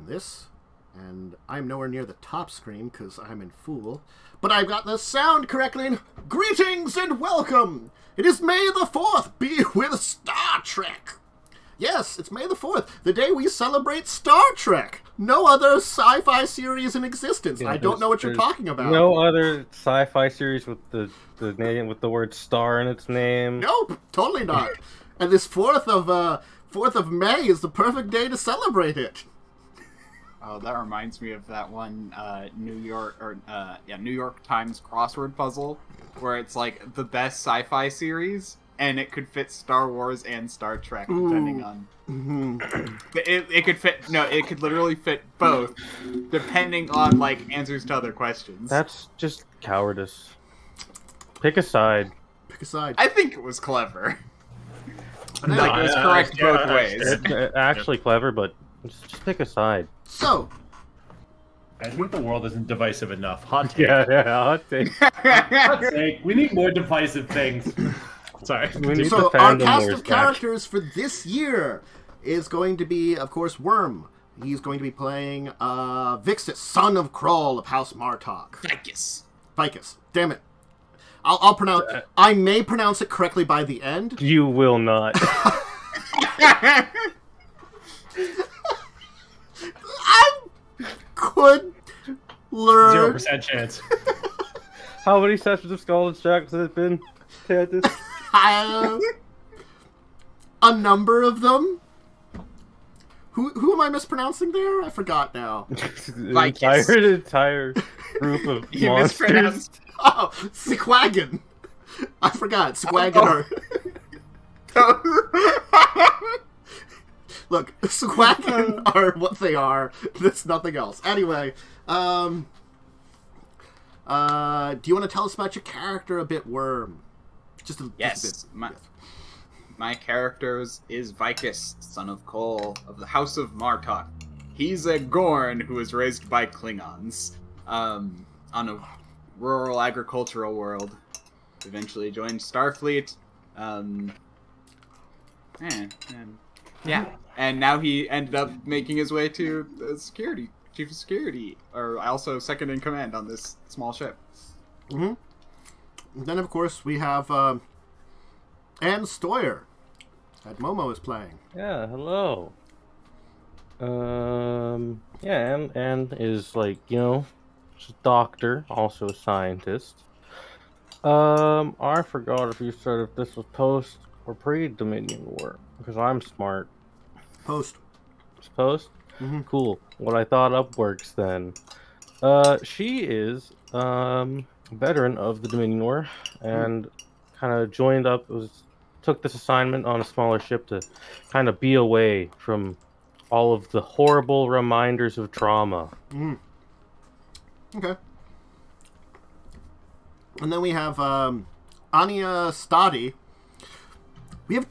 and this, and I'm nowhere near the top screen because I'm in Fool. But I've got the sound correctly. Greetings and welcome! It is May the 4th. Be with Star Trek. Yes, it's May the 4th, the day we celebrate Star Trek. No other sci-fi series in existence. Yeah, I don't know what you're talking about. No other sci-fi series with the name with the word star in its name. Nope, totally not. And this 4th of May is the perfect day to celebrate it. Oh, that reminds me of that one New York Times crossword puzzle where it's like the best sci-fi series, and it could fit Star Wars and Star Trek depending on. It could fit. No, it could literally fit both, depending on like answers to other questions. That's just cowardice. Pick a side. Pick a side. I think it was clever. Like it was correct both ways. It's actually clever, but just pick a side. So, I think the world isn't divisive enough. Hot take. Yeah, hot take. Hot take. We need more divisive things. Sorry. So our cast of characters for this year is going to be, of course, Worm. He's going to be playing Vixis, son of Krull of House Martok. Vixis. Damn it. I'll pronounce. I may pronounce it correctly by the end. You will not. I could learn. 0% chance. How many sessions of Scalded Jacks has it been, Candace? A number of them. Who am I mispronouncing there? I forgot now. Entire group of monsters. Oh, Sequagon. I forgot. Sequagon Look, Sequagon are what they are. There's nothing else. Anyway, do you want to tell us about your character a bit, Worm? Just a bit. My character is Vixis, son of Krull of the House of Martok. He's a Gorn who was raised by Klingons on a rural agricultural world. Eventually joined Starfleet. And now he ended up making his way to the chief of security, or also second in command on this small ship. And then, of course, we have and Stoyer that Momo is playing. Yeah, hello. And is like, she's a doctor, also a scientist. I forgot if you said if this was post or pre-Dominion War, because I'm smart. Post. It's post? Cool. What I thought up works then. She is a veteran of the Dominion War and kind of joined up, took this assignment on a smaller ship to kind of be away from all of the horrible reminders of trauma. Okay. And then we have Ania Staoi. We have,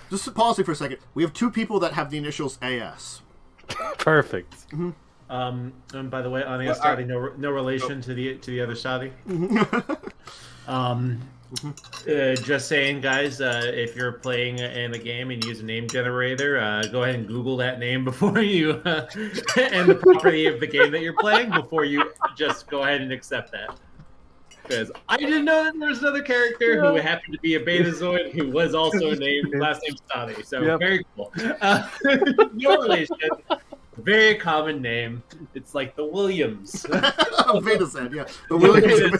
just to pause it for a second, we have two people that have the initials AS. Perfect. And by the way, Ania Staoi, no relation to the other Staoi. Just saying, guys, if you're playing in a game and use a name generator, go ahead and Google that name before you and the property of the game that you're playing before you just go ahead and accept that. Because I didn't know that there was another character who happened to be a Betazoid who was also named last name Staoi. So very cool. No relation. Very common name. It's like the Williams. Betazoid, yeah. The Williams.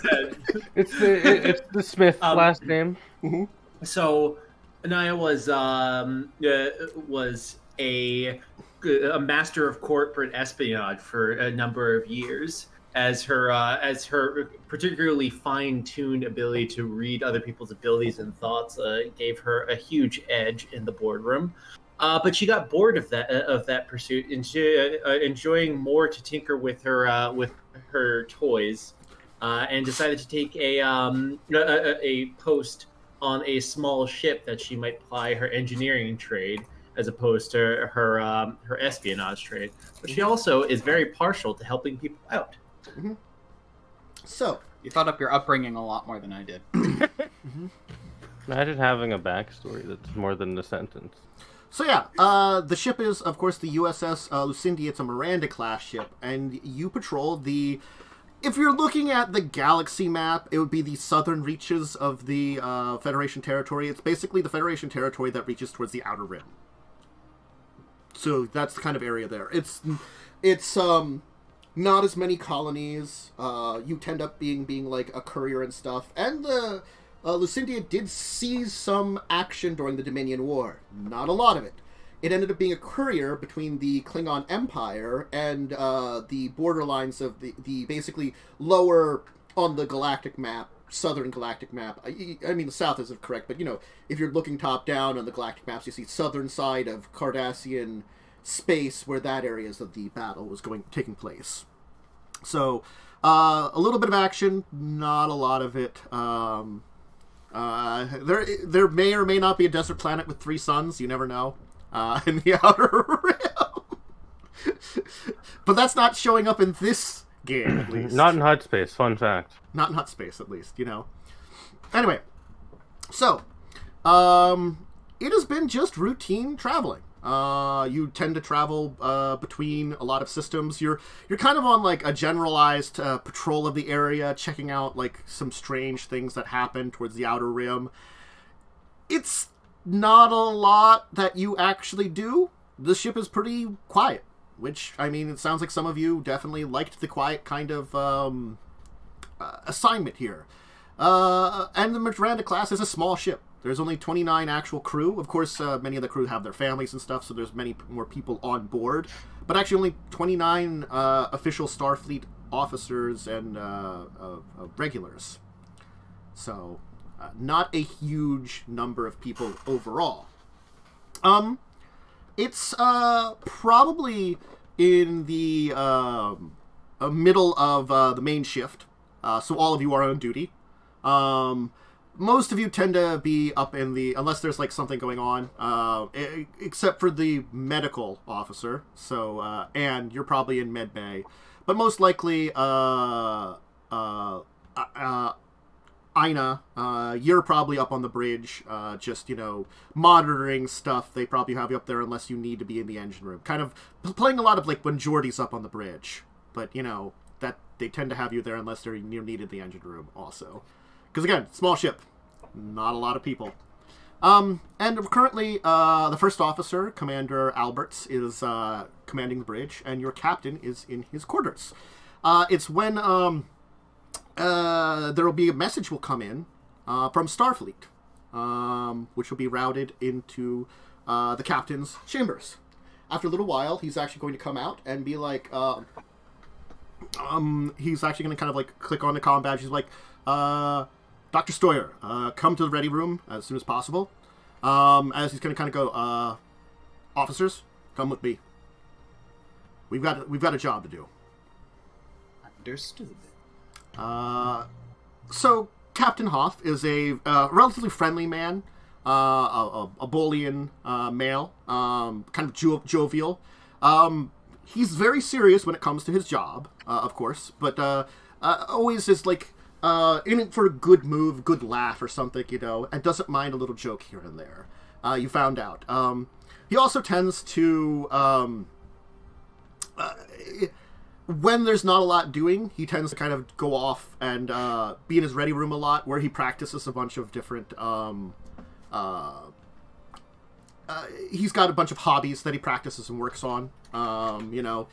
It's the Smith last name. So Ania was a master of corporate espionage for a number of years. As her particularly fine-tuned ability to read other people's abilities and thoughts gave her a huge edge in the boardroom. But she got bored of that pursuit, enjoying more to tinker with her toys, and decided to take a post on a small ship that she might ply her engineering trade as opposed to her espionage trade. But she also is very partial to helping people out. So you thought up your upbringing a lot more than I did. Imagine having a backstory that's more than a sentence. So yeah, the ship is, of course, the USS Lucindia. It's a Miranda-class ship, and you patrol the... If you're looking at the galaxy map, it would be the southern reaches of the Federation territory. It's basically the Federation territory that reaches towards the Outer Rim. So that's the kind of area there. It's not as many colonies. You tend up being like a courier and stuff. And the Lucindia did see some action during the Dominion War. Not a lot of it. It ended up being a courier between the Klingon Empire and the borderlines of the basically lower on the galactic map, southern galactic map. I mean, the south isn't correct, but, you know, if you're looking top down on the galactic maps, you see southern side of Cardassian space, where that area of the battle was taking place. So, a little bit of action, not a lot of it. There may or may not be a desert planet with 3 suns. You never know. In the Outer Rim. But that's not showing up in this game, at least. Not in HUD space, fun fact. Not in HUD space, at least, you know. Anyway, so, it has been just routine traveling. You tend to travel between a lot of systems. You're kind of on like a generalized patrol of the area, checking out like some strange things that happen towards the Outer Rim. It's not a lot that you actually do. The ship is pretty quiet, which, I mean, it sounds like some of you definitely liked the quiet kind of assignment here. And the Miranda class is a small ship. There's only 29 actual crew. Of course, many of the crew have their families and stuff, so there's many more people on board. But actually only 29 official Starfleet officers and regulars. So, not a huge number of people overall. It's probably in the middle of the main shift, so all of you are on duty. Most of you tend to be up in the, unless there's like something going on, except for the medical officer. So, and you're probably in med bay, but most likely, Ina, you're probably up on the bridge, just, you know, monitoring stuff. They probably have you up there unless you need to be in the engine room. Kind of playing a lot of, like, when Geordie's up on the bridge. But, you know, that they tend to have you there unless you're needed in the engine room also. Because, again, small ship. Not a lot of people. And currently, the first officer, Commander Alberts, is commanding the bridge, and your captain is in his quarters. It's when... there will be a message will come in from Starfleet, which will be routed into the captain's chambers. After a little while, he's actually going to come out and be like, he's actually going to kind of like click on the comm badge. He's like, Dr. Stoyer, come to the ready room as soon as possible. As he's going to kind of go, officers, come with me. We've got a job to do. Understood. So Captain Hoff is a relatively friendly man, a Bolian male, kind of jovial. He's very serious when it comes to his job, of course, but always is like in it for a good move, good laugh or something, you know, and doesn't mind a little joke here and there. You found out. He also tends to when there's not a lot doing, he tends to kind of go off and be in his ready room a lot, where he practices a bunch of different... he's got a bunch of hobbies that he practices and works on, you know,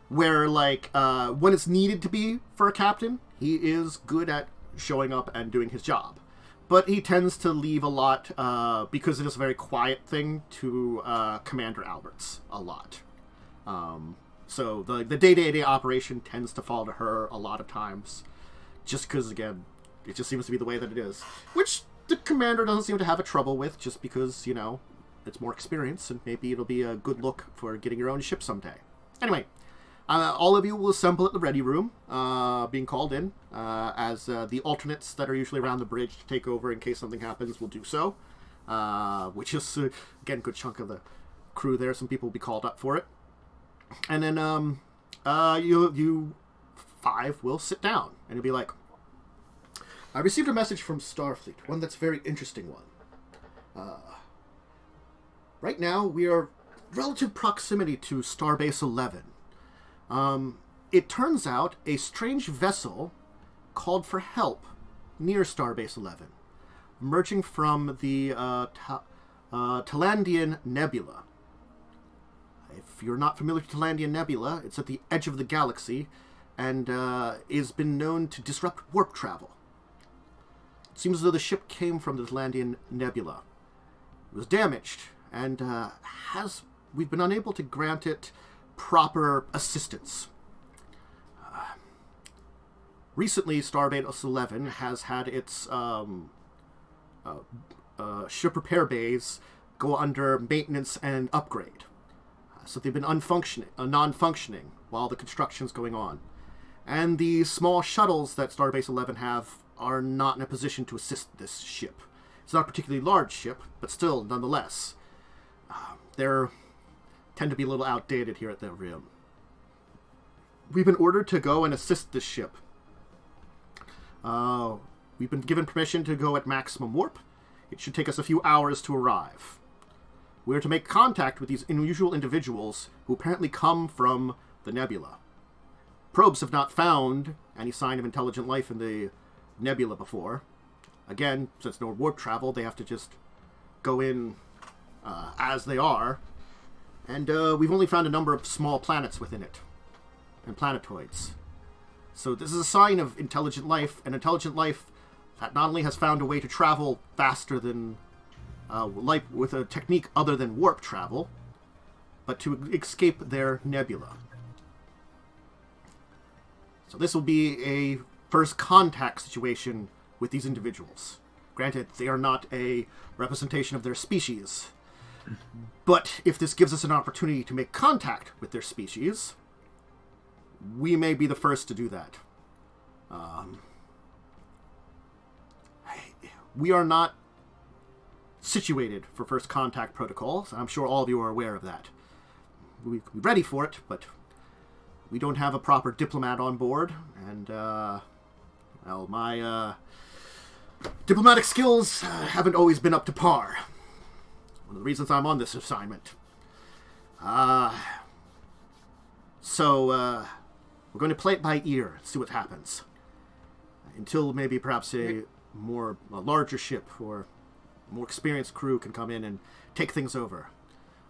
where, like, when it's needed to be for a captain, he is good at showing up and doing his job. But he tends to leave a lot, because it is a very quiet thing, to Commander Alberts a lot. So the day-to-day operation tends to fall to her a lot of times, just because, again, it just seems to be the way that it is. Which the commander doesn't seem to have a trouble with, just because, you know, it's more experience, and maybe it'll be a good look for getting your own ship someday. Anyway, all of you will assemble at the ready room, being called in, as the alternates that are usually around the bridge to take over in case something happens will do so, which is, again, a good chunk of the crew there. Some people will be called up for it. And then, you 5 will sit down, and you'll be like, I received a message from Starfleet, one that's a very interesting one. Right now, we are relative proximity to Starbase 11. It turns out a strange vessel called for help near Starbase 11, emerging from the Talandian Nebula. If you're not familiar with Talandian Nebula, it's at the edge of the galaxy and has been known to disrupt warp travel. It seems as though the ship came from the Talandian Nebula. It was damaged, and we've been unable to grant it proper assistance. Recently, Starbase 11 has had its ship repair bays go under maintenance and upgrade. So they've been non-functioning while the construction's going on. And the small shuttles that Starbase 11 have are not in a position to assist this ship. It's not a particularly large ship, but still, nonetheless. They tend to be a little outdated here at the Rim. We've been ordered to go and assist this ship. We've been given permission to go at maximum warp. It should take us a few hours to arrive. We are to make contact with these unusual individuals who apparently come from the nebula. Probes have not found any sign of intelligent life in the nebula before. Again, since no warp travel, they have to just go in as they are. And we've only found a number of small planets within it, and planetoids. So this is a sign of intelligent life, and intelligent life that not only has found a way to travel faster than light with a technique other than warp travel, but to escape their nebula. So this will be a first contact situation with these individuals. Granted, they are not a representation of their species, but if this gives us an opportunity to make contact with their species, we may be the first to do that. We are not situated for first contact protocols. I'm sure all of you are aware of that. We're ready for it, but we don't have a proper diplomat on board, and, well, my diplomatic skills haven't always been up to par. One of the reasons I'm on this assignment. So, we're going to play it by ear and see what happens. Until maybe perhaps a larger ship or more experienced crew can come in and take things over.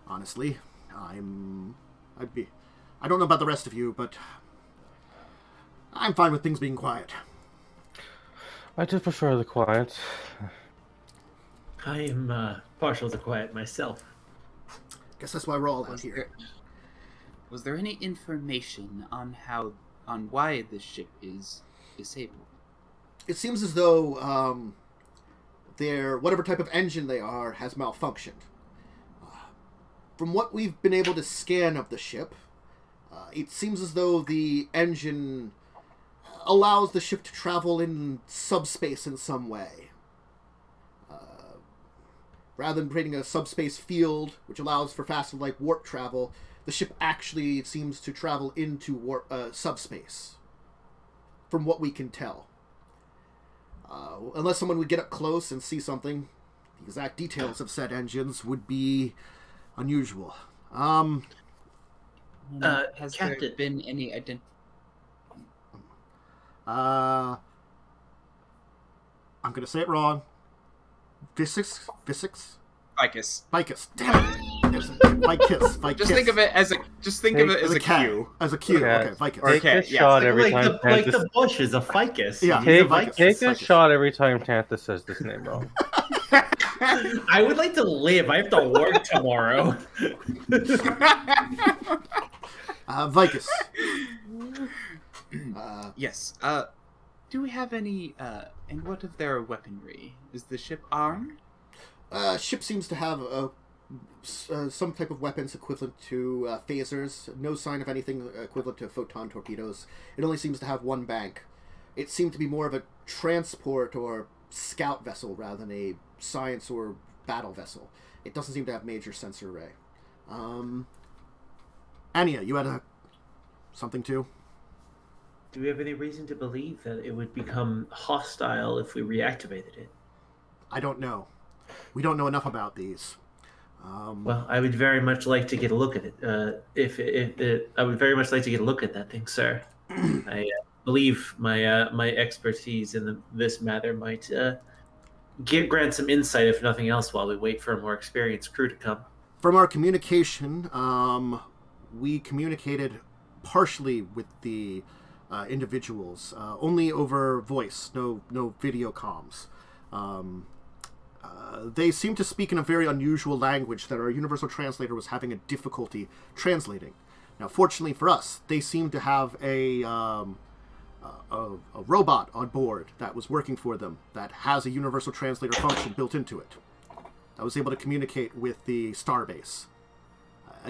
Honestly, I don't know about the rest of you, but I'm fine with things being quiet. I do prefer the quiet. I am partial to quiet myself. Guess that's why we're all out here. Was there any information on why this ship is disabled? It seems as though their whatever type of engine they are has malfunctioned. From what we've been able to scan of the ship, it seems as though the engine allows the ship to travel in subspace in some way. Rather than creating a subspace field, which allows for faster light warp travel, the ship actually seems to travel into subspace, from what we can tell. Unless someone would get up close and see something, the exact details of said engines would be unusual. Has Captain. there been any I'm going to say it wrong. Vixis? Vicus. Damn it! Vicus. Just think of it as a Q. As a Q. Yeah. Okay, Vicus. Okay, Take a yeah. shot every time Like Tantus... the bush is a ficus. Yeah. He's a Vicus. Take a Vicus. shot every time Tantus says this name wrong. I would like to live. I have to work tomorrow. Vicus. Yes. Do we have any? And what of their weaponry? Is the ship armed? Ship seems to have some type of weapons equivalent to phasers. No sign of anything equivalent to photon torpedoes. It only seems to have one bank. It seemed to be more of a transport or scout vessel rather than a science or battle vessel. It doesn't seem to have major sensor array. Ania, you had something too? Do we have any reason to believe that it would become hostile if we reactivated it? I don't know. We don't know enough about these. Well, I would very much like to get a look at it. I would very much like to get a look at that thing, sir. I believe my expertise in this matter might grant some insight, if nothing else, while we wait for a more experienced crew to come. From our communication, we communicated partially with the individuals, only over voice, no video comms. They seem to speak in a very unusual language that our universal translator was having a difficulty translating. Now, fortunately for us, they seem to have a robot on board that was working for them that has a universal translator function built into it. That was able to communicate with the starbase,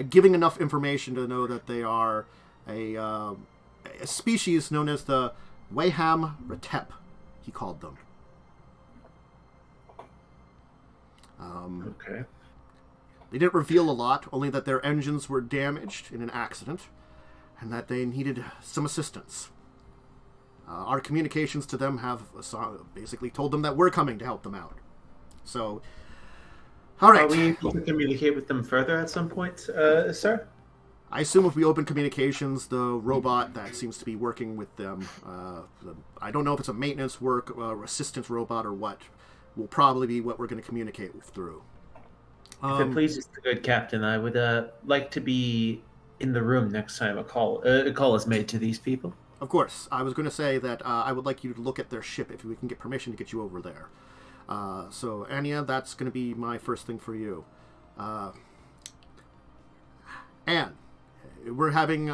giving enough information to know that they are a species known as the Wayham Retep, he called them. Okay. They didn't reveal a lot, only that their engines were damaged in an accident, and that they needed some assistance. Our communications to them have basically told them that we're coming to help them out. So, all right. Are we able to communicate with them further at some point, sir? I assume if we open communications, the robot that seems to be working with them, I don't know if it's a maintenance work, assistance robot or what, will probably be what we're going to communicate through. If it pleases the good captain, I would like to be in the room next time a call is made to these people. Of course. I was going to say that I would like you to look at their ship if we can get permission to get you over there. So, Ania, that's going to be my first thing for you. Anne, we're having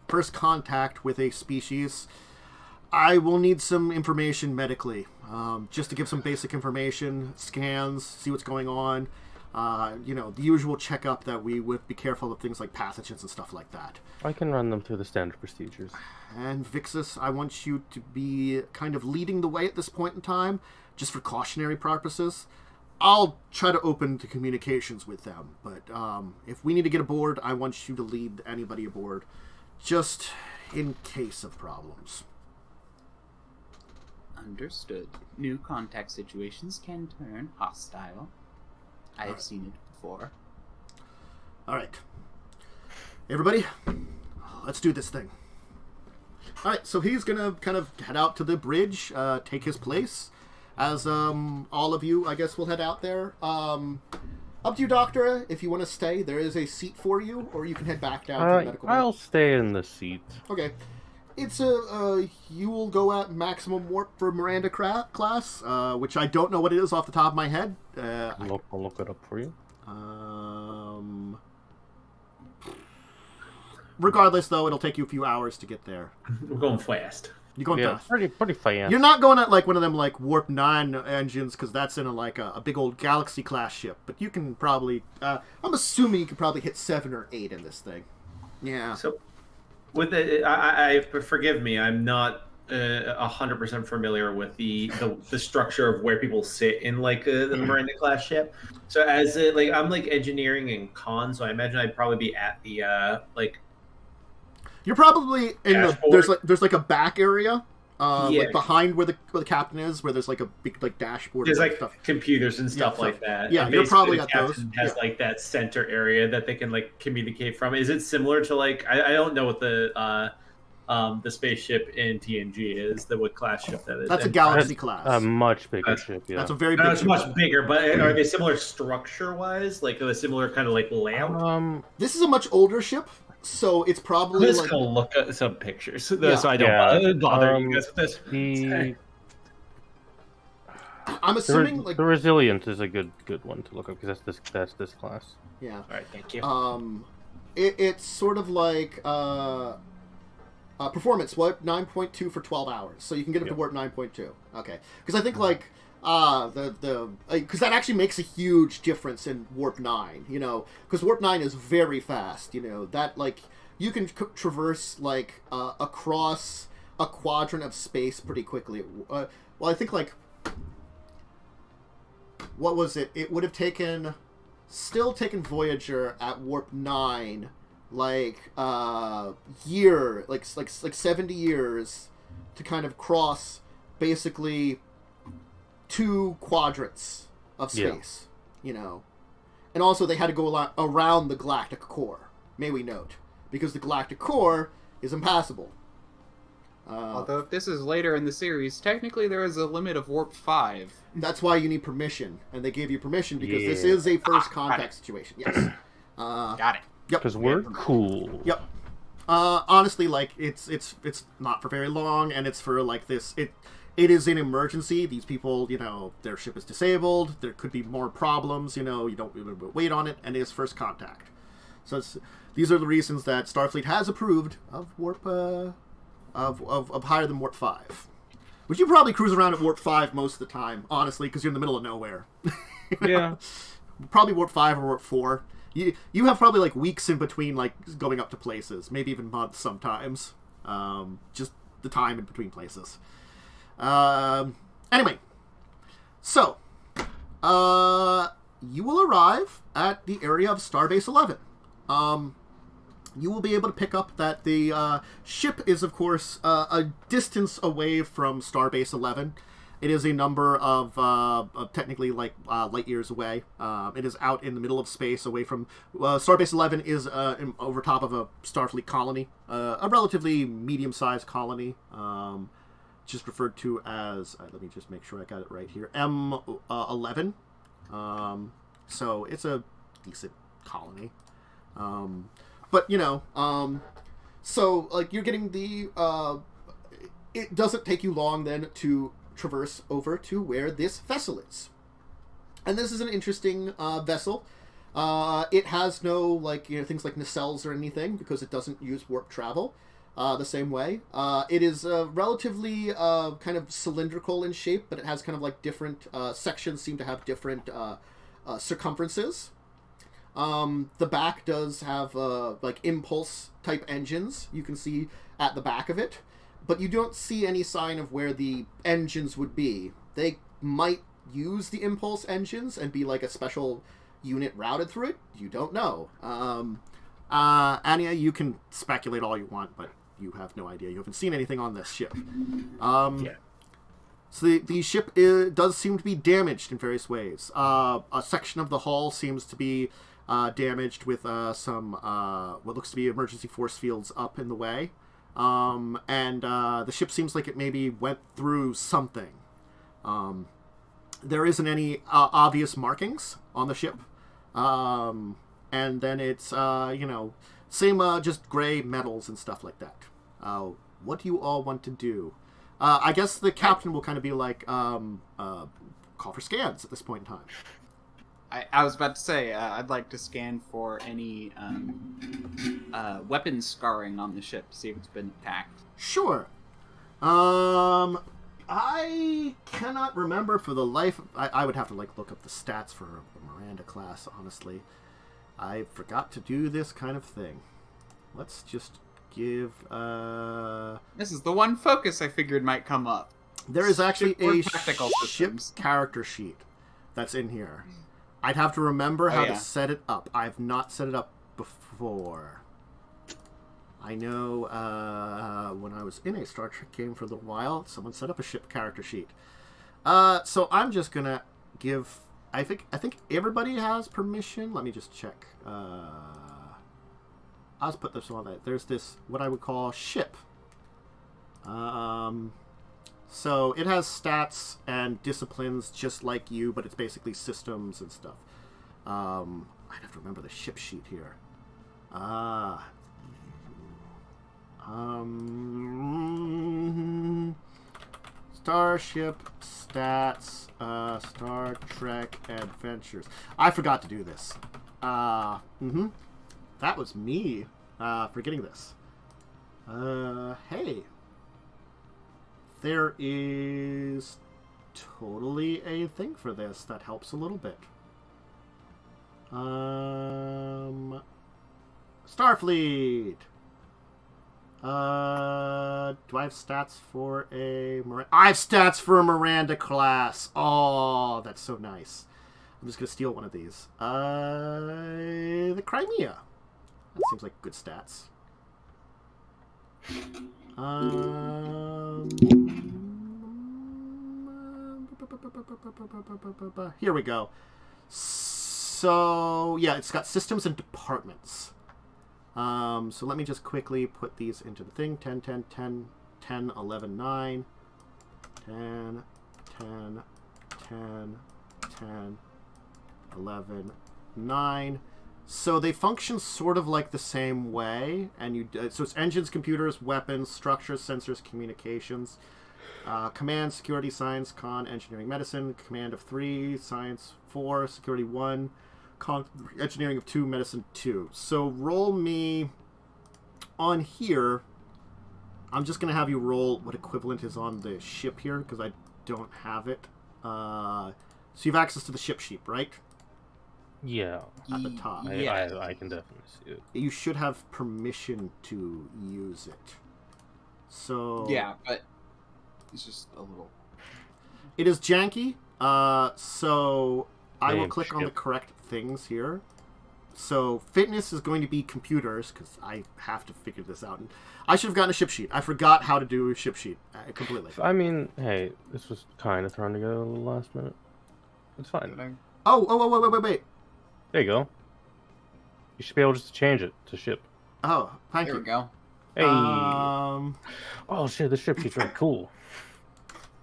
first contact with a species. I will need some information medically, just to give some basic information, scans, see what's going on. The usual checkup that we would be careful of things like pathogens and stuff like that. I can run them through the standard procedures. And Vixis, I want you to be kind of leading the way at this point in time, just for cautionary purposes. I'll try to open to communications with them, but if we need to get aboard, I want you to lead anybody aboard, just in case of problems. Understood. New contact situations can turn hostile. I have seen it before. All right. Everybody, let's do this thing. All right, so he's going to kind of head out to the bridge, take his place, as all of you, I guess, will head out there. Up to you, Doctor, if you want to stay. There is a seat for you, or you can head back down to the medical bay. I'll stay in the seat. Okay. It's you will go at maximum warp for Miranda class, which I don't know what it is off the top of my head. I'll look it up for you. Regardless, though, it'll take you a few hours to get there. We're going fast. You're going fast. Pretty fast. You're not going at like one of them like warp 9 engines, because that's in a big old Galaxy class ship. But you can probably, I'm assuming you can probably hit 7 or 8 in this thing. Yeah. So, with it, I forgive me. I'm not 100% familiar with the structure of where people sit in like the Miranda class ship. So as I'm like engineering and con, so I imagine I'd probably be at the You're probably in dashboard. there's like a back area, Yeah. like behind where the captain is, where there's like a big like dashboard. There's and like stuff. computers and stuff like that. Yeah, And you're basically probably the at captain those. has like that center area that they can like communicate from. Is it similar to like I don't know what the spaceship in TNG is, what class ship that is? That's a And- Galaxy class. A much bigger ship, yeah. That's a very big. It's ship. much bigger, but are they similar structure-wise? Like a similar kind of like layout? This is a much older ship, so it's I'm probably just like, gonna look at some pictures so I Yeah. don't bother you guys with this. I'm assuming like the Resilient is a good one to look up, because that's this class. yeah. All right, thank you. It's sort of like performance warp 9.2 for 12 hours, so you can get up to warp 9.2. Okay, because I think like because that actually makes a huge difference in warp 9. You know, because warp 9 is very fast. You know that like you can traverse like across a quadrant of space pretty quickly. Well, I think like what was it? It would have still taken Voyager at warp 9 like 70 years to kind of cross basically 2 quadrants of space. You know, And also they had to go around the galactic core, may we note, because the galactic core is impassable. Although if this is later in the series, technically there is a limit of warp 5. That's why you need permission, and they gave you permission because this is a first contact situation. Yes. Got it. Yep. Because we're cool. Yep. Honestly, like it's not for very long, and it's for like this. It is an emergency. These people, you know, their ship is disabled. There could be more problems. You know, you don't wait on it, and it is first contact. So these are the reasons that Starfleet has approved of warp of higher than warp 5. Which you probably cruise around at warp 5 most of the time, honestly, because you're in the middle of nowhere. Yeah. Probably warp 5 or warp 4. You have probably like weeks in between, like going up to places, maybe even months sometimes. Just the time in between places. Anyway, so you will arrive at the area of Starbase 11. You will be able to pick up that the ship is, of course, a distance away from Starbase 11. It is a number of technically like light years away. It is out in the middle of space, away from Starbase 11 is over top of a Starfleet colony, a relatively medium-sized colony, just referred to as. Let me just make sure I got it right here. M11. So it's a decent colony. But, you know, so, like, you're getting the, it doesn't take you long, then, to traverse over to where this vessel is. And this is an interesting vessel. It has no, like, you know, things like nacelles or anything, because it doesn't use warp travel the same way. It is relatively kind of cylindrical in shape, but it has kind of, like, different sections seem to have different circumferences. The back does have like impulse type engines you can see at the back of it, but you don't see any sign of where the engines would be. They might use the impulse engines and be like a special unit routed through it. You don't know. Ania, you can speculate all you want, but you have no idea. You haven't seen anything on this ship. Yeah. So the ship does seem to be damaged in various ways. A section of the hull seems to be damaged with some what looks to be emergency force fields up in the way. And the ship seems like it maybe went through something. There isn't any obvious markings on the ship. And then it's, you know, same just gray metals and stuff like that. What do you all want to do? I guess the captain will kind of be like, call for scans at this point in time. I was about to say, I'd like to scan for any weapon scarring on the ship, see if it's been attacked. Sure. I cannot remember for the life. I would have to like look up the stats for the Miranda class. Honestly, I forgot to do this kind of thing. Let's just give. This is the one focus I figured might come up. There is actually a tactical ship systems. character sheet that's in here. I'd have to remember how to set it up. I've not set it up before. I know when I was in a Star Trek game for a little while, someone set up a ship character sheet. So I'm just gonna give. I think everybody has permission. Let me just check. I'll just put this on that. There's this what I would call ship. So it has stats and disciplines just like you, but it's basically systems and stuff. I'd have to remember the ship sheet here. Starship stats, Star Trek Adventures. I forgot to do this. That was me forgetting this. Hey. There is totally a thing for this that helps a little bit. Starfleet. Do I have stats for a Miranda? I have stats for a Miranda class. Oh, that's so nice. I'm just gonna steal one of these. The Crimea. That seems like good stats. Here we go. So, yeah, it's got systems and departments. So let me just quickly put these into the thing. 10, 10, 10, 10, 11, 9. 10, 10, 10, 10, 11, 9. So they function sort of like the same way. And so it's engines, computers, weapons, structures, sensors, communications. Command, security, science, con, engineering, medicine. Command of 3, science 4, security 1, con, engineering of 2, medicine 2. So roll me on here. I'm just going to have you roll what equivalent is on the ship here, because I don't have it. So you have access to the ship sheet, right? Yeah. At the top. I can definitely see it. You should have permission to use it. So... Yeah, but it's just a little... It is janky, so I will Name click on ship. the correct things here. So fitness is going to be computers, because I have to figure this out. And I should have gotten a ship sheet. I forgot how to do a ship sheet completely. I mean, hey, this was kind of thrown together a little last minute. It's fine. Wait. There you go. You should be able just to change it to ship. Oh, thank There you. we go. Hey. Oh shit, the ship sheet's really cool.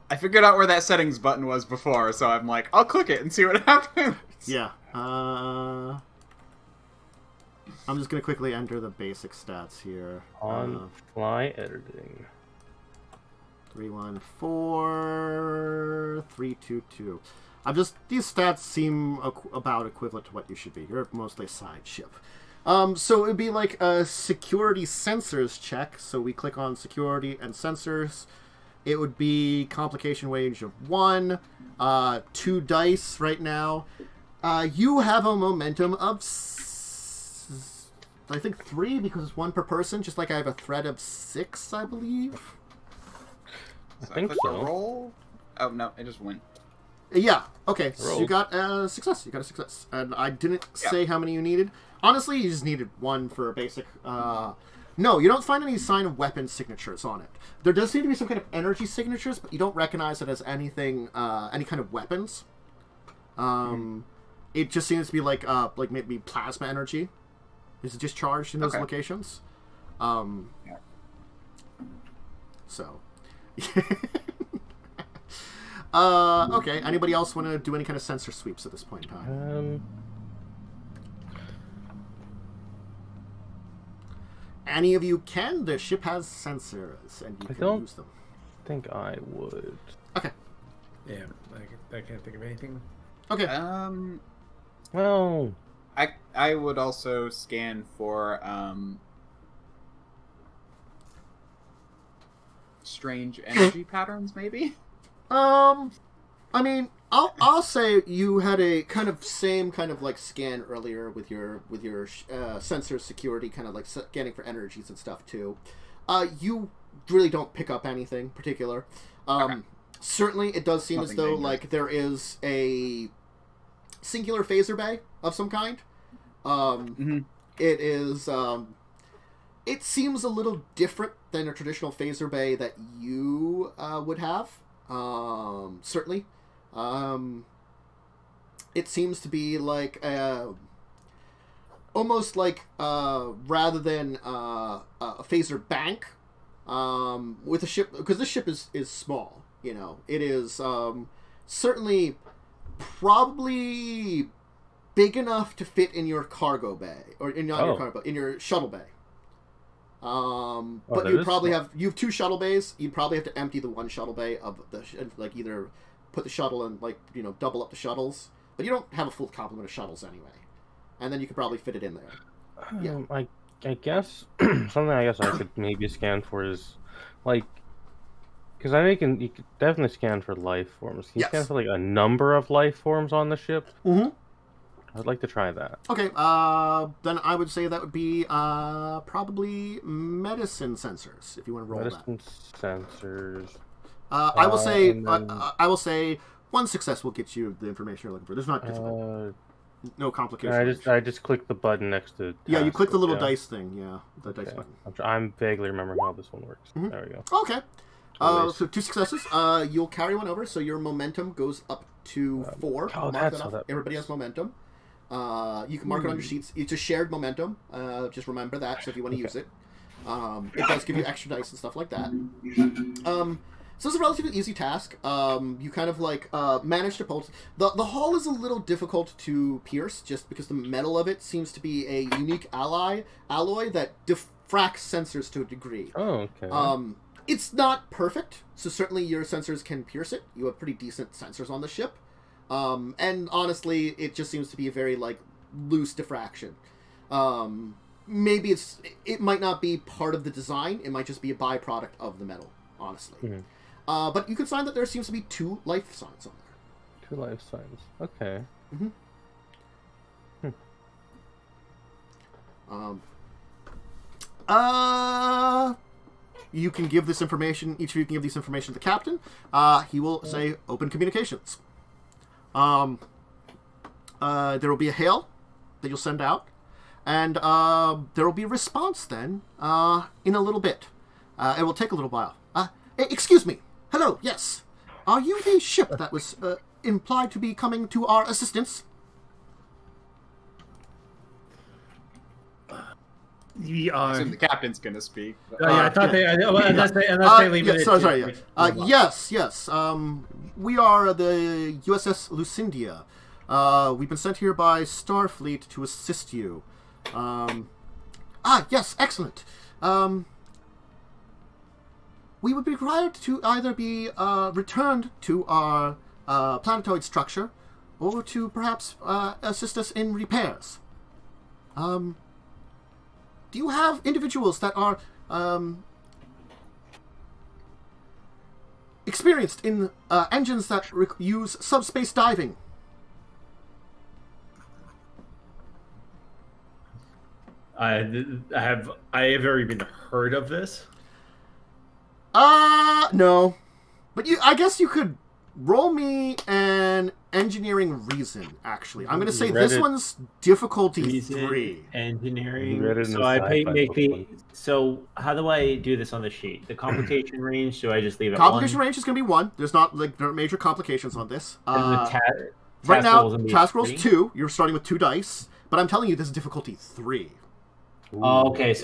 I figured out where that settings button was before, so I'm like, I'll click it and see what happens. Yeah. I'm just going to quickly enter the basic stats here. On fly editing. 314, 322. These stats seem about equivalent to what you should be. You're mostly a side ship. So it would be like a security sensors check. So we click on security and sensors. It would be complication wage of 1, 2 dice right now. You have a momentum of, I think 3 because it's 1 per person. Just like I have a threat of 6, I believe. I think so. Roll? Oh no, it just went. Yeah, okay, so Roll. you got a success. And I didn't say how many you needed. Honestly, you just needed 1 for a basic... No, you don't find any sign of weapon signatures on it. There does seem to be some kind of energy signatures, but you don't recognize it as anything, any kind of weapons. It just seems to be like maybe plasma energy is discharged in those locations. So... okay. Anybody else want to do any kind of sensor sweeps at this point in time? Any of you can. The ship has sensors, and you can use them. I think I would. Okay. Yeah, I can't think of anything. Okay. Well, I would also scan for strange energy patterns, maybe. I mean, I'll say you had a kind of same kind of like scan earlier with your sensor security, kind of like scanning for energies and stuff too. You really don't pick up anything particular. Okay. Certainly, it does seem Nothing as though dangerous. like there is a singular phaser bay of some kind. It is. It seems a little different than a traditional phaser bay that you would have. Certainly. It seems to be like almost like rather than a phaser bank with a ship, because this ship is small. You know, it is certainly probably big enough to fit in your cargo bay, or in not your cargo, in your shuttle bay. But you'd probably have 2 shuttle bays. You'd probably have to empty the 1 shuttle bay of the like either put the shuttle and double up the shuttles. But you don't have a full complement of shuttles anyway, and then you could probably fit it in there. Yeah, I guess something I guess I could maybe scan for is like, because I know you could definitely scan for life forms. Can you scan for like a number of life forms on the ship? Mm-hmm. I'd like to try that. Okay, then I would say that would be probably medicine sensors, if you want to roll Medicine that. sensors. I will say then... I will say 1 success will get you the information you're looking for. There's not no complications. I just click the button next to. Yeah, you click the little yeah. dice thing. Yeah, the dice button. I'm vaguely remembering how this one works. Mm-hmm. There we go. Okay. So 2 successes. You'll carry 1 over, so your momentum goes up to 4. Oh, Mark that's that how off. that Everybody works. has momentum. You can mark it on your sheets. It's a shared momentum. Just remember that. So if you want to use it, it does give you extra dice and stuff like that. So it's a relatively easy task. You kind of like manage to pulse. The hull is a little difficult to pierce, just because the metal of it seems to be a unique alloy that diffracts sensors to a degree. Oh, okay. It's not perfect, so certainly your sensors can pierce it. You have pretty decent sensors on the ship. And honestly, it just seems to be a very, like, loose diffraction. Maybe it might not be part of the design. It might just be a byproduct of the metal, honestly. Mm-hmm. But you can find that there seems to be 2 life signs on there. 2 life signs. Okay. You can give this information, each of you can give this information to the captain. He will say open communications. There will be a hail that you'll send out, and there will be a response then in a little bit. It will take a little while. Excuse me. Hello, yes. Are you the ship that was implied to be coming to our assistance? We I are. assume the captain's gonna speak. I thought they. Unless they leave it. Sorry. Yes. We are the USS Lucindia. We've been sent here by Starfleet to assist you. Yes, excellent. We would be required to either be returned to our planetoid structure, or to perhaps assist us in repairs. Do you have individuals that are experienced in engines that use subspace diving? I have ever even heard of this? No. But I guess you could roll me an engineering reason, actually. I'm going to say this one's difficulty Reason, 3. Engineering. So I make the. So how do I do this on the sheet? The complication range? Do I just leave it? Complication range is going to be 1. There's not like there are major complications on this. And the right now, rolls task rolls 2. You're starting with 2 dice, but I'm telling you this is difficulty 3. Oh, okay.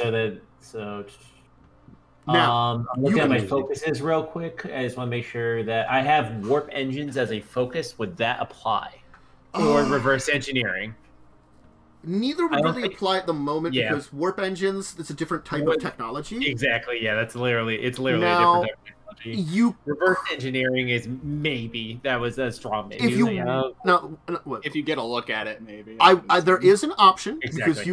Now, I'm looking at my focuses real quick. I just want to make sure that I have warp engines as a focus. Would that apply? Or reverse engineering? Neither would really apply at the moment because warp engines, it's a different type of technology. Exactly, yeah, it's literally a different now, type of technology. Reverse engineering is maybe, that was a strong maybe. If you, if you get a look at it, maybe. There is an option because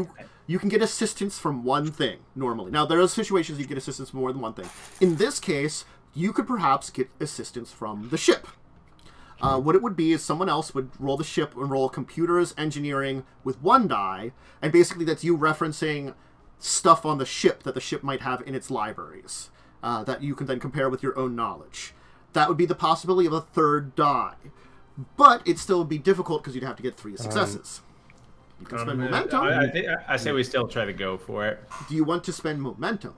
you can get assistance from one thing normally. Now, there are situations you get assistance from more than one thing. In this case, you could perhaps get assistance from the ship. What it would be is someone else would roll the ship and roll computers engineering with 1 die, and basically that's you referencing stuff on the ship that the ship might have in its libraries that you can then compare with your own knowledge. That would be the possibility of a 3rd die. But it still would be difficult because you'd have to get 3 successes. You can spend momentum. I say we still try to go for it. Do you want to spend momentum?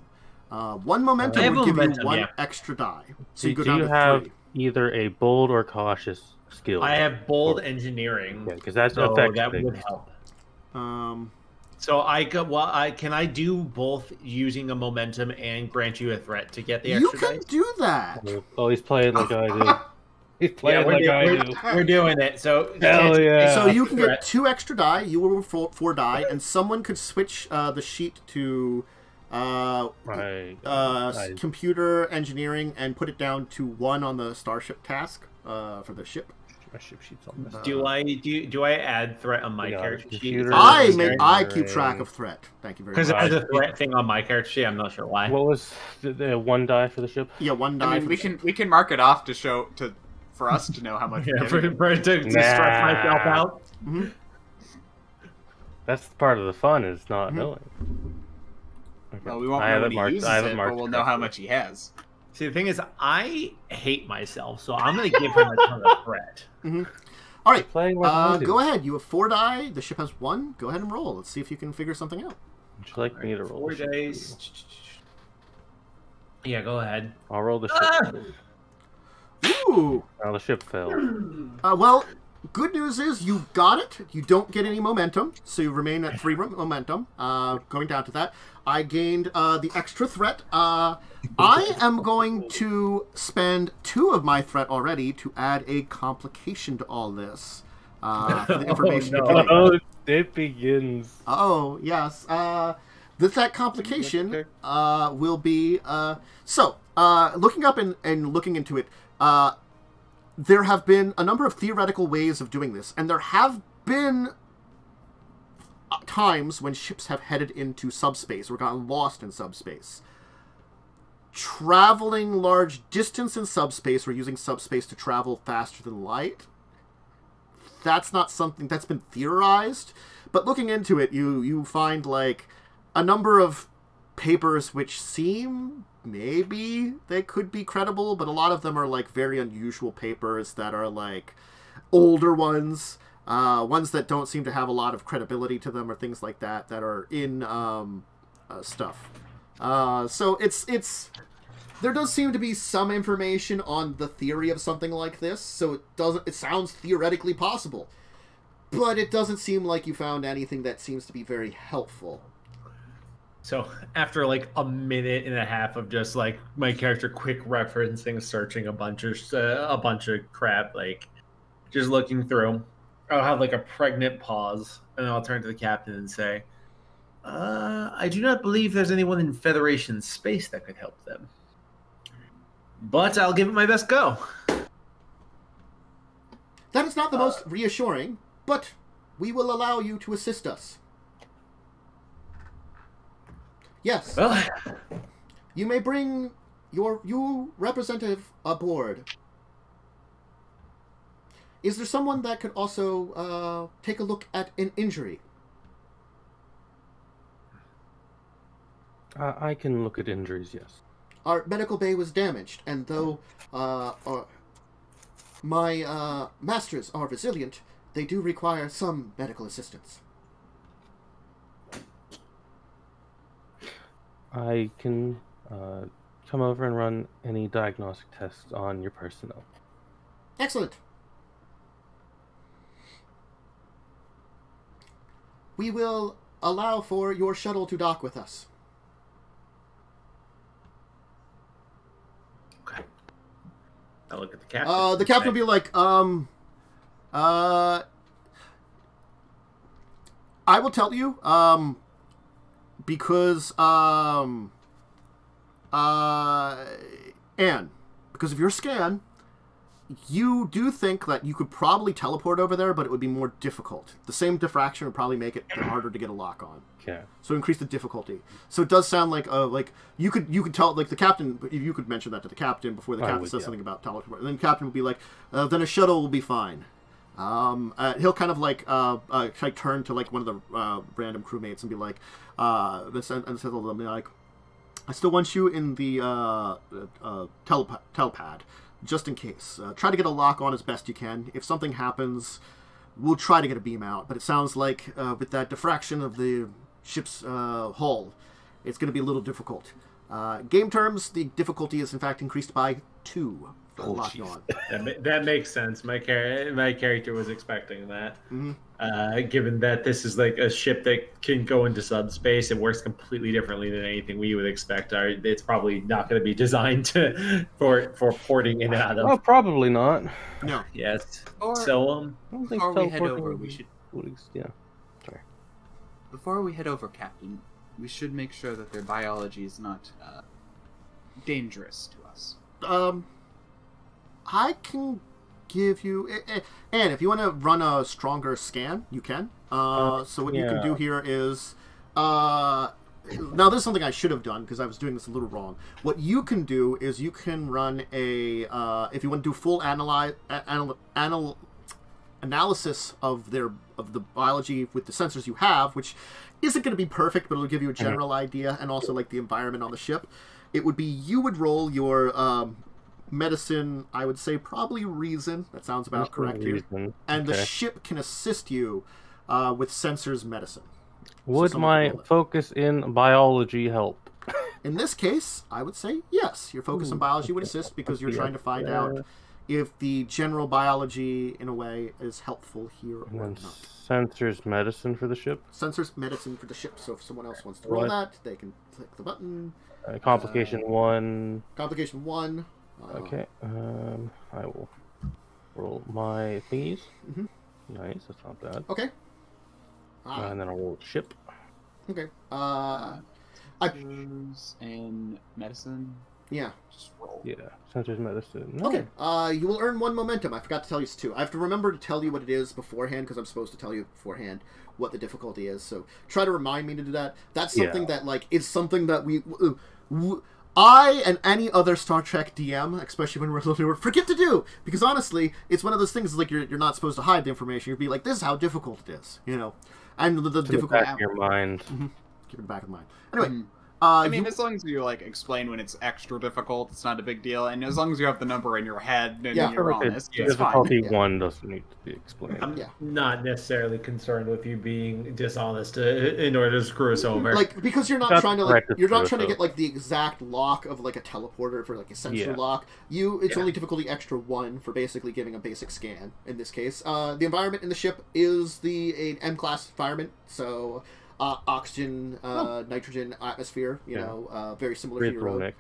1 momentum would give you 1 extra die. So you go down to 3. Either a bold or cautious skill? I have bold engineering. Yeah, because that's so effective. that would help. So can I do both using a momentum and grant you a threat to get the extra You can dice? do that. Oh, he's playing like I do. He's playing like I do. We're doing it. So hell yeah. So you can get 2 extra die. You will roll 4 die, and someone could switch the sheet to computer engineering and put it down to 1 on the starship task for the ship. My ship sheet's on this. Do I add threat on my character sheet? I keep track of threat. Thank you very much. Because there's a threat thing on my character sheet. I'm not sure why. What was the 1 die for the ship? Yeah, 1 die. I mean, we can mark it off to show for us to know how much. To stress myself out. Mm-hmm. That's part of the fun is not knowing. Okay. Well, we won't know when he uses it, but we'll know how much he has. See, the thing is, I hate myself, so I'm going to give him a ton of threat. Mm-hmm. All right, go ahead. You have 4 die. The ship has 1. Go ahead and roll. Let's see if you can figure something out. Would you like me to roll? 4 dice. Yeah, go ahead. I'll roll the ship. Ooh. Now the ship fell. Well, good news is you got it. You don't get any momentum, so you remain at 3 momentum. Going down to that, I gained the extra threat. I am going to spend 2 of my threat already to add a complication to all this. For the information. Oh, it begins. Oh, yes. That complication will be... looking up and looking into it, there have been a number of theoretical ways of doing this, and there have been times when ships have headed into subspace or gotten lost in subspace. Traveling large distance in subspace or using subspace to travel faster than light, that's not something that's been theorized. But looking into it, you find like a number of papers which seem maybe they could be credible, but a lot of them are like very unusual papers that are like older ones, ones that don't seem to have a lot of credibility to them or things like that are in stuff. So it's there does seem to be some information on the theory of something like this, so it sounds theoretically possible, but it doesn't seem like you found anything that seems to be very helpful. So after like a minute and a half of just like my character quick referencing, searching a bunch of crap, like just looking through, I'll have like a pregnant pause, and then I'll turn to the captain and say, I do not believe there's anyone in Federation space that could help them, but I'll give it my best go. That is not the most reassuring, but we will allow you to assist us. Yes. Well, you may bring your representative aboard. Is there someone that could also take a look at an injury? I can look at injuries, yes. Our medical bay was damaged, and though my masters are resilient, they do require some medical assistance. I can come over and run any diagnostic tests on your personnel. Excellent. We will allow for your shuttle to dock with us. Okay. I'll look at the captain. The captain will be like, I will tell you, because, Anne, because of your scan, you do think that you could probably teleport over there, but it would be more difficult. The same diffraction would probably make it harder to get a lock on. Okay. So increase the difficulty. So it does sound like you could tell, like the captain, if you could mention that to the captain before the captain says something about teleport, and then the captain would be like, then a shuttle will be fine. He'll kind of like turn to like one of the random crewmates and be like, and says to them like, I still want you in the telepad, just in case. Try to get a lock on as best you can. If something happens, we'll try to get a beam out. But it sounds like with that diffraction of the ship's hull, it's going to be a little difficult. Game terms, the difficulty is in fact increased by 2. Locked on. That makes sense. My character was expecting that. Mm-hmm. Given that this is like a ship that can go into subspace, it works completely differently than anything we would expect. It's probably not going to be designed for porting in and out of. Oh, probably not. No. Yes. So I don't think before we head over, we should. Yeah. Sorry. Before we head over, Captain, we should make sure that their biology is not dangerous to us. I can give you... And if you want to run a stronger scan, you can. So what you can do here is... now, this is something I should have done, because I was doing this a little wrong. What you can do is you can run a... if you want to do full analysis of the biology with the sensors you have, which isn't going to be perfect, but it'll give you a general idea, and also like the environment on the ship, it would be you would roll your... medicine, I would say probably reason. That sounds about correct here. And the ship can assist you with sensors medicine. Would my focus in biology help? In this case, I would say yes. Your focus in biology would assist because you're trying to find out if the general biology, in a way, is helpful here or not. Sensors medicine for the ship. Sensors medicine for the ship. So if someone else wants to roll that, they can click the button. Complication 1. Complication 1. Okay. I will roll my thingies. Nice. That's not bad. Okay. And then I'll roll ship. Okay. And medicine. Yeah. Just roll. Yeah. Sensors medicine. No. Okay. You will earn 1 momentum. I forgot to tell you 2. I have to remember to tell you what it is beforehand because I'm supposed to tell you beforehand what the difficulty is. So try to remind me to do that. That's something that like is something that I and any other Star Trek DM, especially when we're a little newer, forget to do because honestly, it's one of those things like you're not supposed to hide the information. You'd be like, this is how difficult it is, you know, and the difficult. Back in your mind. Keep it back in mind. Anyway. I mean, as long as you like explain when it's extra difficult, it's not a big deal. And as long as you have the number in your head and you're honest, it's difficulty fine. 1 doesn't need to be explained. I'm not necessarily concerned with you being dishonest in order to screw us over. Like because you're not trying to get like the exact lock of like a teleporter for like a sensor lock. It's only difficulty extra 1 for basically giving a basic scan. In this case, the environment in the ship is an M-class environment, so. Oxygen, nitrogen, atmosphere, you know, very similar to your own.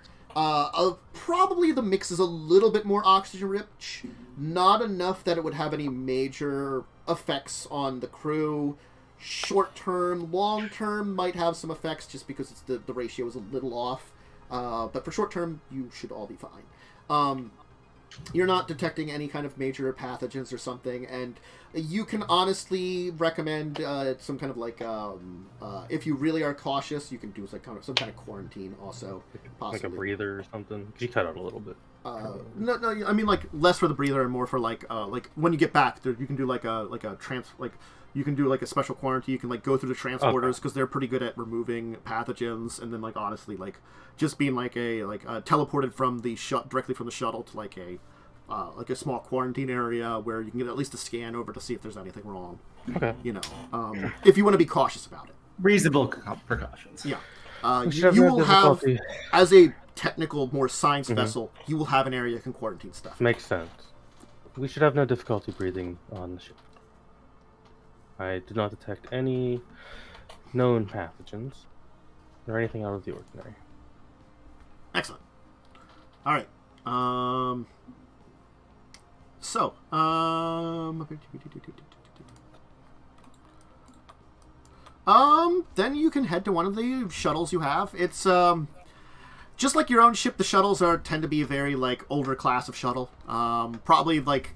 Probably the mix is a little bit more oxygen rich, not enough that it would have any major effects on the crew. Short term, long term might have some effects just because the ratio is a little off. But for short term, you should all be fine. You're not detecting any kind of major pathogens or something, and you can honestly recommend some kind of like if you really are cautious, you can do some kind of quarantine also, possibly. Like a breather or something. You cut out a little bit. No, I mean like less for the breather and more for like when you get back, you can do you can do like a special quarantine. You can like go through the transporters because they're pretty good at removing pathogens, and then like honestly like just being teleported from the directly from the shuttle to like a small quarantine area where you can get at least a scan over to see if there's anything wrong. Okay. You know, if you want to be cautious about it. Reasonable precautions. Yeah. You will have, as a technical, more science vessel, you will have an area that can quarantine stuff. Makes sense. We should have no difficulty breathing on the ship. I did not detect any known pathogens or anything out of the ordinary. Excellent. All right. Then you can head to one of the shuttles you have. It's just like your own ship. The shuttles tend to be a very like older class of shuttle. Probably like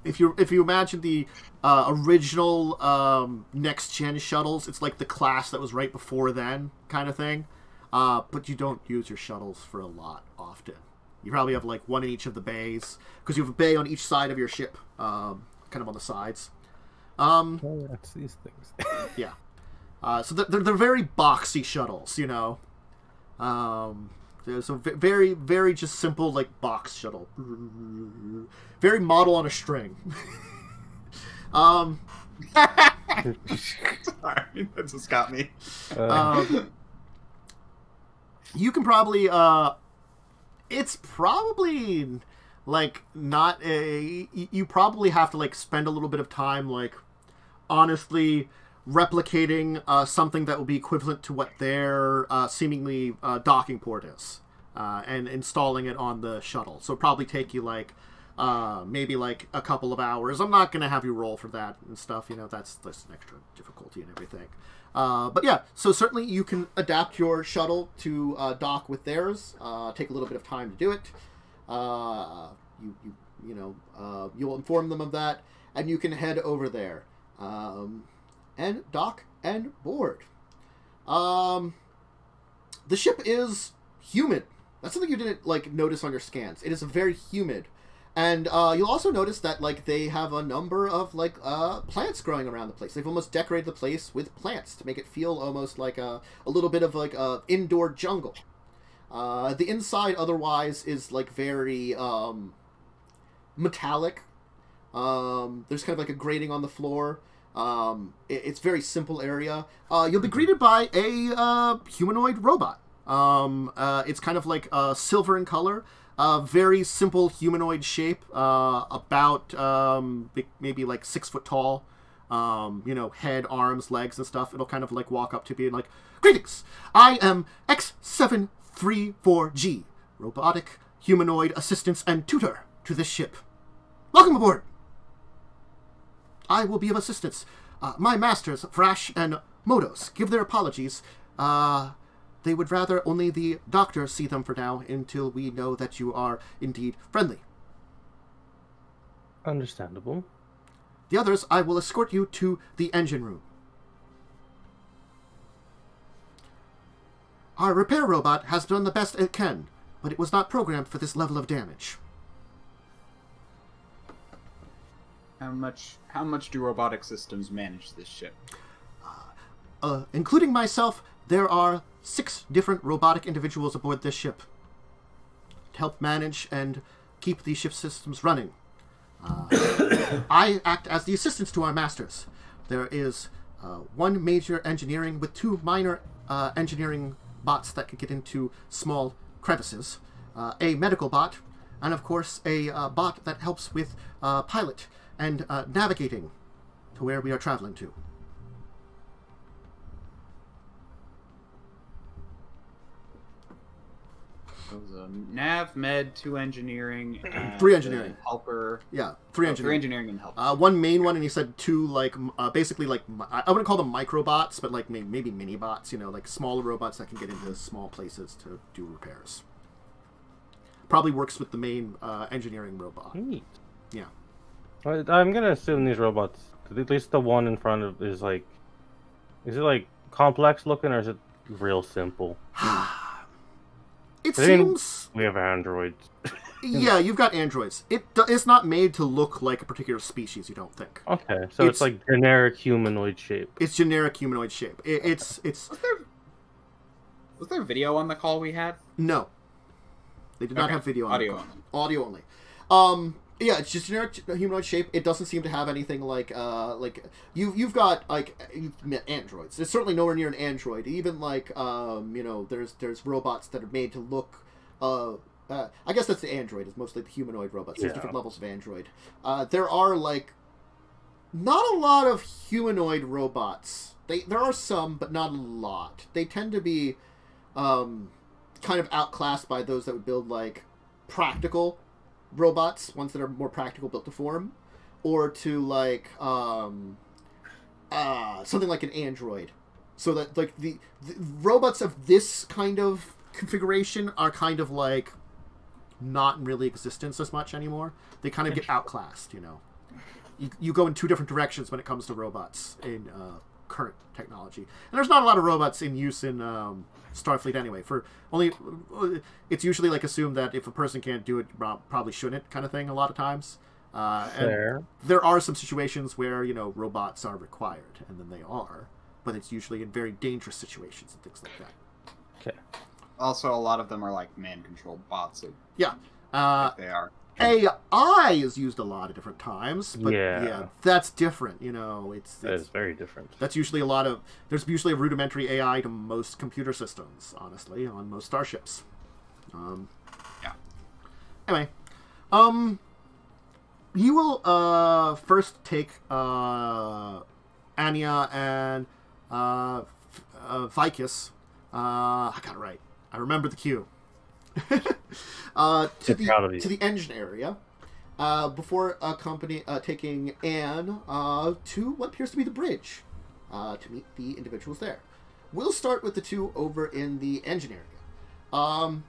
if you imagine the original next gen shuttles, it's like the class that was right before then kind of thing. But you don't use your shuttles for a lot often. You probably have like one in each of the bays because you have a bay on each side of your ship, kind of on the sides. That's these things. Yeah. So they're very boxy shuttles, you know. So very, very just simple like box shuttle. Very model on a string. Sorry, that just got me. You can probably it's probably like not a you probably have to like spend a little bit of time like honestly replicating something that will be equivalent to what their seemingly docking port is and installing it on the shuttle. So it'll probably take you like maybe like a couple of hours. I'm not gonna have you roll for that and stuff, you know, that's an extra difficulty and everything. But yeah, so certainly you can adapt your shuttle to dock with theirs. Take a little bit of time to do it. You'll inform them of that, and you can head over there and dock and board. The ship is humid. That's something you didn't like notice on your scans. It is very humid. And you'll also notice that like they have a number of like plants growing around the place. They've almost decorated the place with plants to make it feel almost like a little bit of like a indoor jungle. The inside otherwise is like very metallic. There's kind of like a grating on the floor. It's very simple area. You'll be greeted by a humanoid robot. It's kind of like silver in color. very simple humanoid shape, about maybe like 6 foot tall. You know, head, arms, legs, and stuff. It'll kind of like walk up to me and like, "Greetings! I am X734G, robotic humanoid assistant and tutor to this ship. Welcome aboard! I will be of assistance. My masters, Vrash and Modos, give their apologies. They would rather only the doctor see them for now until we know that you are indeed friendly. Understandable. The others, I will escort you to the engine room. Our repair robot has done the best it can, but it was not programmed for this level of damage." How much do robotic systems manage this ship? Including myself, there are 6 different robotic individuals aboard this ship to help manage and keep the ship systems running. I act as the assistants to our masters. There is 1 major engineering with 2 minor engineering bots that can get into small crevices, a medical bot, and of course a bot that helps with pilot and navigating to where we are traveling to. It was a nav, med, 2 engineering, 3 engineering, helper. Yeah, 3 engineering. 3 engineering and helper. 1 main one, and he said 2 like basically like I wouldn't call them microbots, but like maybe mini bots. You know, like smaller robots that can get into small places to do repairs. Probably works with the main engineering robot. Neat. Yeah. I'm gonna assume these robots, at least the one in front of, is it like complex looking, or is it real simple? It seems we have androids. Yeah, you've got androids. It's not made to look like a particular species, you don't think? Okay, so it's like generic humanoid shape. It's generic humanoid shape. It's. Was there video on the call we had? No, they did not have video on audio the call. only. Audio only. Yeah, it's just generic humanoid shape. It doesn't seem to have anything like you've got like you've met androids. It's certainly nowhere near an android. Even like you know, there's robots that are made to look. I guess that's the android. It's mostly the humanoid robots. There's different levels of android. There are like not a lot of humanoid robots. There are some, but not a lot. They tend to be kind of outclassed by those that would build like practical robots, ones that are more practical, built to form, or to like something like an android. So that like the robots of this kind of configuration are kind of like not in really existence as much anymore. They kind of get outclassed, you know. You go in 2 different directions when it comes to robots in current technology, and there's not a lot of robots in use in Starfleet anyway. For only, it's usually like assumed that if a person can't do it, probably shouldn't, kind of thing. A lot of times, and there are some situations where, you know, robots are required, and then they are, but it's usually in very dangerous situations and things like that. Okay. Also, a lot of them are like man-controlled bots. So yeah, they are. AI is used a lot of different times, but yeah, that's different. You know, it's very different. That's usually there's usually a rudimentary AI to most computer systems, honestly, on most starships. Yeah. Anyway, you will first take Ania and Vixis. I got it right. I remembered the cue. To the engine area before taking Anne to what appears to be the bridge to meet the individuals there. We'll start with the 2 over in the engine area.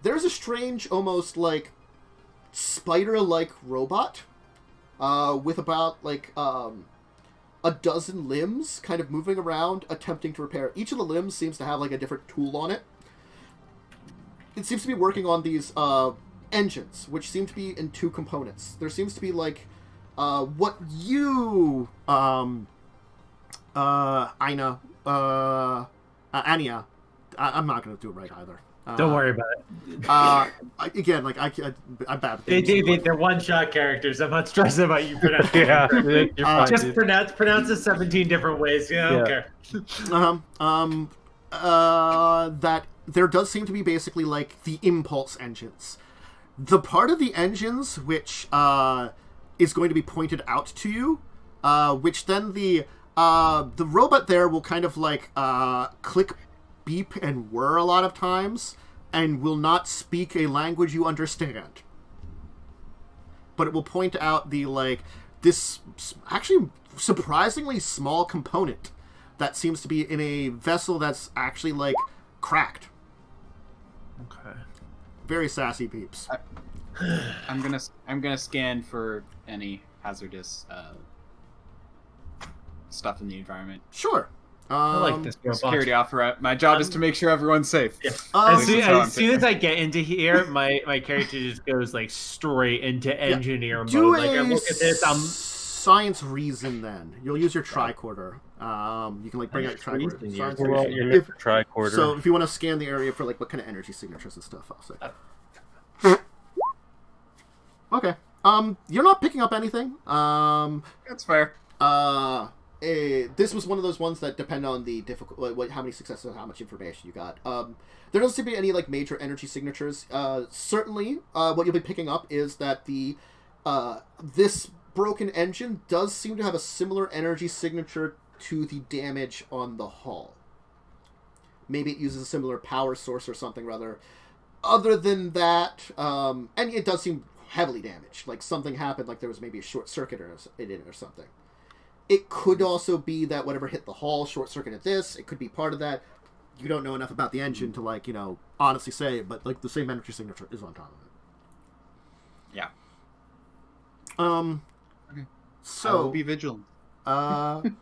There's a strange, almost like spider-like robot with about like a dozen limbs kind of moving around, attempting to repair. Each of the limbs seems to have like a different tool on it. It seems to be working on these engines, which seem to be in 2 components. There seems to be like what you, Ania, Ania. I'm not going to do it right either. Don't worry about it. Again, like I'm bad at they're one-shot characters. I'm not stressing about you pronouncing. Yeah, you're fine, just pronounce it 17 different ways. Yeah, I don't care. That there does seem to be basically like the impulse engines. the part of the engines which is going to be pointed out to you, which then the robot there will kind of like click, beep, and whir a lot of times, and will not speak a language you understand. But it will point out the this actually surprisingly small component that seems to be in a vessel that's actually cracked. Okay. Very sassy peeps. I'm gonna scan for any hazardous stuff in the environment. Sure. I like this robot. Security offer. My job is to make sure everyone's safe. Yeah. As soon as I get into here, my character just goes straight into engineer mode. Do I look at this, science reason then. You'll use your tricorder. You can bring out your tricorder. Science reason. Tricorder. So if you want to scan the area for what kind of energy signatures and stuff, I'll say. Okay. You're not picking up anything. That's fair. This was one of those ones that depend on the how many successes and how much information you got. There doesn't seem to be any major energy signatures. Certainly, what you'll be picking up is that the this broken engine does seem to have a similar energy signature to the damage on the hull. Maybe it uses a similar power source or something rather. Other than that, and it does seem heavily damaged. Something happened, there was maybe a short circuit in it or something. It could also be that whatever hit the hull short-circuited this. It could be part of that. You don't know enough about the engine to, honestly say, but, the same energy signature is on top of it. Yeah. Okay. So... I will be vigilant. Ania,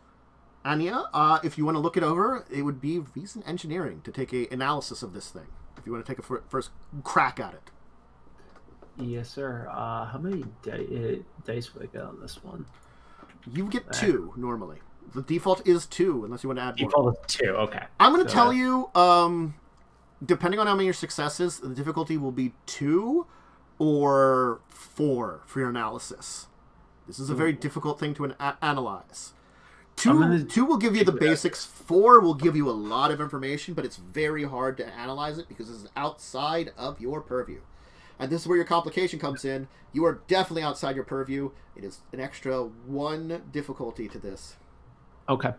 if you want to look it over, it would be recent engineering to take an analysis of this thing. If you want to take a first crack at it. Yes, sir. How many dice would I get on this one? You get 2 normally. The default is 2, unless you want to add more. Default is 2. Okay. I'm going to tell you, depending on how many your successes, the difficulty will be 2 or 4 for your analysis. This is a very difficult thing to analyze. 2 will give you the basics. 4 will give you a lot of information, but it's very hard to analyze it because it's outside of your purview. And this is where your complication comes in. You are definitely outside your purview. It is an extra 1 difficulty to this. Okay.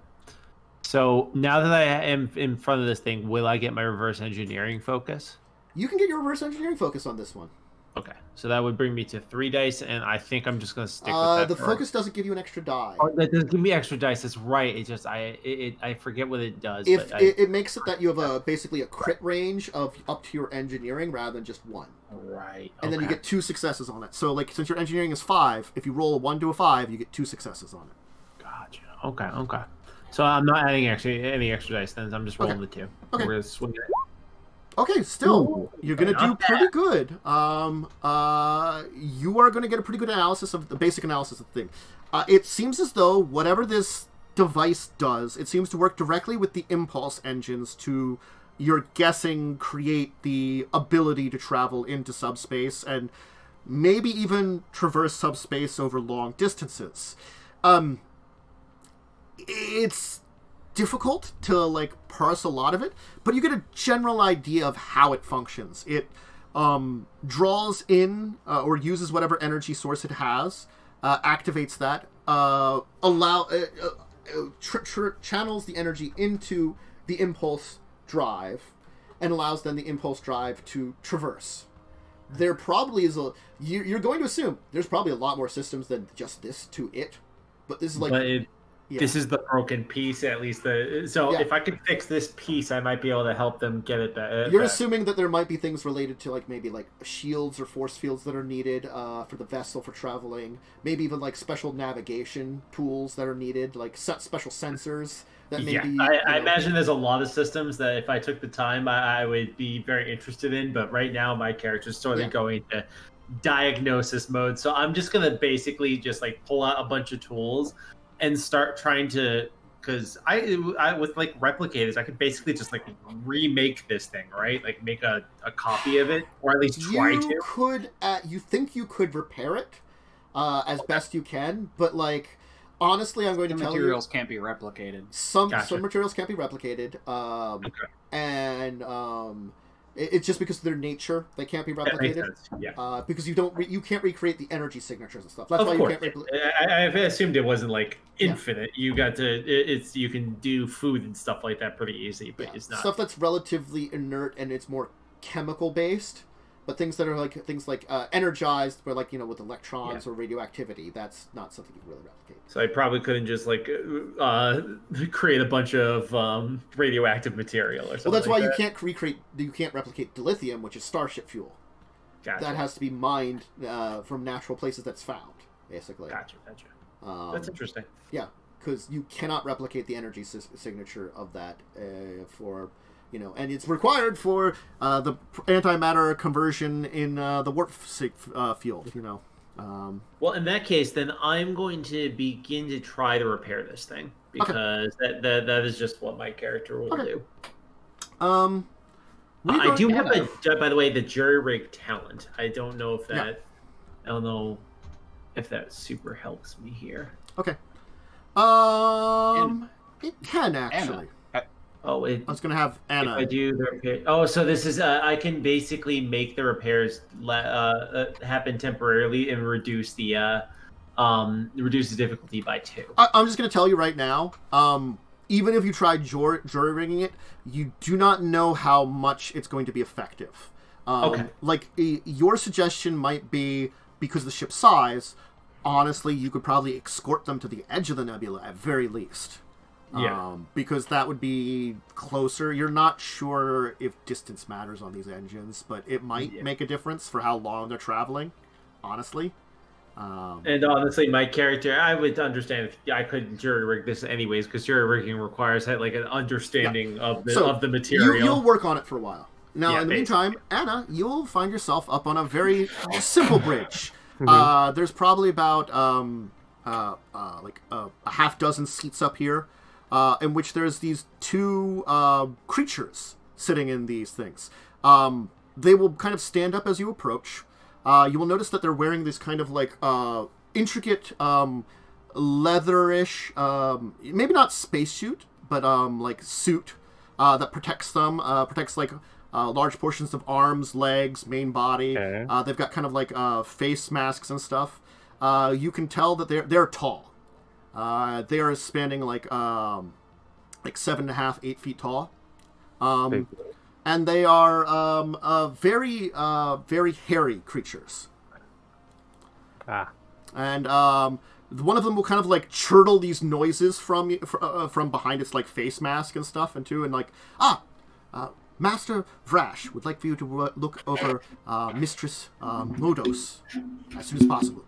So now that I am in front of this thing, will I get my reverse engineering focus? You can get your reverse engineering focus on this one. Okay. So that would bring me to 3 dice, and I think I'm just going to stick with that. The focus doesn't give you an extra die. Oh, that doesn't give me extra dice. That's right. It just I forget what it does. It makes it that you have basically a crit range of up to your engineering rather than just 1. Right. And then you get 2 successes on it. So since your engineering is 5, if you roll a 1 to a 5, you get 2 successes on it. Gotcha. Okay. So I'm not adding any extra dice then. I'm just rolling the 2. Okay. We're gonna swing it. Okay, still, you're going to do pretty good. You are going to get a pretty good analysis of the basic analysis of the thing. It seems as though whatever this device does, it seems to work directly with the impulse engines to, you're guessing, create the ability to travel into subspace and maybe even traverse subspace over long distances. It's difficult to parse a lot of it, but you get a general idea of how it functions. It draws in or uses whatever energy source it has, activates that, channels the energy into the impulse drive, and allows then the impulse drive to traverse. There probably is you're going to assume there's probably a lot more systems than just this to it, but this is This is the broken piece, at least. If I could fix this piece, I might be able to help them get it better. You're assuming that there might be things related to maybe shields or force fields that are needed for the vessel for traveling. Maybe even special navigation tools that are needed, special sensors that maybe. I imagine there's a lot of systems that if I took the time, I would be very interested in. But right now, my character's sort of going to diagnosis mode, so I'm just gonna basically just pull out a bunch of tools and start trying to, because I with replicators, I could basically just remake this thing, right? Make a copy of it, or at least try to. You think you could repair it as best you can, but honestly, I'm going to tell you, materials can't be replicated. Some materials can't be replicated, and It's just because of their nature they can't be replicated. That makes sense. Yeah. Because you can't recreate the energy signatures and stuff. That's Of why course. you can't. I assumed it wasn't like infinite. Yeah. You got to you can do food and stuff like that pretty easy, but it's not stuff that's relatively inert and it's more chemical based. But things that are like energized, where like with electrons or radioactivity, that's not something you can really replicate. So I probably couldn't just like create a bunch of radioactive material or something. Well, that's why you can't replicate dilithium, which is starship fuel. Gotcha. That has to be mined from natural places that's found, basically. Gotcha. That's interesting. Yeah, because you cannot replicate the energy signature of that for. And it's required for the antimatter conversion in the warp field, Well, in that case, then I'm going to begin to try to repair this thing, because that is just what my character will do. I do have by the way, the jury-rig talent. I don't know if that... I don't know if that super helps me here. Okay. It can, actually. Oh, I was going to have Anna. If I do the repair. Oh, so this is I can basically make the repairs happen temporarily and reduce the difficulty by 2. I'm just going to tell you right now. Even if you try jury rigging it, you do not know how much it's going to be effective. Okay. Like your suggestion might be because of the ship's size. Honestly, you could probably escort them to the edge of the nebula at very least. Yeah. Because that would be closer. You're not sure if distance matters on these engines, but it might make a difference for how long they're traveling, honestly. And honestly, my character, I would understand if I couldn't jury rig this anyways, because jury rigging requires like an understanding of the material. You'll work on it for a a Now, in the meantime, Anna, you'll find yourself up on a very simple bridge. There's probably about like a half dozen seats up here. In which there's these 2 creatures sitting in these things. They will kind of stand up as you approach. You will notice that they're wearing this kind of like intricate leatherish, maybe not spacesuit, but like suit that protects them, protects like large portions of arms, legs, main body. Okay. They've got kind of like face masks and stuff. You can tell that they're tall. They are spanning like 7.5, 8 feet tall, and they are very hairy creatures. And one of them will kind of like chortle these noises from behind its like face mask and stuff, and like Master Vrash would like for you to look over Mistress Modos as soon as possible.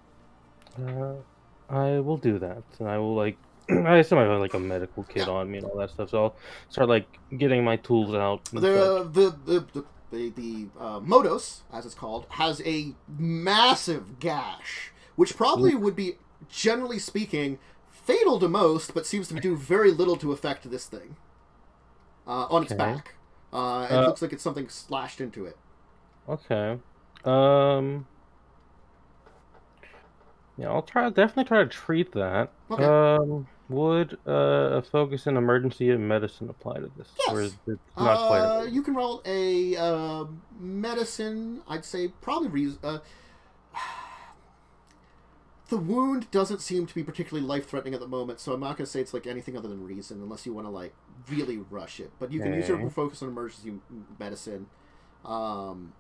I will do that, and I will I assume I have like a medical kit on me and all that stuff, so I'll start like getting my tools out. The Modos, as it's called, has a massive gash, which probably would be, generally speaking, fatal to most, but seems to do very little to affect this thing on its back. It looks like it's something slashed into it. Okay. Yeah, I'll definitely try to treat that. Okay. Would a focus in emergency medicine apply to this? Yes. Or is it not quite? You can roll a medicine. I'd say probably the wound doesn't seem to be particularly life-threatening at the moment, so I'm not going to say it's like anything other than reason, unless you want to like really rush it. But you can use your focus on emergency medicine. And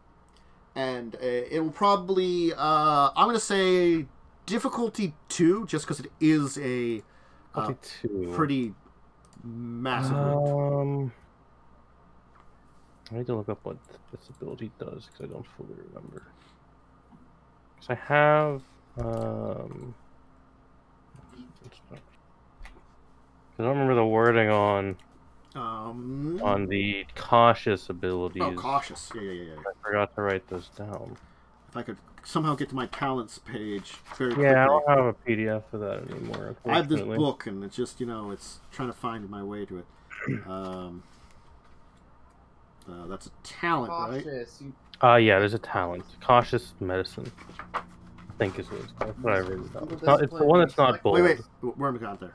it will probably I'm going to say difficulty 2, just because it is a pretty massive wound. I need to look up what this ability does, because I don't fully remember. Because I have I don't remember the wording on the cautious abilities. Oh, cautious. Yeah. I forgot to write those down. If I could somehow get to my talents page very quickly. Yeah, I don't have a PDF for that anymore. I have this book, and it's just, it's trying to find my way to it. That's a talent, Cautious. right? Yeah, there's a talent. Cautious medicine, I think is what it's called. What I wrote it down. It's the one that's not bold. Wait. Where am I got there?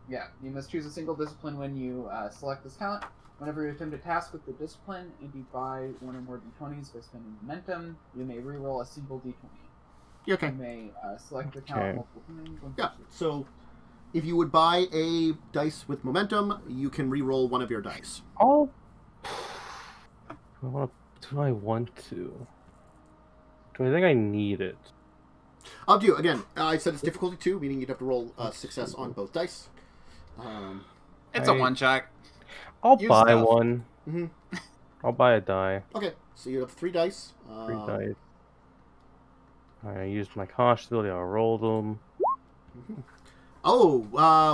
Yeah, you must choose a single discipline when you select this talent. Whenever you attempt a task with the discipline and you buy one or more d20s by spending momentum, you may reroll a single d20. Yeah, okay. You may select the count multiple times. Yeah, so if you would buy a dice with momentum, you can re-roll one of your dice. Oh. Do I want to? Do I think I need it? I'll do again. I said it's difficulty 2, meaning you'd have to roll success on both dice. It's a one-shot. I'll buy one. Mm-hmm. I'll buy a die. Okay, so you have 3 dice. 3 dice. I used my cautious ability. I'll roll them. Mm-hmm. Oh,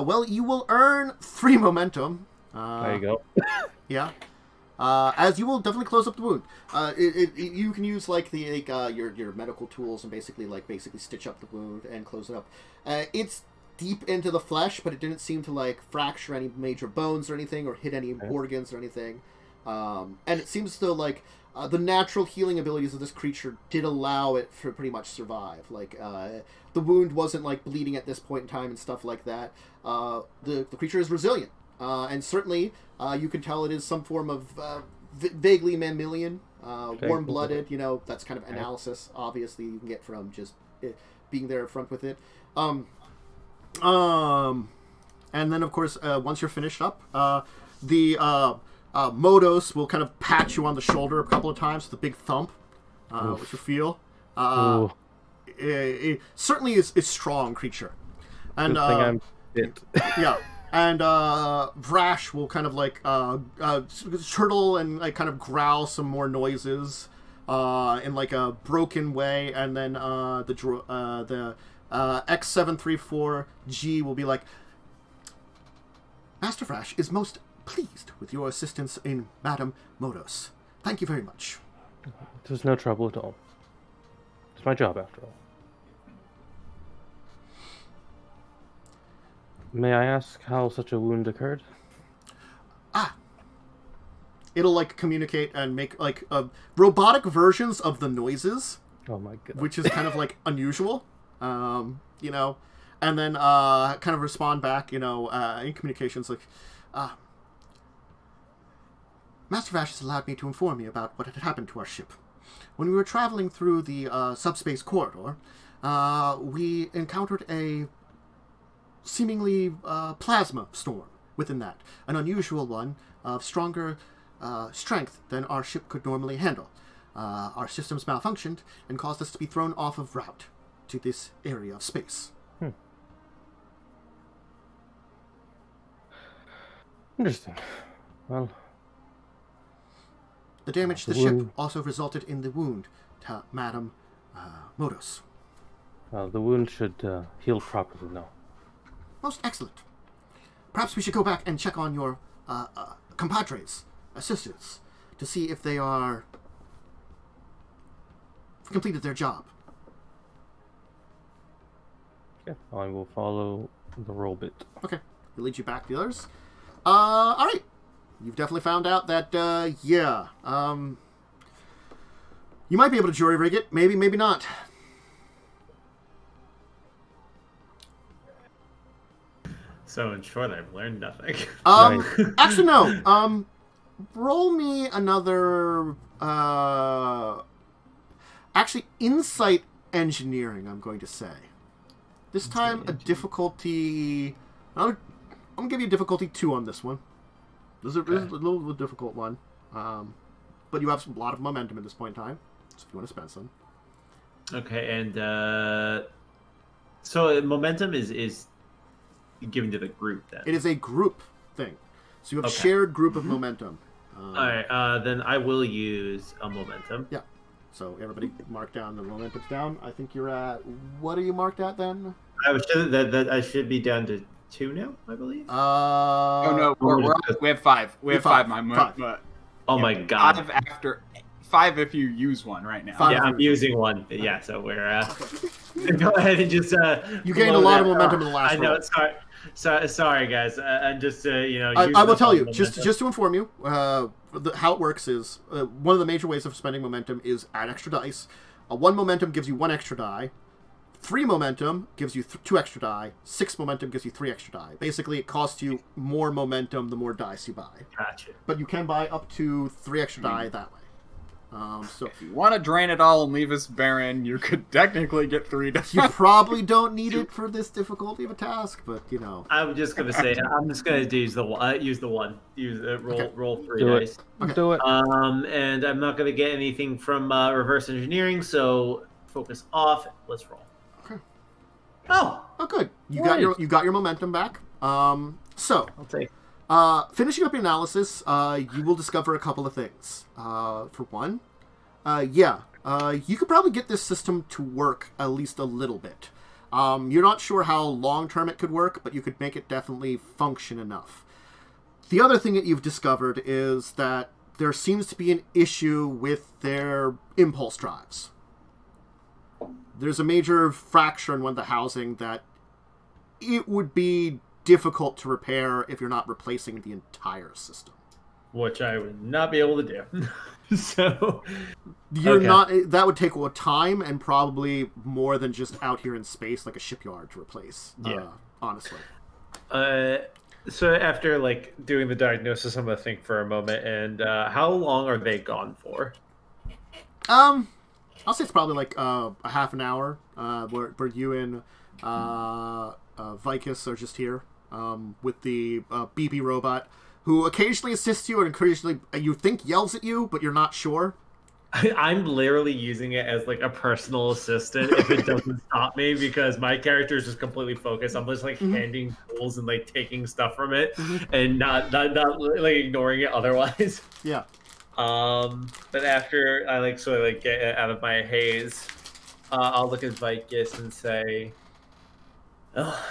well, you will earn 3 momentum. There you go. Yeah. As you will definitely close up the wound. You can use like the your medical tools and basically stitch up the wound and close it up. It's deep into the flesh, but it didn't seem to like fracture any major bones or anything, or hit any organs or anything. And it seems to like the natural healing abilities of this creature did allow it to pretty much survive. Like the wound wasn't like bleeding at this point in time and stuff like that. The creature is resilient, and certainly you can tell it is some form of vaguely mammalian, warm-blooded. You know, that's kind of analysis obviously you can get from just being there up front with it. And then, of course, once you're finished up, the Modos will kind of pat you on the shoulder a couple of times with a big thump, which you feel. It certainly is a strong creature. And yeah, and Vrash will kind of like turtle and like kind of growl some more noises in like a broken way, and then the X734G will be like, Master Vrash is most pleased with your assistance in Madame Modos. Thank you very much. There's no trouble at all. It's my job, after all. May I ask how such a wound occurred? It'll like communicate and make like robotic versions of the noises. Oh my god. Which is kind of like unusual. You know, and then kind of respond back, you know, in communications like, Master Vash has allowed me to inform you about what had happened to our ship. When we were traveling through the subspace corridor, we encountered a seemingly plasma storm within that, an unusual one of stronger strength than our ship could normally handle. Our systems malfunctioned and caused us to be thrown off of route to this area of space. Interesting. Well, the damage to the ship also resulted in the wound to Madame Modos. The wound should heal properly now. Most excellent. Perhaps we should go back and check on your compadres, assistants, to see if they are completed their job. Yeah, I will follow the roll bit. Okay, we'll lead you back to the others. All right. You've definitely found out that, yeah, you might be able to jury rig it. Maybe, maybe not. So in short, I've learned nothing. Actually, no. Roll me another, actually, insight engineering, I'm going to say. This time, a difficulty... I'm going to give you a difficulty 2 on this one. This is a little difficult one. But you have a lot of momentum at this point in time. So if you want to spend some. Okay, and... so momentum is given to the group, then? It is a group thing. So you have a shared group of momentum. Alright, then I will use a momentum. Yeah. So everybody mark down the momentum's down. I think you're at... What are you marked at, then? I should be down to 2 now, I believe. Oh no, we have 5. We have 5. Oh my god! 5 after 5 if you use one right now. 5 yeah, I'm using one. Yeah, so we're go ahead and just you gained a lot of momentum in the last. I know. Sorry, guys. I'm just you know. I will tell you just to inform you. How it works is one of the major ways of spending momentum is add extra dice. 1 momentum gives you 1 extra die. 3 momentum gives you 2 extra die. 6 momentum gives you 3 extra die. Basically, it costs you more momentum the more dice you buy. Gotcha. But you can buy up to 3 extra die that way. So if you want to drain it all and leave us barren, you could technically get 3 dice. You probably don't need it for this difficulty of a task, but you know. I'm just gonna say I'm just gonna use the one. Roll 3 dice. Okay. Do it. And I'm not gonna get anything from reverse engineering, so focus off. Let's roll. Okay. Oh, good. You got your momentum back. So I'll take. Finishing up your analysis, you will discover a couple of things. For one, you could probably get this system to work at least a little bit. You're not sure how long-term it could work, but you could make it definitely function enough. The other thing that you've discovered is that there seems to be an issue with their impulse drives. There's a major fracture in one of the housing that it would be difficult to repair if you're not replacing the entire system. Which I would not be able to do. So you're not. That would take time and probably more than just out here in space, like a shipyard, to replace. Yeah, honestly. So after doing the diagnosis, I'm gonna think for a moment. And how long are they gone for? I'll say it's probably a half an hour. Where you and Vixis are just here with the BP robot, who occasionally assists you and occasionally you think yells at you, but you're not sure. I'm literally using it as a personal assistant if it doesn't stop me, because my character is just completely focused. I'm just handing tools and taking stuff from it and not ignoring it otherwise. Yeah. But after I get out of my haze, I'll look at Vixis and say, "Oh,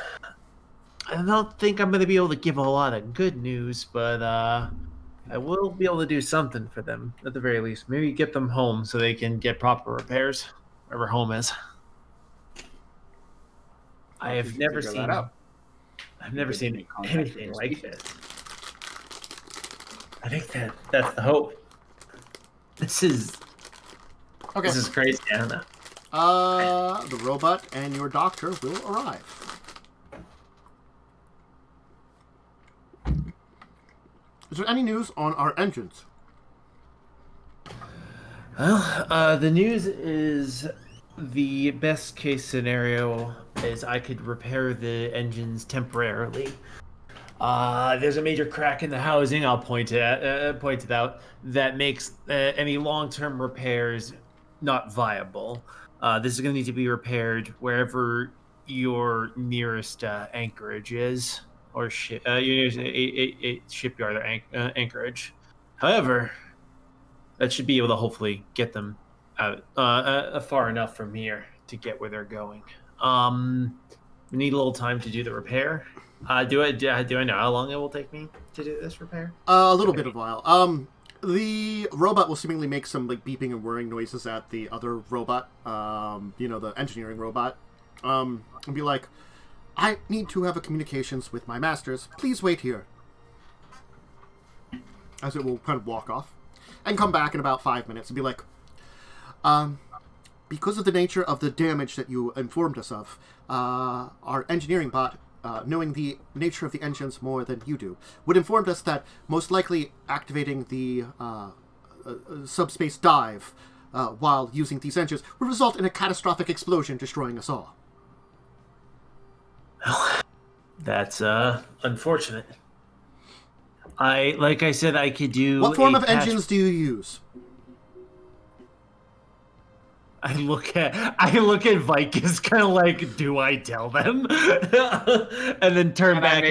I don't think I'm going to be able to give a lot of good news, but I will be able to do something for them at the very least. Maybe get them home so they can get proper repairs, wherever home is." I've never seen anything like this. I think that's the hope. This is crazy, Anna. The robot and your doctor will arrive. Is there any news on our engines? Well, the news is the best case scenario is I could repair the engines temporarily. There's a major crack in the housing. I'll point it out that makes any long-term repairs not viable. This is going to need to be repaired wherever your nearest anchorage is, or your nearest a shipyard or anchorage. However, that should be able to hopefully get them out far enough from here to get where they're going. We need a little time to do the repair. Do I know how long it will take me to do this repair? A little bit of a while. The robot will seemingly make some beeping and whirring noises at the other robot, the engineering robot, and be like, "I need to have a communications with my masters. Please wait here." As it will kind of walk off and come back in about 5 minutes and be like, "Because of the nature of the damage that you informed us of, our engineering bot, knowing the nature of the engines more than you do, would inform us that most likely activating the subspace dive while using these engines would result in a catastrophic explosion, destroying us all." That's unfortunate. Like I said, I could do. What form of engines do you use? I look at Vixis kind of like, do I tell them? And then turn back.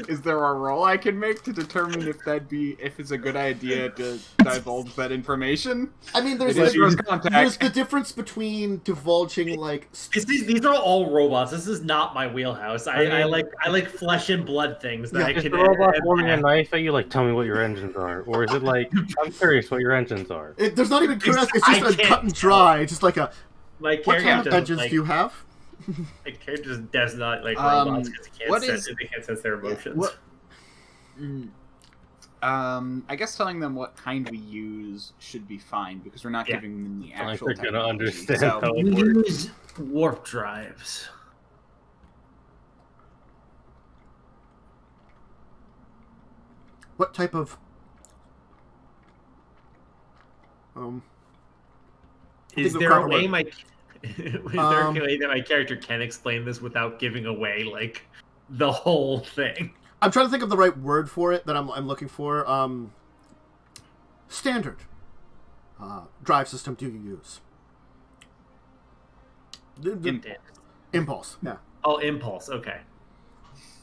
Is there a roll I can make to determine if it's a good idea to divulge that information? I mean, there's the difference between divulging these are all robots. This is not my wheelhouse. I like flesh and blood things that I can. Is the robot holding a knife at you, tell me what your engines are, or is it I'm curious what your engins are? There's not even curious. It's just a cut and dry. Just like a. My what kind of engines do you have? My character just does not like robots because he can't sense their emotions. I guess telling them what kind we use should be fine because we're not giving them the actual they're gonna technology. understand So, how it We works. use warp drives. What type of Is there a way that my character can explain this without giving away like the whole thing? I'm trying to think of the right word for it that I'm looking for. Standard drive system do you use? Impulse. Yeah. Oh, impulse. Okay.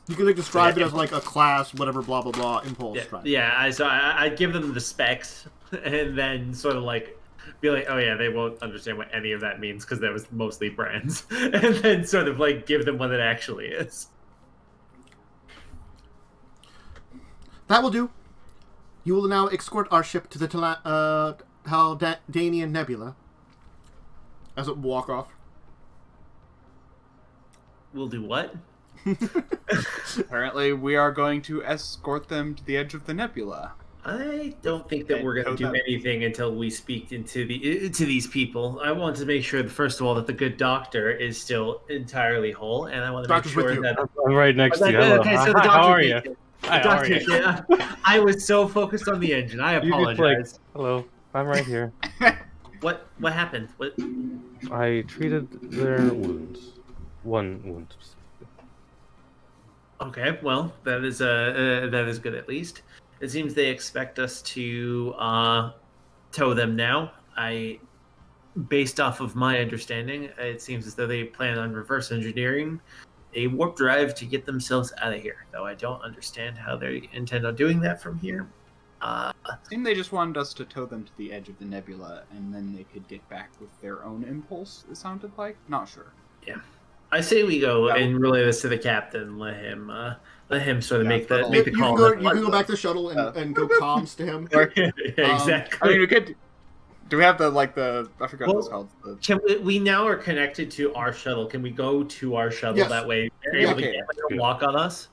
You can describe it as like a class, whatever, blah blah blah. Impulse drive. Yeah. I'd give them the specs and then sort of like be like, oh yeah, they won't understand what any of that means because that was mostly brands, and then sort of like give them what it actually is. That will do. You will now escort our ship to the Haldanian Nebula. As it walk off. We'll do what? apparently, we are going to escort them to the edge of the nebula. I don't think that we're going to do anything until we speak into these people. I want to make sure, first of all, that the good doctor is still entirely whole, and I want to make sure that I'm right next to you. Hello. Okay, so the Hi, doctor how are you? Hi, how are you? I was so focused on the engine. I apologize. Hello, I'm right here. What happened? What? I treated their wounds. One wound. Okay, well, that is good at least. It seems they expect us to tow them now. Based off of my understanding, it seems as though they plan on reverse engineering a warp drive to get themselves out of here. Though I don't understand how they intend on doing that from here. It seemed they just wanted us to tow them to the edge of the nebula, and then they could get back with their own impulse, it sounded like. Not sure. Yeah. I say we go and relay this to the captain. Let him sort of make the call. You can go back to the shuttle and go comms to him. Exactly. I mean, we could. Do we have I forgot what it's called. Can we now are connected to our shuttle? Can we go to our shuttle that way? They're able to get a lock on us,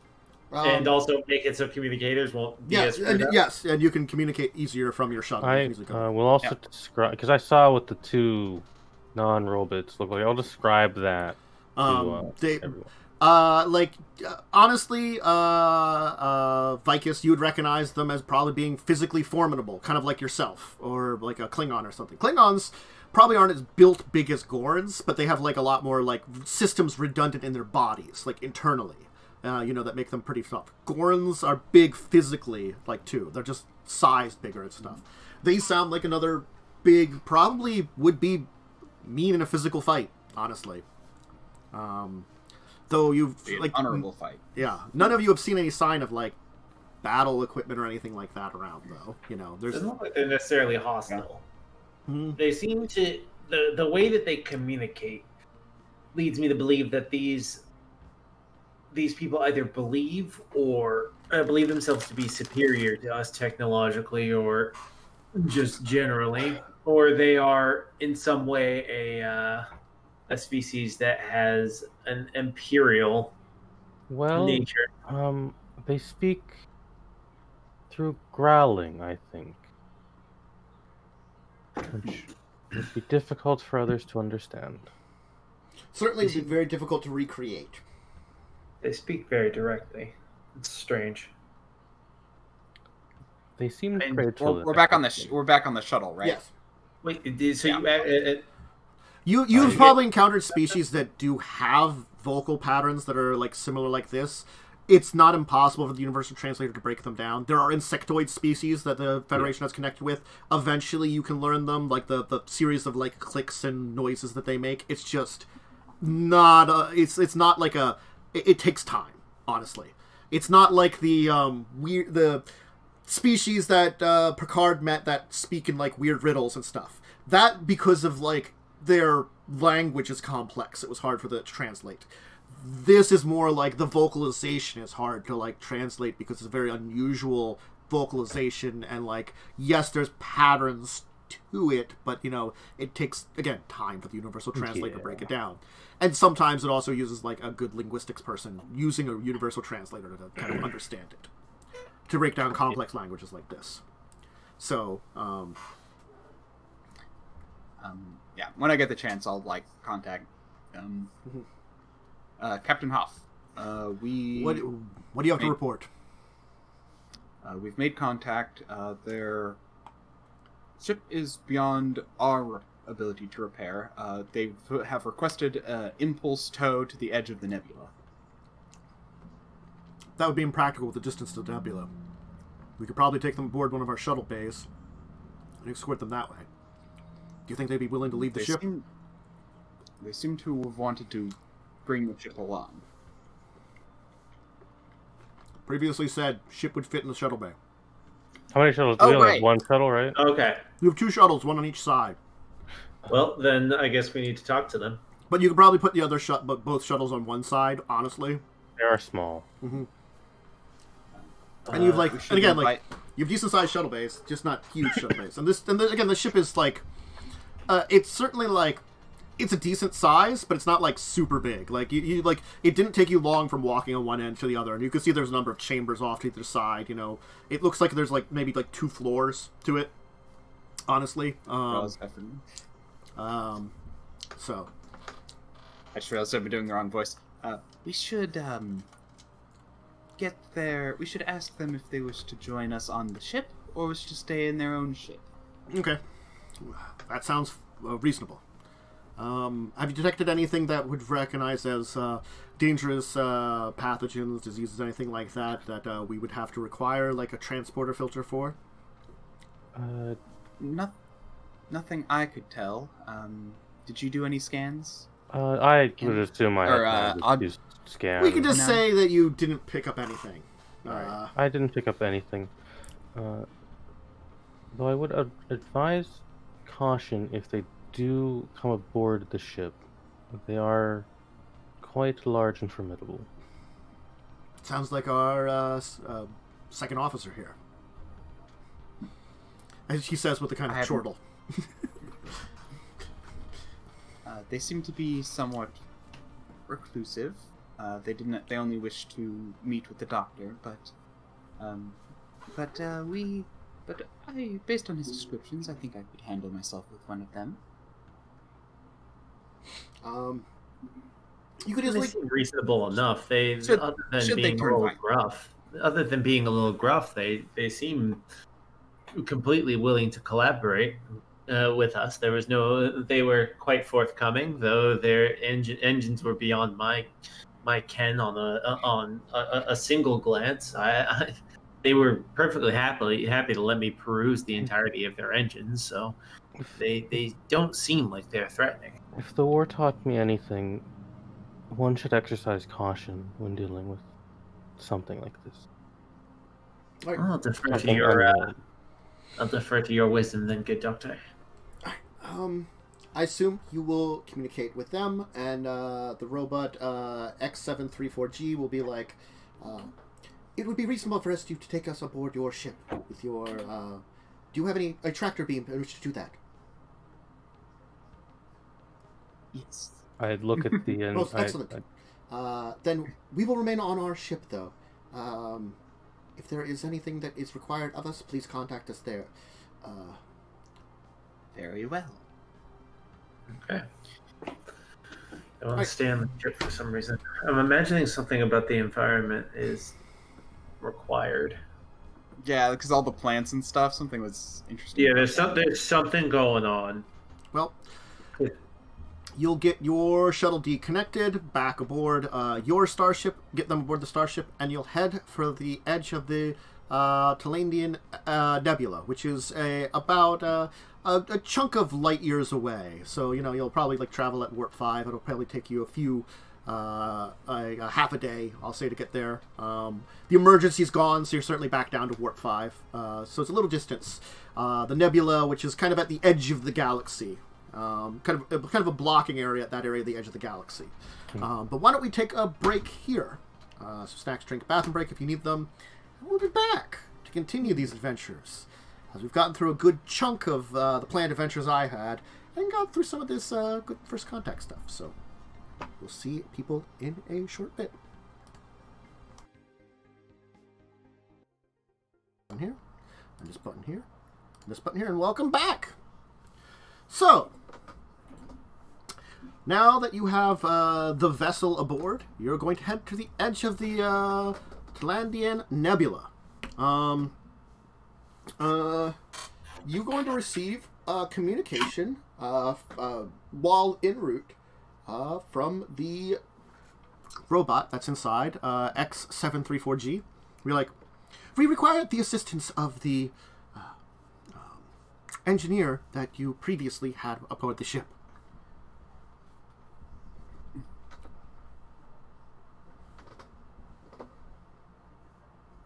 and also make it so communicators won't be as screwed up? Yes, and you can communicate easier from your shuttle. I will also describe, because I saw what the two non-robots look like. I'll describe that. Everyone. Honestly, Vixis, you would recognize them as probably being physically formidable, kind of like yourself, or like a Klingon or something. Klingons probably aren't as built big as Gorns, but they have like a lot more like systems redundant in their bodies, like internally, that make them pretty tough. Gorns are big physically, like too. They're just sized bigger and stuff. They sound like another big, probably would be mean in a physical fight, honestly. Though you've like honorable fight. Yeah, none of you have seen any sign of like battle equipment or anything like that around, though. It's not like they're necessarily hostile. Yeah. Mm-hmm. They seem to the way that they communicate leads me to believe that these people either believe themselves to be superior to us technologically or just generally, or they are in some way a species that has an imperial nature. They speak through growling, I think, which would be difficult for others to understand. Certainly would be very difficult to recreate. They speak very directly. It's strange. They seem grateful. We're back on the shuttle, right? Yes. Wait, so You've probably encountered species that do have vocal patterns that are like similar like this. It's not impossible for the Universal Translator to break them down. There are insectoid species that the Federation has connected with. Eventually you can learn them, like the series of like clicks and noises that they make. It's just not it's not like it takes time, honestly. It's not like the species that Picard met that speak in like weird riddles and stuff. That because of like their language is complex. It was hard for them to translate. This is more like the vocalization is hard to like translate because it's a very unusual vocalization, and like yes, there's patterns to it, but it takes again time for the Universal Translator to break it down. And sometimes it also uses like a good linguistics person using a Universal Translator to kind of understand it. to break down complex languages like this. So, yeah, when I get the chance, I'll contact Captain Hoff. What do you have to report? We've made contact. Their ship is beyond our ability to repair. They have requested impulse tow to the edge of the nebula. That would be impractical with the distance to the nebula. We could probably take them aboard one of our shuttle bays and escort them that way. Do you think they'd be willing to leave the ship? They seem to have wanted to bring the ship along. Previously said ship would fit in the shuttle bay. How many shuttles do we have? One shuttle, right? Okay. You have 2 shuttles, one on each side. Well, then I guess we need to talk to them. But you could probably put the other both shuttles on one side, honestly. They are small. Mm-hmm. And you've and again, you have decent sized shuttle bays, just not huge shuttle bays. And again, the ship is it's certainly it's a decent size, but it's not super big. You it didn't take you long from walking on one end to the other, and you can see there's a number of chambers off to either side. It looks like there's maybe 2 floors to it. Honestly, So I just realized I've been doing the wrong voice. We should get there. We should ask them if they wish to join us on the ship or wish to stay in their own ship. Okay, that sounds reasonable. Have you detected anything that would recognize as dangerous pathogens, diseases, anything like that we would have to require a transporter filter for? Nothing I could tell. Did you do any scans? I would assume I had scan. We could just say that you didn't pick up anything. I didn't pick up anything. Though I would advise caution if they do come aboard the ship. They are quite large and formidable. Sounds like our second officer here. As he says with a kind of chortle. They seem to be somewhat reclusive. They only wish to meet with the doctor, but based on his descriptions, I think I could handle myself with one of them. You could They seem reasonable enough. Other than being a little gruff, they seem completely willing to collaborate with us. They were quite forthcoming, though their engines were beyond my ken on a single glance. They were perfectly happy to let me peruse the entirety of their engines, so they don't seem like they're threatening. If the war taught me anything, one should exercise caution when dealing with something like this. I'll defer to your wisdom then, good doctor. I assume you will communicate with them, and the robot X734G will be it would be reasonable for us to take us aboard your ship with your, do you have a tractor beam in which to do that? Yes. I'd look at the end. Excellent. Then we will remain on our ship, though. If there is anything that is required of us, please contact us there. Very well. Okay. I want to stay on the ship for some reason. I'm imagining something about the environment is required. Yeah, because all the plants and stuff, something was interesting. Yeah, there's something going on. Well, you'll get your shuttle deconnected, back aboard your starship, get them aboard the starship, and you'll head for the edge of the Talandian Nebula, which is about a chunk of light years away. So, you'll probably travel at warp 5. It'll probably take you a half a day, I'll say, to get there. The emergency's gone, so you're certainly back down to warp 5. So it's a little distance. The nebula, which is kind of at the edge of the galaxy. Kind of a blocking area at that area, the edge of the galaxy. But why don't we take a break here? So snacks, drink, bathroom break if you need them. And we'll be back to continue these adventures. As we've gotten through a good chunk of the planned adventures I had, and got through some of this good first contact stuff. So we'll see people in a short bit. here, and this button here, and this button here, and welcome back. So, now that you have the vessel aboard, you're going to head to the edge of the Tlandian Nebula. You're going to receive communication while en route from the robot that's inside, X734G. We're like, we require the assistance of the engineer that you previously had aboard the ship.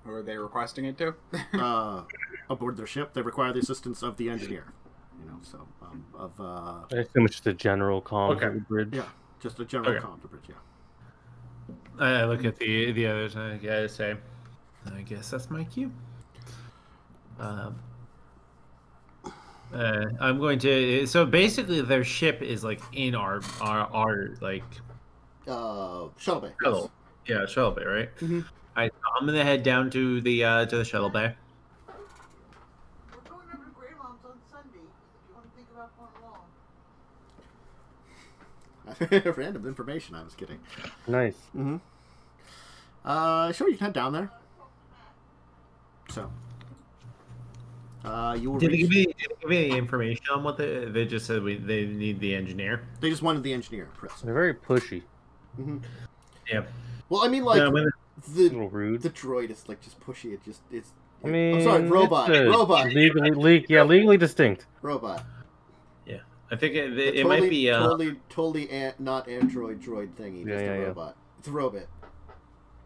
Who are they requesting it to? Aboard their ship, they require the assistance of the engineer. You know, so I assume it's just a general comm to the bridge. Yeah, just a general comm to the bridge. Yeah. I look at the others and I say, I guess that's my cue. I'm going to. So basically, their ship is like in our like shuttle bay. Shuttle. Yes. Yeah, shuttle bay, right? Mm-hmm. I'm gonna head down to the shuttle bay. We're going over to Greymont's on Sunday. If you want to think about going along. Random information. I was kidding. Nice. Mm-hmm. Sure, you can head down there. So, you will. Did they give me any information on what they just said? They need the engineer. They just wanted the engineer. They're very pushy. Mm-hmm. Yeah. Well, I mean, like a little rude. The droid is like just pushy. It's. I mean, I'm sorry, robot. Legally distinct. Robot. Yeah, I think it totally, might be totally not android droid thingy. Just a robot. It's a robot.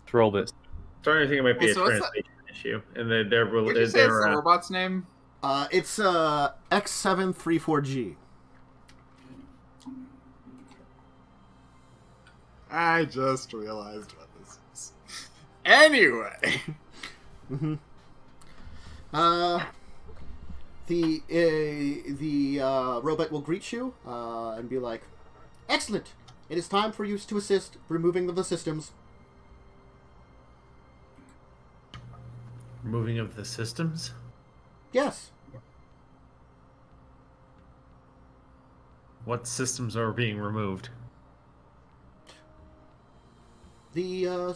It's robot. Starting to think it might be a so what's translation issue, and they're What did you say is the robot's name? It's X734G. I just realized what this is. Anyway. Mm-hmm. The robot will greet you and be like, "Excellent! It is time for you to assist removing the systems." Removing of the systems? Yes. What systems are being removed? The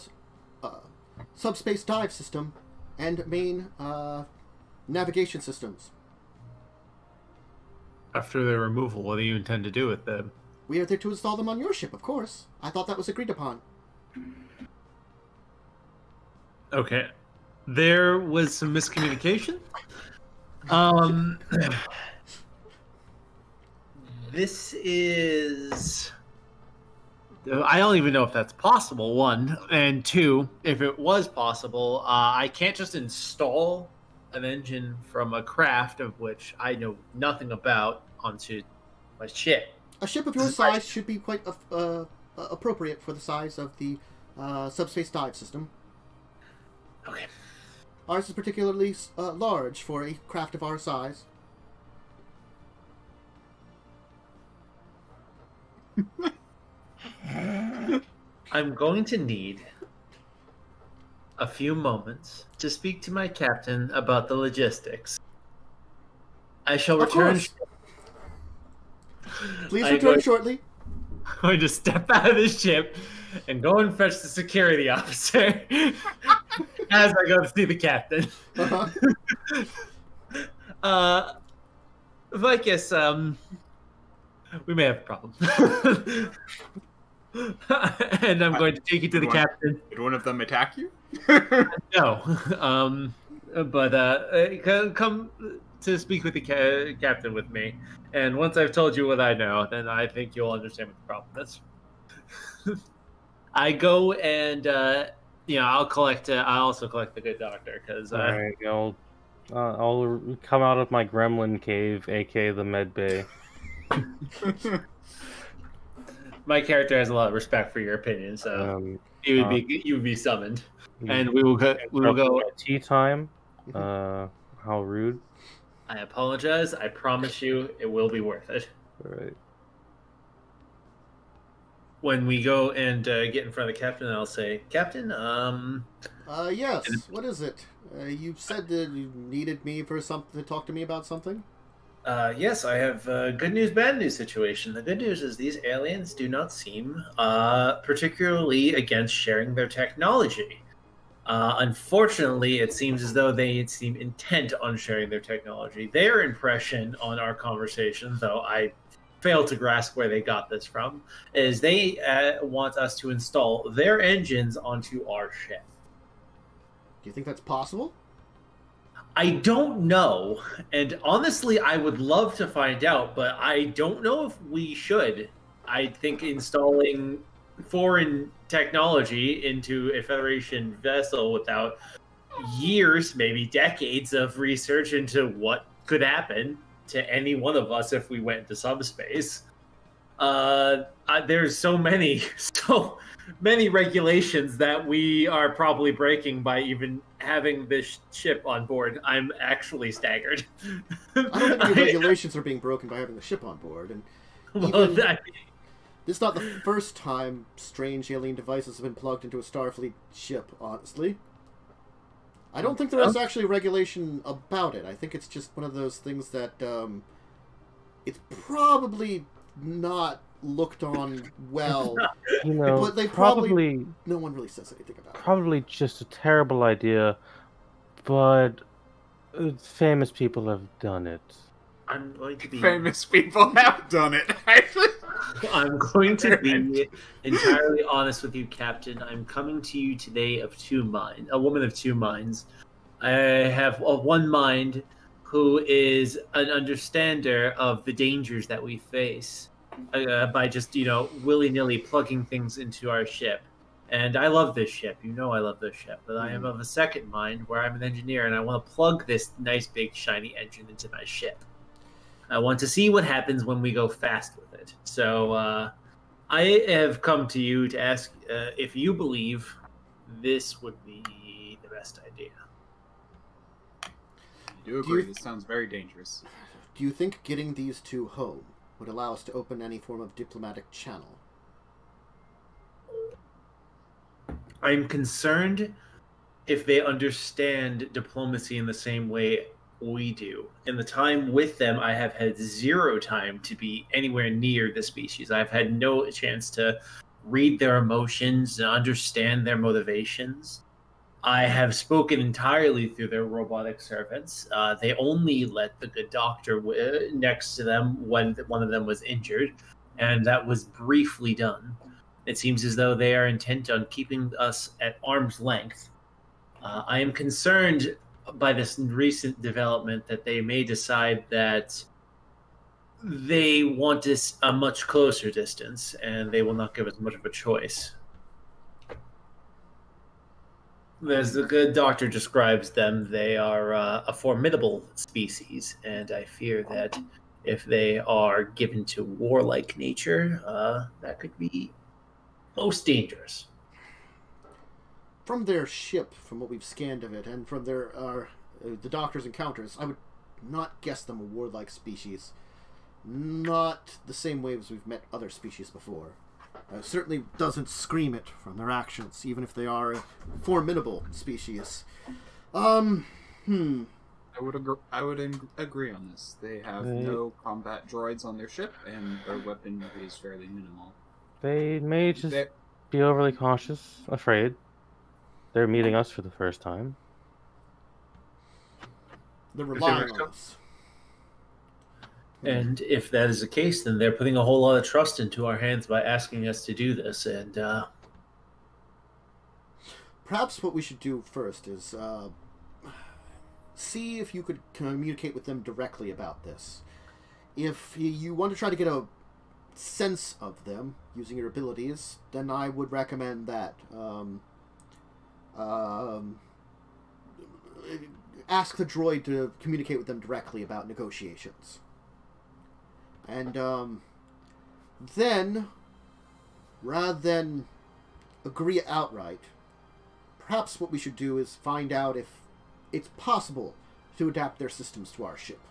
subspace dive system and main navigation systems. After their removal, what do you intend to do with them? We are there to install them on your ship, of course. I thought that was agreed upon. Okay. There was some miscommunication. This is... I don't even know if that's possible, one. And two, if it was possible, I can't just install an engine from a craft of which I know nothing about onto my ship. A ship of your size should be quite appropriate for the size of the subspace dive system. Okay. Ours is particularly large for a craft of our size. I'm going to need a few moments to speak to my captain about the logistics. I shall return. Please return shortly. I'm going to step out of the ship and go and fetch the security officer as I go to see the captain. Vicus, we may have a problem. And I'm going to take you to the captain. Did one of them attack you? No. But come to speak with the captain with me. And once I've told you what I know, then I think you'll understand what the problem is. I go and, I'll collect. I also collect the good doctor because. All right, I'll come out of my gremlin cave, aka the med bay. My character has a lot of respect for your opinion, so you would be summoned, and we will go tea time. How rude! I apologize. I promise you, it will be worth it. All right. when we go and get in front of the captain, I'll say, Captain, Yes, what is it? You said that you needed me for something, to talk to me about something? Yes, I have a good news, bad news situation. The good news is these aliens do not seem particularly against sharing their technology. Unfortunately, it seems as though they seem intent on sharing their technology. Their impression on our conversation, though I fail to grasp where they got this from, is they want us to install their engines onto our ship. Do you think that's possible? I don't know, and honestly, I would love to find out, but I don't know if we should. I think installing foreign technology into a Federation vessel without years, maybe decades of research into what could happen to any one of us if we went into subspace. There's so many regulations that we are probably breaking by even having this ship on board. I'm actually staggered. I don't think any regulations are being broken by having the ship on board. And this is not the first time strange alien devices have been plugged into a Starfleet ship, honestly. I don't think there is actually regulation about it. I think it's just one of those things that it's probably not looked on well. You know, but they probably no one really says anything about it. Probably just a terrible idea, but famous people have done it. I'm going to be Famous people have done it. I'm going to be entirely honest with you, Captain. I'm coming to you today of two minds, a woman of two minds. I have one mind who is an understander of the dangers that we face by just, willy-nilly plugging things into our ship. And I love this ship. You know I love this ship. But I am of a second mind where I'm an engineer and I want to plug this nice big shiny engine into my ship. I want to see what happens when we go fast with it. So I have come to you to ask if you believe this would be the best idea. I do agree. This sounds very dangerous. Do you think getting these two home would allow us to open any form of diplomatic channel? I'm concerned if they understand diplomacy in the same way we do. In the time with them, I have had zero time to be anywhere near the species. I've had no chance to read their emotions and understand their motivations. I have spoken entirely through their robotic servants. They only let the good doctor next to them when one of them was injured, and that was briefly done. It seems as though they are intent on keeping us at arm's length. I am concerned by this recent development that they may decide that they want us a much closer distance, and they will not give us much of a choice. As the good doctor describes them, they are a formidable species, and I fear that if they are given to warlike nature, that could be most dangerous. From their ship, from what we've scanned of it, and from their the doctor's encounters, I would not guess them a warlike species. Not the same way as we've met other species before. Certainly doesn't scream it from their actions, even if they are a formidable species. I would agree on this. They have no combat droids on their ship, and their weaponry is fairly minimal. They may just be overly cautious, afraid. They're meeting us for the first time. They're relying on us. And if that is the case, then they're putting a whole lot of trust into our hands by asking us to do this. And perhaps what we should do first is see if you could communicate with them directly about this. If you want to try to get a sense of them using your abilities, then I would recommend that. Ask the droid to communicate with them directly about negotiations. And then, rather than agree outright, perhaps what we should do is find out if it's possible to adapt their systems to our ship.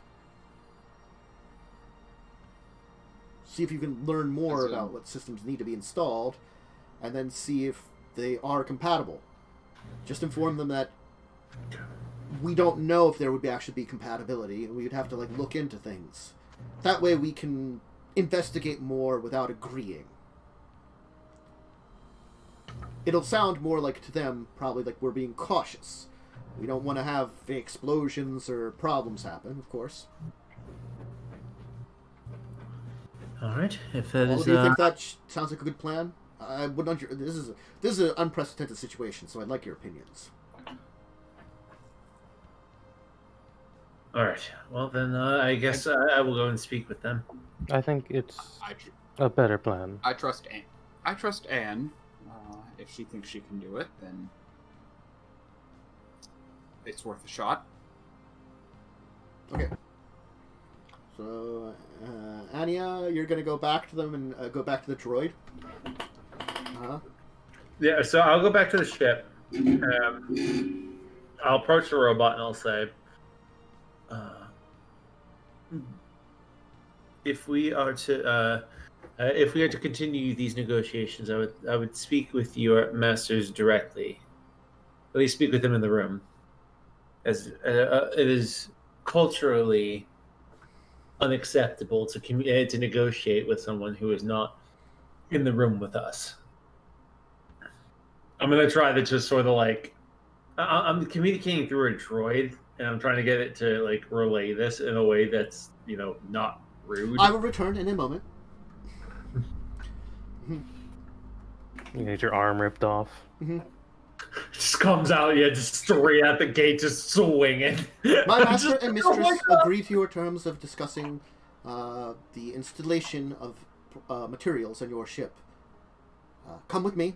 see if you can learn more about what systems need to be installed, and then see if they are compatible. Just inform them that we don't know if there would actually be compatibility, and we would have to look into things. That way we can investigate more without agreeing. It'll sound more to them, probably we're being cautious. We don't want to have explosions or problems happen, of course. All right. If that is, do you think that sounds like a good plan? I would not. This is an unprecedented situation, so I'd like your opinions. All right. Well, then I guess I will go and speak with them. I think it's a better plan. I trust Anne. I trust Anne. If she thinks she can do it, then it's worth a shot. Okay. So, Ania, you're going to go back to them and go back to the droid? Yeah, so I'll go back to the ship. I'll approach the robot and I'll say, if we are to continue these negotiations, I would speak with your masters directly. At least speak with them in the room, as it is culturally unacceptable to negotiate with someone who is not in the room with us. I'm gonna try to just sort of I'm communicating through a droid, and I'm trying to get it to relay this in a way that's not rude. I will return in a moment. You get your arm ripped off. Mm-hmm. Just comes out, just straight at the gate, just swinging. My master and mistress agree to your terms of discussing the installation of materials on your ship. Come with me.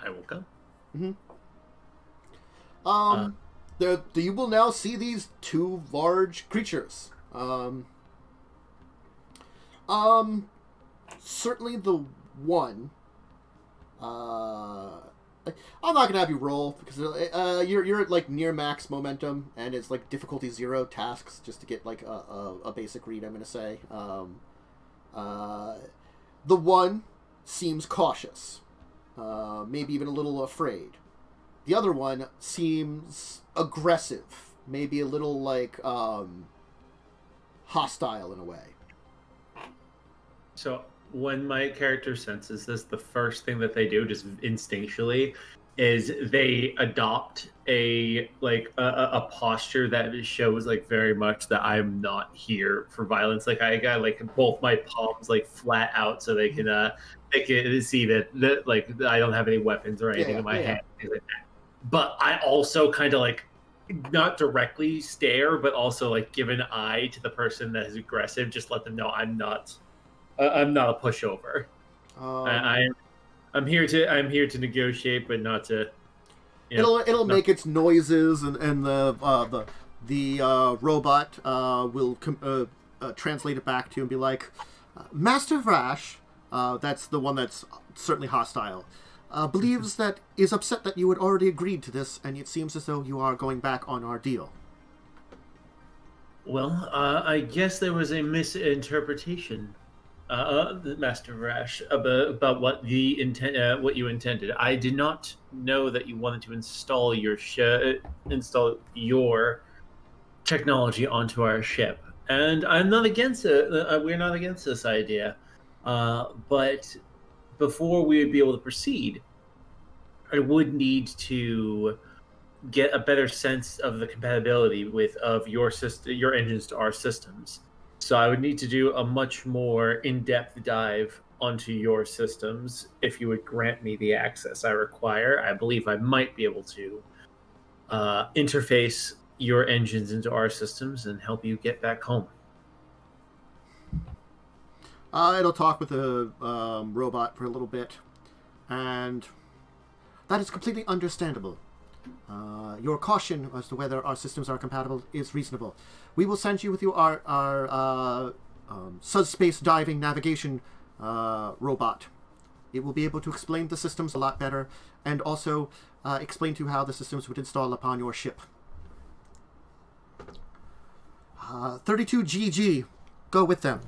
I will come. Mm-hmm. You will now see these two large creatures. Certainly the one. I'm not gonna have you roll because you're at near max momentum, and it's difficulty 0 tasks just to get a basic read. I'm gonna say the one seems cautious, maybe even a little afraid. The other one seems aggressive, maybe a little hostile in a way. So when my character senses this, the first thing that they do, just instinctually, is they adopt a posture that shows very much that I'm not here for violence. I got both my palms flat out so they can see that I don't have any weapons or anything in my hand. But I also kind of not directly stare, but also give an eye to the person that is aggressive. Just let them know I'm not a pushover. I'm here to negotiate, but not to. It'll make its noises, and the robot will translate it back to you and be like, Master Vrash, that's the one that's certainly hostile, believes that is upset that you had already agreed to this, and it seems as though you are going back on our deal. Well, I guess there was a misinterpretation, Master Vrash, about what you intended. I did not know that you wanted to install your technology onto our ship, and I'm not against it. We're not against this idea, but before we would be able to proceed, I would need to get a better sense of the compatibility of your engines to our systems. So I would need to do a much more in-depth dive onto your systems if you would grant me the access I require. I believe I might be able to interface your engines into our systems and help you get back home. It'll talk with the robot for a little bit, and that is completely understandable. Your caution as to whether our systems are compatible is reasonable. We will send you with our subspace diving navigation robot. It will be able to explain the systems a lot better, and also explain to you how the systems would install upon your ship. 32 GG. Go with them.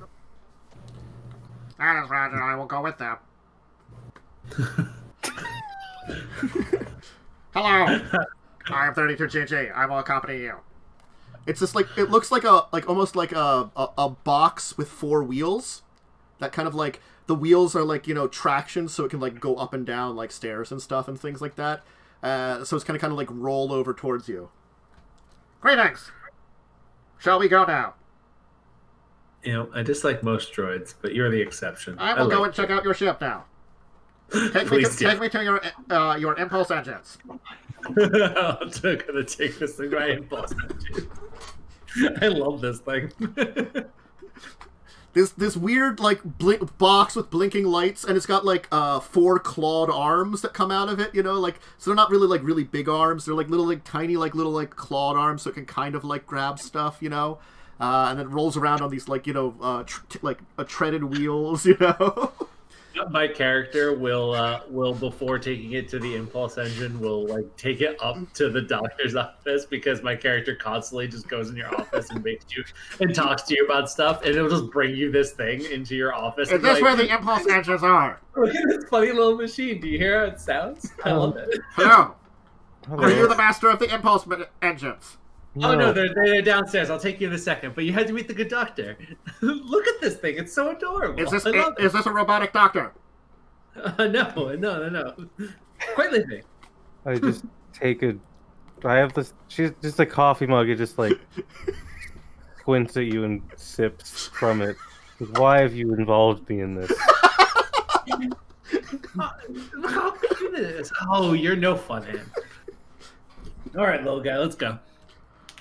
That is right, and I will go with them. Hello, I am 32GG. I will accompany you. It's just like, it looks like almost like a box with 4 wheels. That kind of like, the wheels are like, you know, traction, so it can like go up and down like stairs and stuff and things like that. So it's kind of like roll over towards you. Greetings! Shall we go now? You know, I dislike most droids, but you're the exception. I will go and check out your ship now. Take me to your impulse engines. I'm gonna take this thing to my impulse engine. I love this thing. This weird like box with blinking lights, and it's got like 4 clawed arms that come out of it. You know, like, so they're not really like really big arms. They're like little like tiny like little like clawed arms, so it can kind of like grab stuff. You know, and it rolls around on these like, you know, like treaded wheels. You know. My character will before taking it to the impulse engine will like take it up to the doctor's office, because my character constantly just goes in your office and makes you and talks to you about stuff, and it'll just bring you this thing into your office. Is this where the impulse engines are? Look at this funny little machine. Do you hear how it sounds? I love it. Hello. Are you the master of the impulse engines? Oh no, they're downstairs. I'll take you in a second. But you had to meet the good doctor. Look at this thing; it's so adorable. Is this a robotic doctor? No. Quite living. I just take a. I have this. She's just a coffee mug. It just like squints at you and sips from it. Why have you involved me in this? Look how cute it is. Oh, you're no fun, man. All right, little guy, let's go.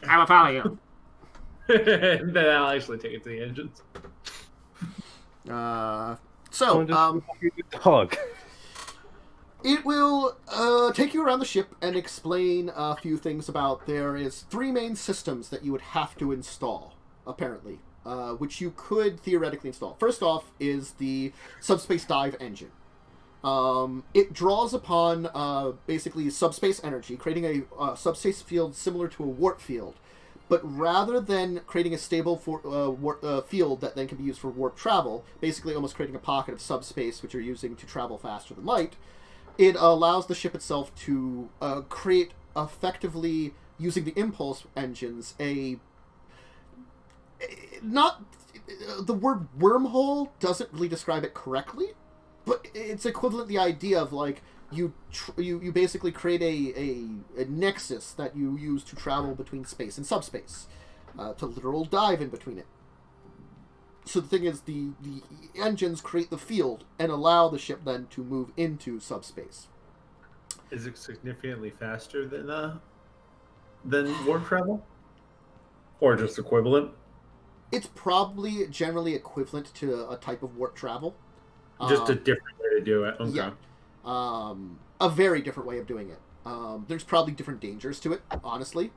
I will follow you. And then I'll actually take it to the engines. Dog. It will take you around the ship and explain a few things about. There is 3 main systems that you would have to install, apparently, which you could theoretically install. First off is the Subspace Dive engine. It draws upon basically subspace energy, creating a subspace field similar to a warp field. But rather than creating a stable field that then can be used for warp travel, basically almost creating a pocket of subspace which you're using to travel faster than light, it allows the ship itself to create, effectively, using the impulse engines, not... The word wormhole doesn't really describe it correctly, but it's equivalent to the idea of, like, you basically create a nexus that you use to travel between space and subspace, to literal dive in between it. So the thing is, the engines create the field and allow the ship then to move into subspace. Is it significantly faster than warp travel, or just equivalent? It's probably generally equivalent to a type of warp travel. Just a different way to do it. Okay. Yeah. A very different way of doing it. There's probably different dangers to it, honestly.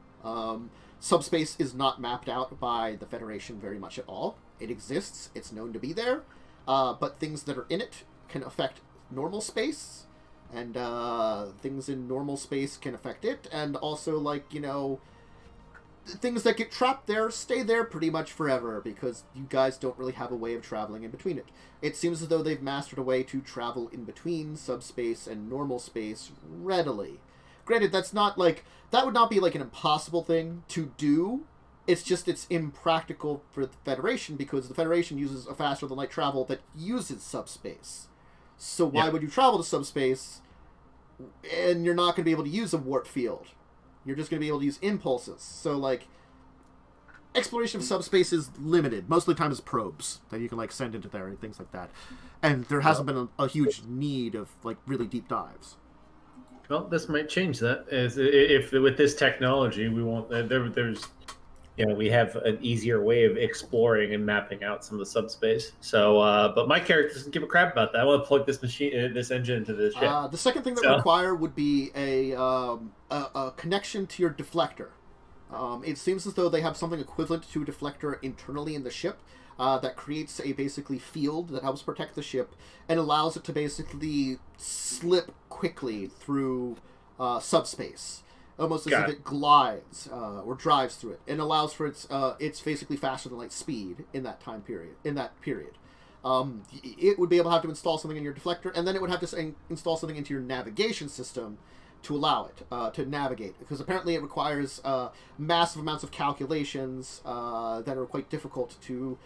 Subspace is not mapped out by the Federation very much at all. It exists, it's known to be there, but things that are in it can affect normal space, and things in normal space can affect it, and also, like, you know, things that get trapped there stay there pretty much forever, because you guys don't really have a way of traveling in between it. It seems as though they've mastered a way to travel in between subspace and normal space readily. Granted, that's not like... That would not be like an impossible thing to do. It's just it's impractical for the Federation, because the Federation uses a faster-than-light travel that uses subspace. So why would you travel to subspace and you're not going to be able to use a warp field? You're just going to be able to use impulses. So, like, exploration of subspace is limited. Most of the time it's probes that you can, like, send into there and things like that. And there hasn't been a huge need of, like, really deep dives. Well, this might change that. If with this technology, we won't. There's, you know, we have an easier way of exploring and mapping out some of the subspace. So, but my character doesn't give a crap about that. I want to plug this engine into this ship. The second thing that would require would be a connection to your deflector. It seems as though they have something equivalent to a deflector internally in the ship that creates a basically field that helps protect the ship and allows it to basically slip quickly through subspace, almost as if it glides or drives through it, and allows for its basically faster than light speed in that time period. it would be able to have to install something in your deflector, and then it would have to install something into your navigation system to allow it to navigate, because apparently it requires massive amounts of calculations that are quite difficult to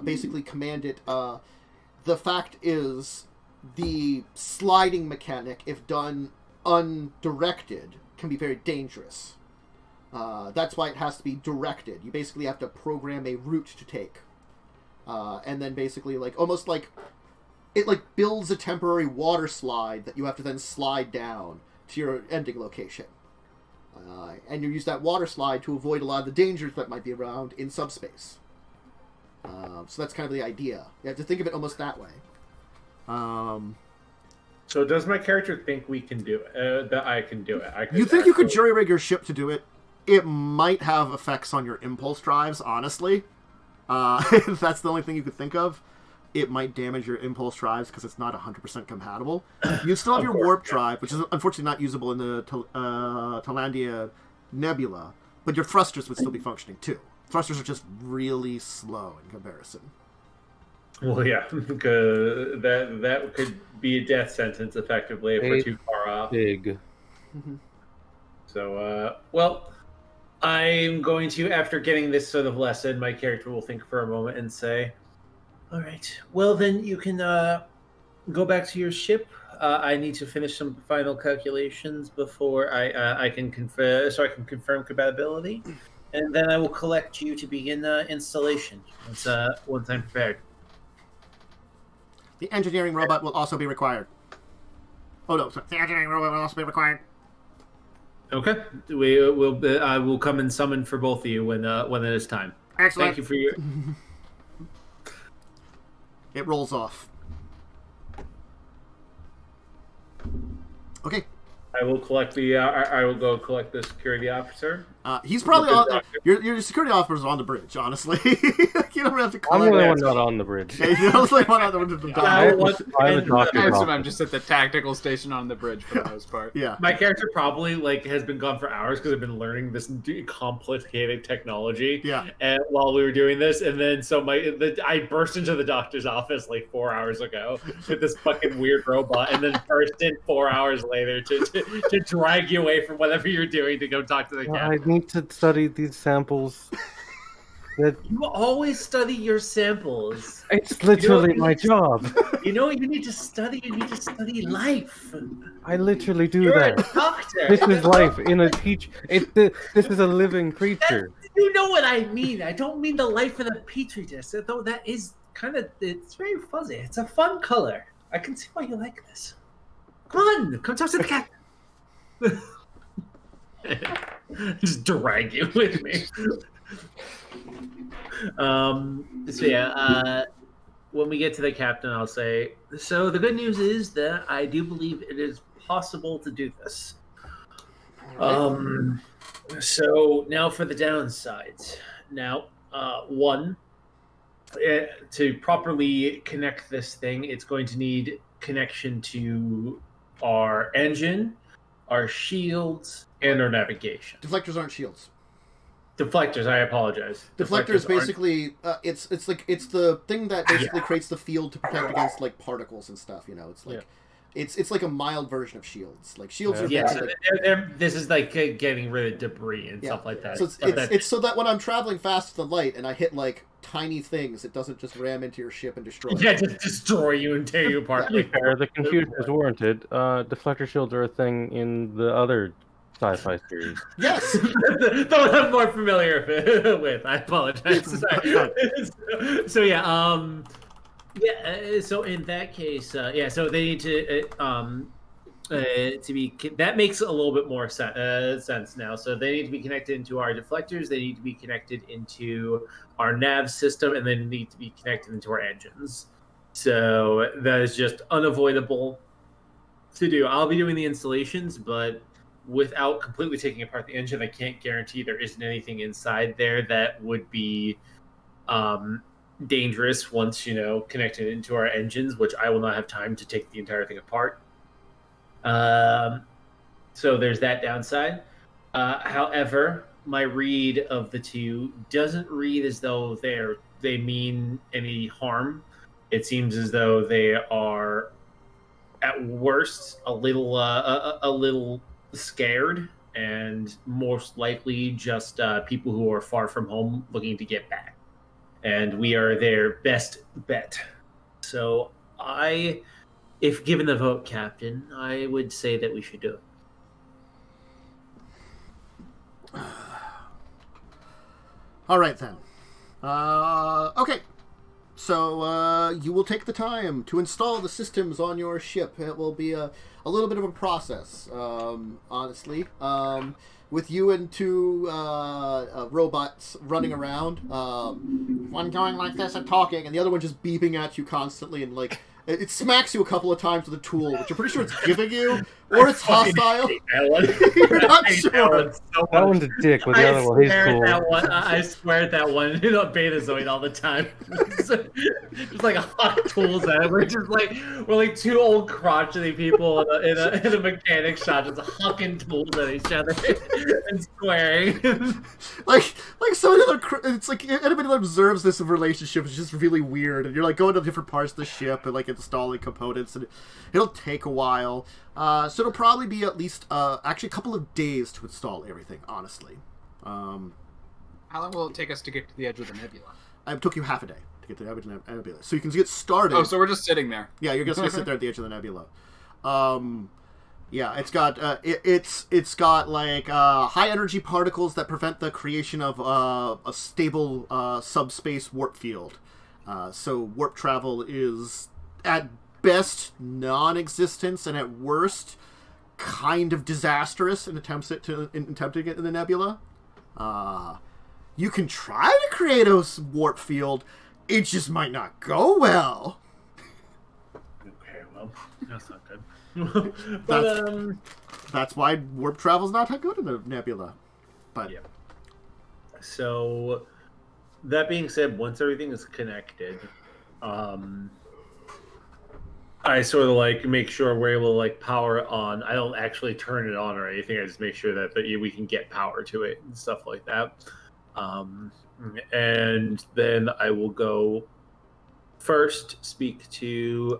basically command it. The fact is, the sliding mechanic, if done undirected, can be very dangerous. That's why it has to be directed. You basically have to program a route to take. And then basically, like, almost like it like builds a temporary water slide that you have to then slide down to your ending location. And you use that water slide to avoid a lot of the dangers that might be around in subspace. So that's kind of the idea. You have to think of it almost that way. So does my character think we can do it? That I can do it? You think you could jury-rig your ship to do it? It might have effects on your impulse drives, honestly. If that's the only thing you could think of. It might damage your impulse drives because it's not 100% compatible. You still have your warp drive, which is unfortunately not usable in the Talandia Nebula, but your thrusters would still be functioning too. Thrusters are just really slow in comparison. Well, yeah, that could be a death sentence effectively if we're too far off. Big. So, well, I'm going to, after getting this sort of lesson, my character will think for a moment and say, all right, well, then you can go back to your ship. I need to finish some final calculations before I can confirm, so I can confirm compatibility, and then I will collect you to begin installation once I'm prepared. The engineering robot will also be required. Oh no, sorry. The engineering robot will also be required. Okay, I will come and summon for both of you when it is time. Excellent. Thank you for your. It rolls off. Okay. I will collect the. I will go collect the security officer. He's probably on. Your security officer's on the bridge. Honestly, you don't have to. I'm the only one not on the bridge. Yeah, you're the only one on the bridge. I'm just at the tactical station on the bridge for the most part. Yeah. My character probably has been gone for hours because I've been learning this complicated technology. Yeah. And while we were doing this, and then I burst into the doctor's office like 4 hours ago with this fucking weird robot, and then burst in 4 hours later to drag you away from whatever you're doing to go talk to the cat. I need to study these samples. You always study your samples. It's literally my job. You know what you need to study? You need to study life. I literally do You're that. a doctor. This is life in a peach. This is a living creature. You know what I mean. I don't mean the life in a petri dish, though that is it's very fuzzy. It's a fun color. I can see why you like this. Come on, come talk to the cat. Just drag you with me. So yeah, when we get to the captain, I'll say, so the good news is that I do believe it is possible to do this. So now for the downsides. Now, one, to properly connect this thing, it's going to need connection to our engine, our shields, and our navigation. Deflectors aren't shields. Deflectors, I apologize. Deflectors basically, it's the thing that basically creates the field to protect against like particles and stuff. You know, it's like it's like a mild version of shields. Like shields are this is like getting rid of debris and stuff like that. So it's so that when I'm traveling fast with the light and I hit like tiny things, it doesn't just ram into your ship and destroy. Yeah, just destroy you and tear you apart. To be fair, the confusion is warranted. Deflector shields are a thing in the other sci-fi series. Yes, the one I'm more familiar with. I apologize. So yeah, so in that case, so they need to be. That makes a little bit more sense now. So they need to be connected into our deflectors. They need to be connected into our nav system, and then need to be connected into our engines. So that is just unavoidable to do. I'll be doing the installations, but without completely taking apart the engine, I can't guarantee there isn't anything inside there that would be dangerous once, connected into our engines, which I will not have time to take the entire thing apart. So there's that downside. However, my read of the two doesn't read as though they mean any harm. It seems as though they are, at worst, a little scared, and most likely just people who are far from home looking to get back. And we are their best bet. So if given the vote, Captain, I would say that we should do it. All right, then. Okay. So, you will take the time to install the systems on your ship. It will be a little bit of a process, honestly. With you and two robots running around. One going like this and talking, and the other one just beeping at you constantly, and, like, it smacks you a couple of times with a tool, which I'm pretty sure it's giving you, or it's hostile. You're not sure. That one's a dick, but the other one, he's cool. I swear at that one. You know, Betazoid all the time. Just like hot tools at it. We're like two old crotchety people in a mechanic shop, just hucking tools at each other and squaring. like some of the other, it's like anybody that observes this relationship is just really weird, and you're like going to different parts of the ship and like installing components, and it'll take a while. So it'll probably be at least actually a couple of days to install everything, honestly. How long will it take us to get to the edge of the nebula? It took you half a day to get to the edge of the nebula, so you can get started. Oh, so we're just sitting there. Yeah, you're just gonna sit there at the edge of the nebula. Yeah, it's got it's got like high energy particles that prevent the creation of a stable subspace warp field. So warp travel is at best non-existent, and at worst kind of disastrous in attempting it in the nebula. You can try to create a warp field, it just might not go well. Okay, well, that's not good. That's why warp travel's not that good in the nebula. But yeah. So that being said, once everything is connected, I sort of like make sure we're able to like power it on. I don't actually turn it on or anything. I just make sure that we can get power to it and stuff like that. And then I will go first, speak to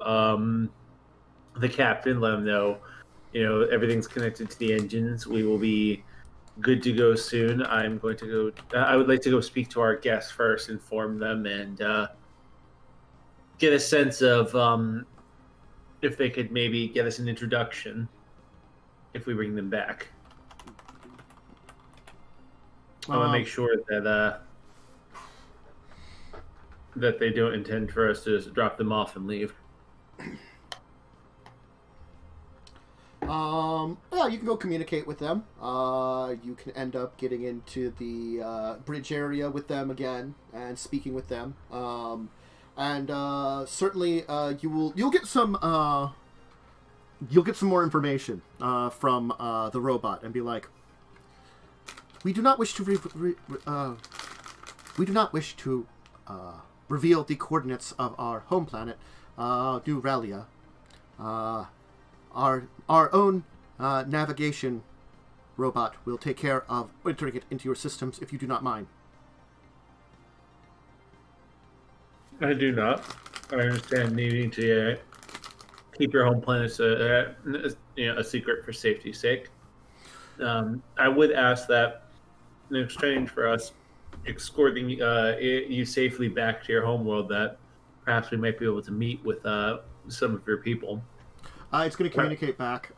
the captain, let him know, everything's connected to the engines. We will be good to go soon. I'm going to go. I would like to go speak to our guests first, inform them, and get a sense of if they could maybe get us an introduction if we bring them back. I want to make sure that that they don't intend for us to just drop them off and leave. Yeah, you can go communicate with them. You can end up getting into the bridge area with them again and speaking with them. And certainly you'll get some more information from the robot and be like, we do not wish to reveal the coordinates of our home planet, New Ralia. Our own navigation robot will take care of entering it into your systems if you do not mind. I do not. I understand needing to keep your home planets a secret for safety's sake. I would ask that in exchange for us escorting you safely back to your homeworld, that perhaps we might be able to meet with some of your people. It's going to communicate back.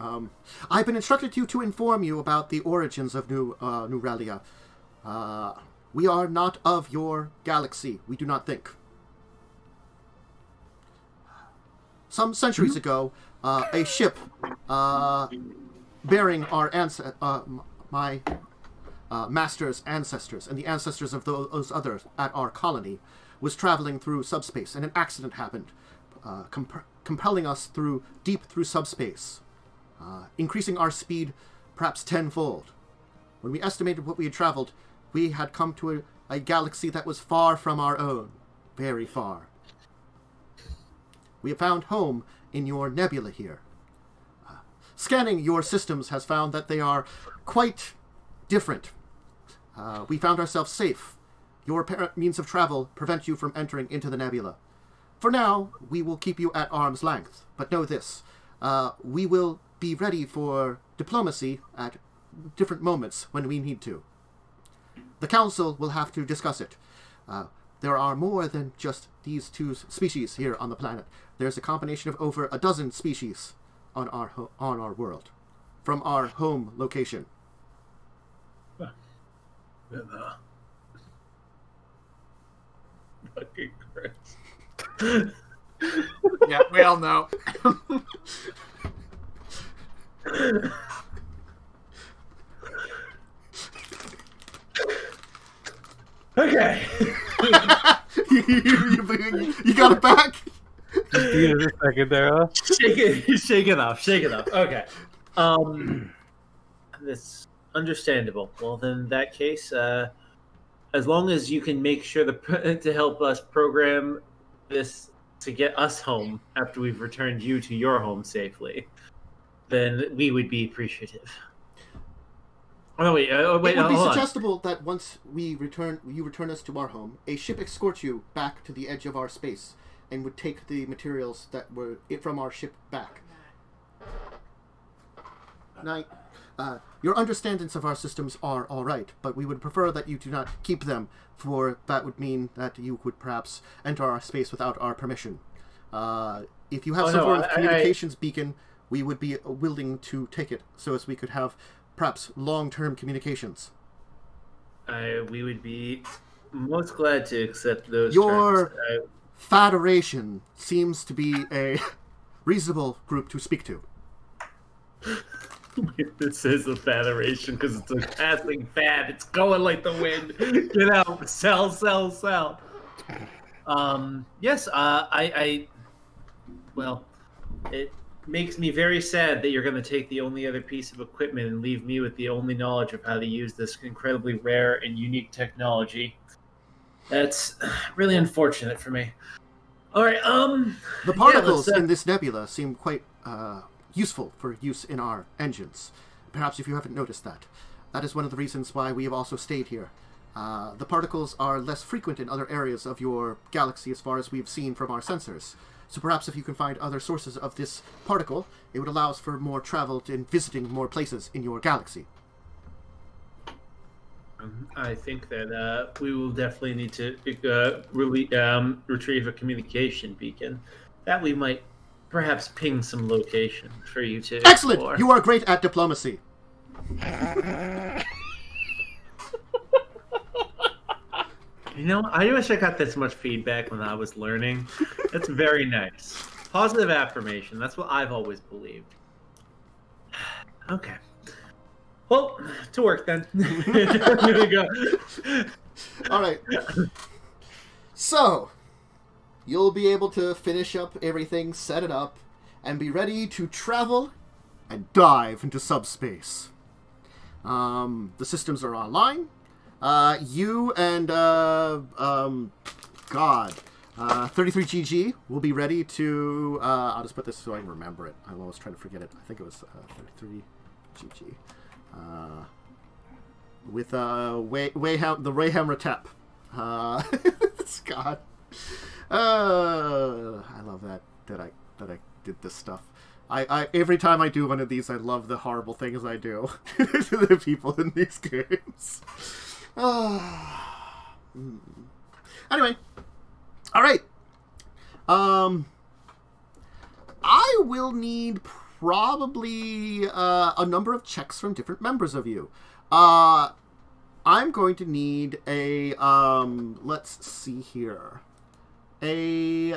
I've been instructed to inform you about the origins of New Ralia. We are not of your galaxy, we do not think. Some centuries ago, a ship bearing our my master's ancestors and the ancestors of those others at our colony was traveling through subspace, and an accident happened, compelling us deep through subspace, increasing our speed perhaps tenfold. When we estimated what we had traveled, we had come to a galaxy that was far from our own, very far. We have found home in your nebula here. Scanning your systems has found that they are quite different. We found ourselves safe. Your apparent means of travel prevent you from entering into the nebula. For now, we will keep you at arm's length. But know this, we will be ready for diplomacy at different moments when we need to. The Council will have to discuss it. There are more than just these two species here on the planet. There's a combination of over a dozen species on our world, from our home location. Fucking Christ. Yeah, we all know. Okay. you got it back? Just give it a second there, huh? Shake it off. Okay. That's understandable. Well, then in that case, as long as you can make sure to help us program this to get us home after we've returned you to your home safely, then we would be appreciative. Oh wait! It would be hold on. suggestible that once you return us to our home, a ship escorts you back to the edge of our space, and would take the materials that were from our ship back. Night. Your understandings of our systems are all right, but we would prefer that you do not keep them, for that would mean that you would perhaps enter our space without our permission. If you have some sort of communications beacon, we would be willing to take it, so as we could have perhaps long-term communications. We would be most glad to accept those Your terms. Federation seems to be a reasonable group to speak to. This is a federation because it's a passing fad. It's going like the wind. Get out. Sell. Yes, well, it makes me very sad that you're going to take the only other piece of equipment and leave me with the only knowledge of how to use this incredibly rare and unique technology. That's really unfortunate for me. All right, The particles in this nebula seem quite useful for use in our engines. Perhaps if you haven't noticed that. That is one of the reasons why we have also stayed here. The particles are less frequent in other areas of your galaxy as far as we've seen from our sensors. So perhaps if you can find other sources of this particle, it would allow us for more travel and visiting more places in your galaxy. I think that we will definitely need to retrieve a communication beacon. That we might perhaps ping some location for you to Excellent! explore. You are great at diplomacy. You know, I wish I got this much feedback when I was learning. That's very nice. Positive affirmation. That's what I've always believed. Okay. Well, to work then. Here we go. All right. So, you'll be able to finish up everything, set it up, and be ready to travel and dive into subspace. The systems are online. You and 33GG will be ready to. I'll just put this so I can remember it. I'm always trying to forget it. I think it was 33GG. With the Rayhammer Tap. Scott. I love that I did this stuff. I every time I do one of these, I love the horrible things I do to the people in these games. Anyway, all right. I will need probably a number of checks from different members of you. I'm going to need a let's see here, a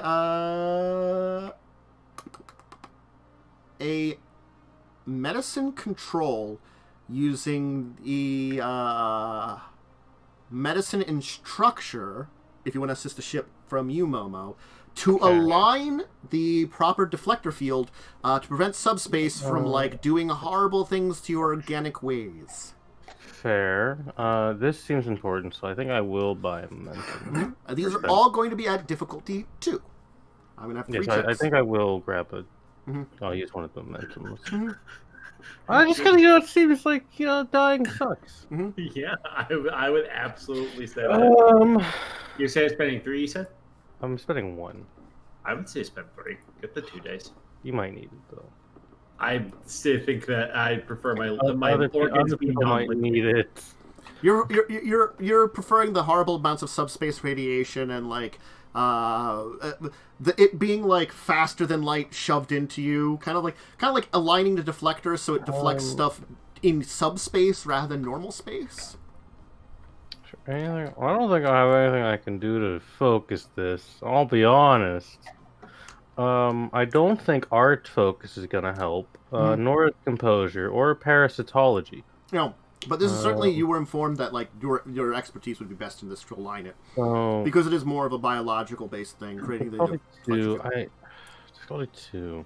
medicine control using the medicine in structure, if you want to assist the ship, from you, Momo, to align the proper deflector field to prevent Subspace from, like, doing horrible things to your organic ways. Fair. This seems important, so I think I will buy a momentum. These are all going to be at difficulty 2. I'm going to have 3 checks. I think I will grab a... I'll use one of the momentums. I just gotta, it seems like, dying sucks. Yeah, I would absolutely say that. You You said spending 3, you said? I'm spending 1. I would say spend 3. Get the 2 days. You might need it though. I still think that I prefer my Other organs being people might need it. You're preferring the horrible amounts of subspace radiation and like it being like faster than light shoved into you, kind of like aligning the deflector so it deflects stuff in subspace rather than normal space. I don't think I have anything I can do to focus this. I'll be honest. I don't think art focus is gonna help, nor is composure or parasitology. No, but this is certainly you were informed that like your expertise would be best in this to align it, because it is more of a biological based thing, creating the. Probably 2. Probably 2.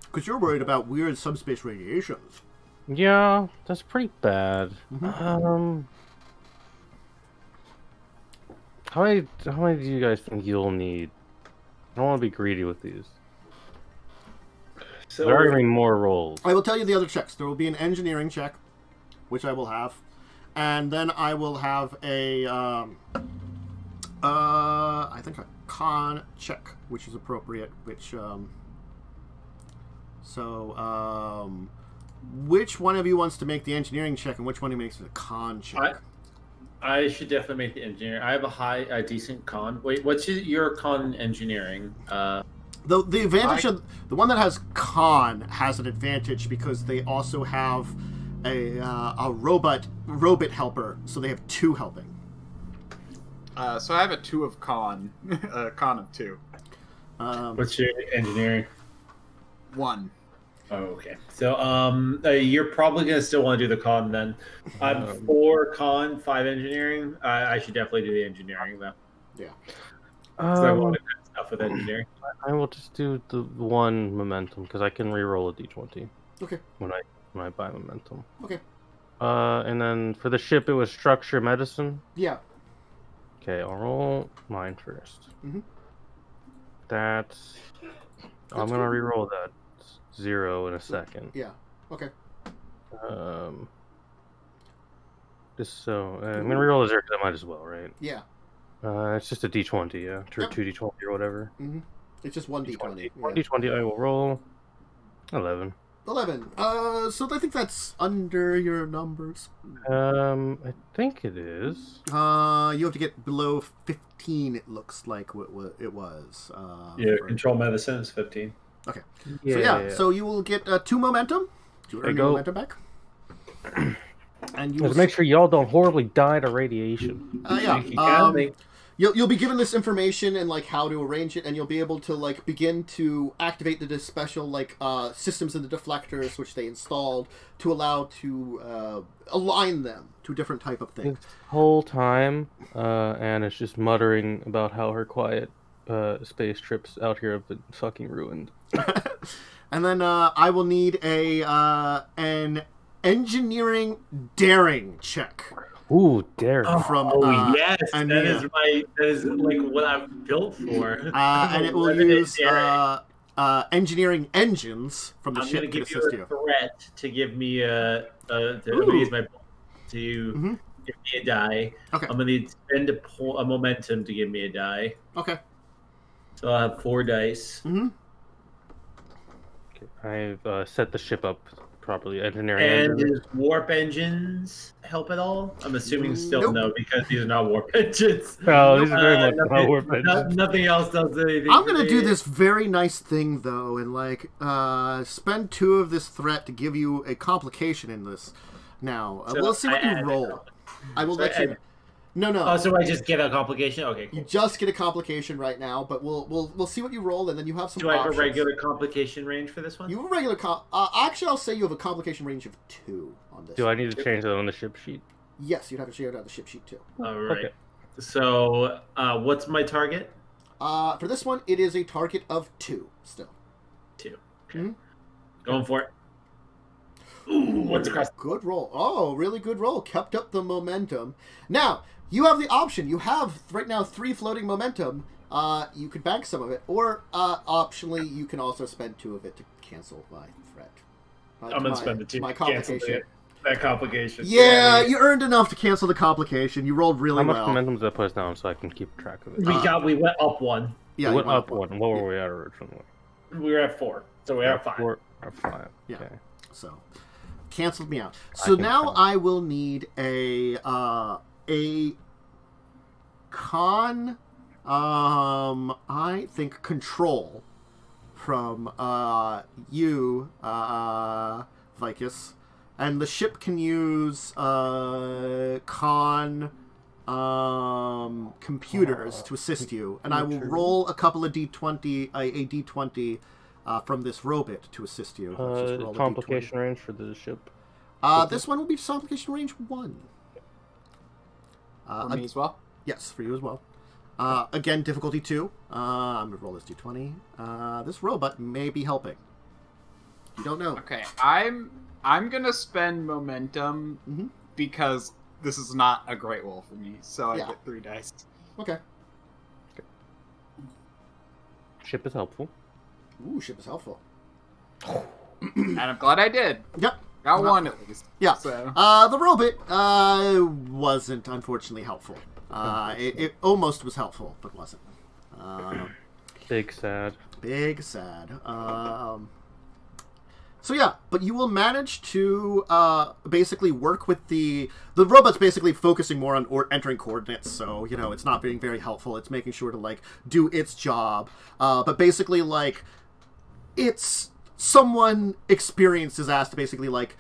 Because you're worried about weird subspace radiations. Yeah, that's pretty bad. How many do you guys think you'll need? I don't want to be greedy with these. So there are going to be more rolls. I will tell you the other checks. There will be an engineering check, which I will have, and then I will have a I think a con check, which is appropriate. Which one of you wants to make the engineering check, and which one of you makes the con check? I should definitely make the engineering. I have a decent con. Wait, what's your con engineering? The advantage of the one that has con has an advantage because they also have a robot helper, so they have 2 helping. So I have a 2 of con, a con of 2. What's your engineering? 1. Oh, okay. So you're probably gonna still want to do the con then. I'm 4 con, 5 engineering. I should definitely do the engineering though. Yeah. So I want to do stuff with engineering. I will just do the 1 momentum because I can re-roll a d20. Okay. When I buy momentum. Okay. And then for the ship, it was structure medicine. Yeah. Okay, I'll roll mine first. That's I'm gonna re-roll that 0 in a second. Yeah. Okay. Just so I'm gonna re-roll a 0 because I might as well, right? Yeah. It's just a d20, yeah, or 2d20 or whatever. It's just 1 d20. 1 d20. I will roll 11. 11. So I think that's under your numbers. I think it is. You have to get below 15. It looks like what it was. Control medicine is 15. Okay. Yeah. So you will get 2 momentum. To earn your momentum back. And you will make sure y'all don't horribly die to radiation. You'll be given this information and like how to arrange it, and you'll be able to like begin to activate the special like systems in the deflectors which they installed to allow to align them to a different type of thing. This whole time, Anna's just muttering about how her quiet space trips out here have been fucking ruined. And then I will need an engineering daring check. Ooh, daring! From yes, Ania. that is like what I'm built for. And it will use engineering engines from the ship to assist you. I'm going to give you a threat to give me use my to give me a die. Okay. I'm going to spend a momentum to give me a die. Okay. So I'll have 4 dice. Okay. I've set the ship up properly. Engineering and engines. does warp engines help at all? I'm assuming still no, because these are not warp engines. No, these are very much not warp engines. Nothing else does anything. I'm going to do this very nice thing, though, and like spend 2 of this threat to give you a complication in this. Now, we'll see what you roll. I will let you... No. Oh, so I just get a complication? Okay, cool. You just get a complication right now, but we'll see what you roll, and then you have some options. Do I have a regular complication range for this one? You have a regular actually, I'll say you have a complication range of 2 on this. Do I need to change that on the ship sheet? Yes, you'd have to share it on the ship sheet, too. All right. Okay. So, what's my target? For this one, it is a target of 2 still. 2. Okay. Going for it. Ooh, what's across? Good roll. Oh, really good roll. Kept up the momentum. Now, you have the option. You have, right now, 3 floating momentum. You could bank some of it. Or, optionally, you can also spend 2 of it to cancel my threat. I'm going to spend the 2 my complication. That complication. Yeah, you earned enough to cancel the complication. You rolled really well. How much momentum does that put us down so I can keep track of it? We went up 1. Yeah, we you went went up one. What were we at originally? We were at 4, so we're at 5. 4 or 5. Yeah. Okay. So, canceled me out. So can now count. I will need a con, I think control from you, Vicus, and the ship can use con computers to assist you, and I will roll a couple of d20, a d20 from this robot to assist you. Let's just roll a Complication range for the ship. This one will be complication range 1. For me as well. Yes, for you as well. Again, difficulty 2. I'm going to roll this d20. This robot may be helping. You don't know. Okay, I'm gonna spend momentum because this is not a great roll for me, so I Yeah. get 3 dice. Okay. Ship is helpful. Ooh, ship is helpful. And I'm glad I did. Yep. Got one at least. Yeah. So. The robot wasn't unfortunately helpful. It almost was helpful, but wasn't. Big sad. Big sad. So yeah, but you will manage to basically work with the robot's basically focusing more on entering coordinates, so you know it's not being very helpful. It's making sure to like do its job, but basically like it's someone experienced is asked to basically like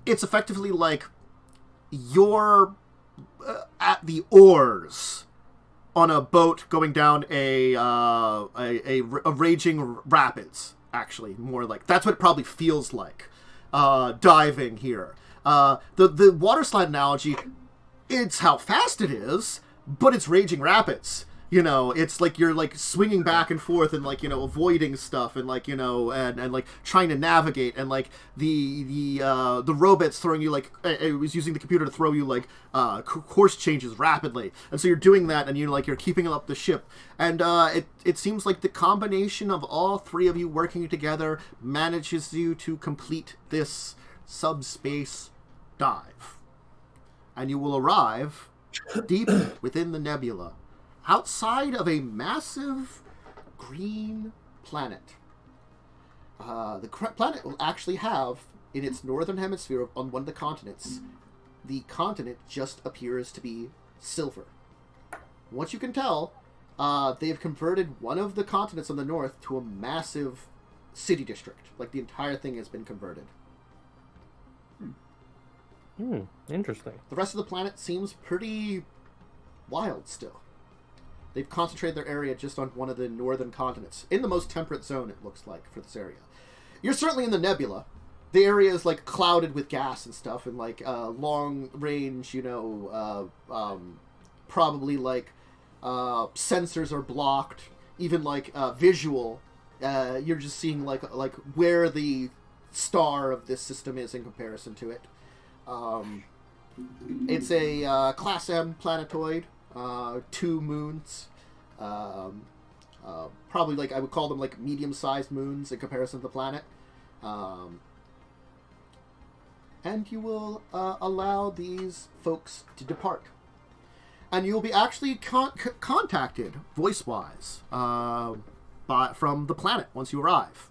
it's effectively like you're at the oars on a boat going down a raging rapids. Actually, more like that's what it probably feels like diving here. The water slide analogy, it's how fast it is, but it's raging rapids. You know, it's like you're like swinging back and forth and like, you know, avoiding stuff and like, you know, and like trying to navigate, and like the robot's throwing you like it was using the computer to throw you like course changes rapidly, and so you're doing that and you're keeping up the ship, and it seems like the combination of all three of you working together manages you to complete this subspace dive, and you will arrive deep within the nebula, outside of a massive green planet. The planet will actually have, in its northern hemisphere on one of the continents, the continent just appears to be silver. What you can tell, they've converted one of the continents on the north to a massive city district. Like, the entire thing has been converted. Interesting. The rest of the planet seems pretty wild still. They've concentrated their area just on one of the northern continents. In the most temperate zone, it looks like, for this area. You're certainly in the nebula. The area is, like, clouded with gas and stuff, and, like, long range, you know, probably, like, sensors are blocked. Even, like, visual. You're just seeing, like, where the star of this system is in comparison to it. It's a Class M planetoid. 2 moons, probably like I would call them like medium-sized moons in comparison to the planet, and you will allow these folks to depart, and you will be actually contacted voice-wise from the planet once you arrive.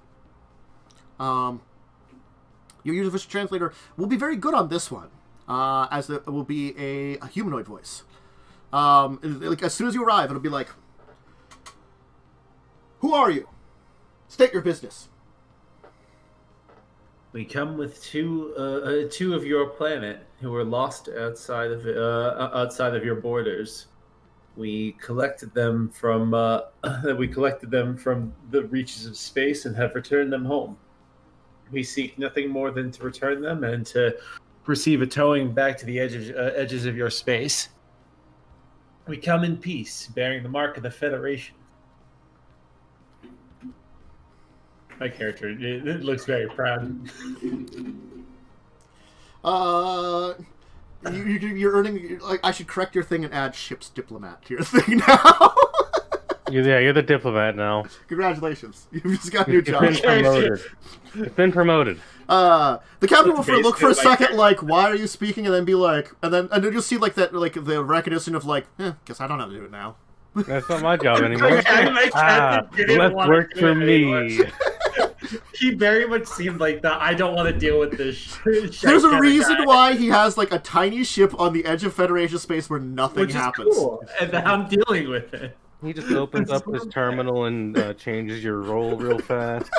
Your universal translator will be very good on this one, as it will be a humanoid voice. Like as soon as you arrive, it'll be like, "Who are you? State your business." We come with two of your planet who were lost outside of your borders. We collected them from the reaches of space and have returned them home. We seek nothing more than to return them and to receive a towing back to the edges of your space. We come in peace, bearing the mark of the Federation. My character, it looks very proud. You're earning. Like, I should correct your thing and add ship's diplomat to your thing now. You're the diplomat now. Congratulations, you've just got a new job. It's been promoted. It's been promoted. The captain will look for a Basically, second, like, "Why are you speaking?" and then be like, and then you'll see like that, like the recognition of like, "Guess I don't have to do it now." That's not my job anymore. My captain didn't Let's want work to do for it me. anymore. He very much seemed like the I don't want to deal with this. There's a reason why he has like a tiny ship on the edge of Federation space where nothing Which happens. is cool, and I'm dealing with it. He just opens up his terminal and changes your role real fast.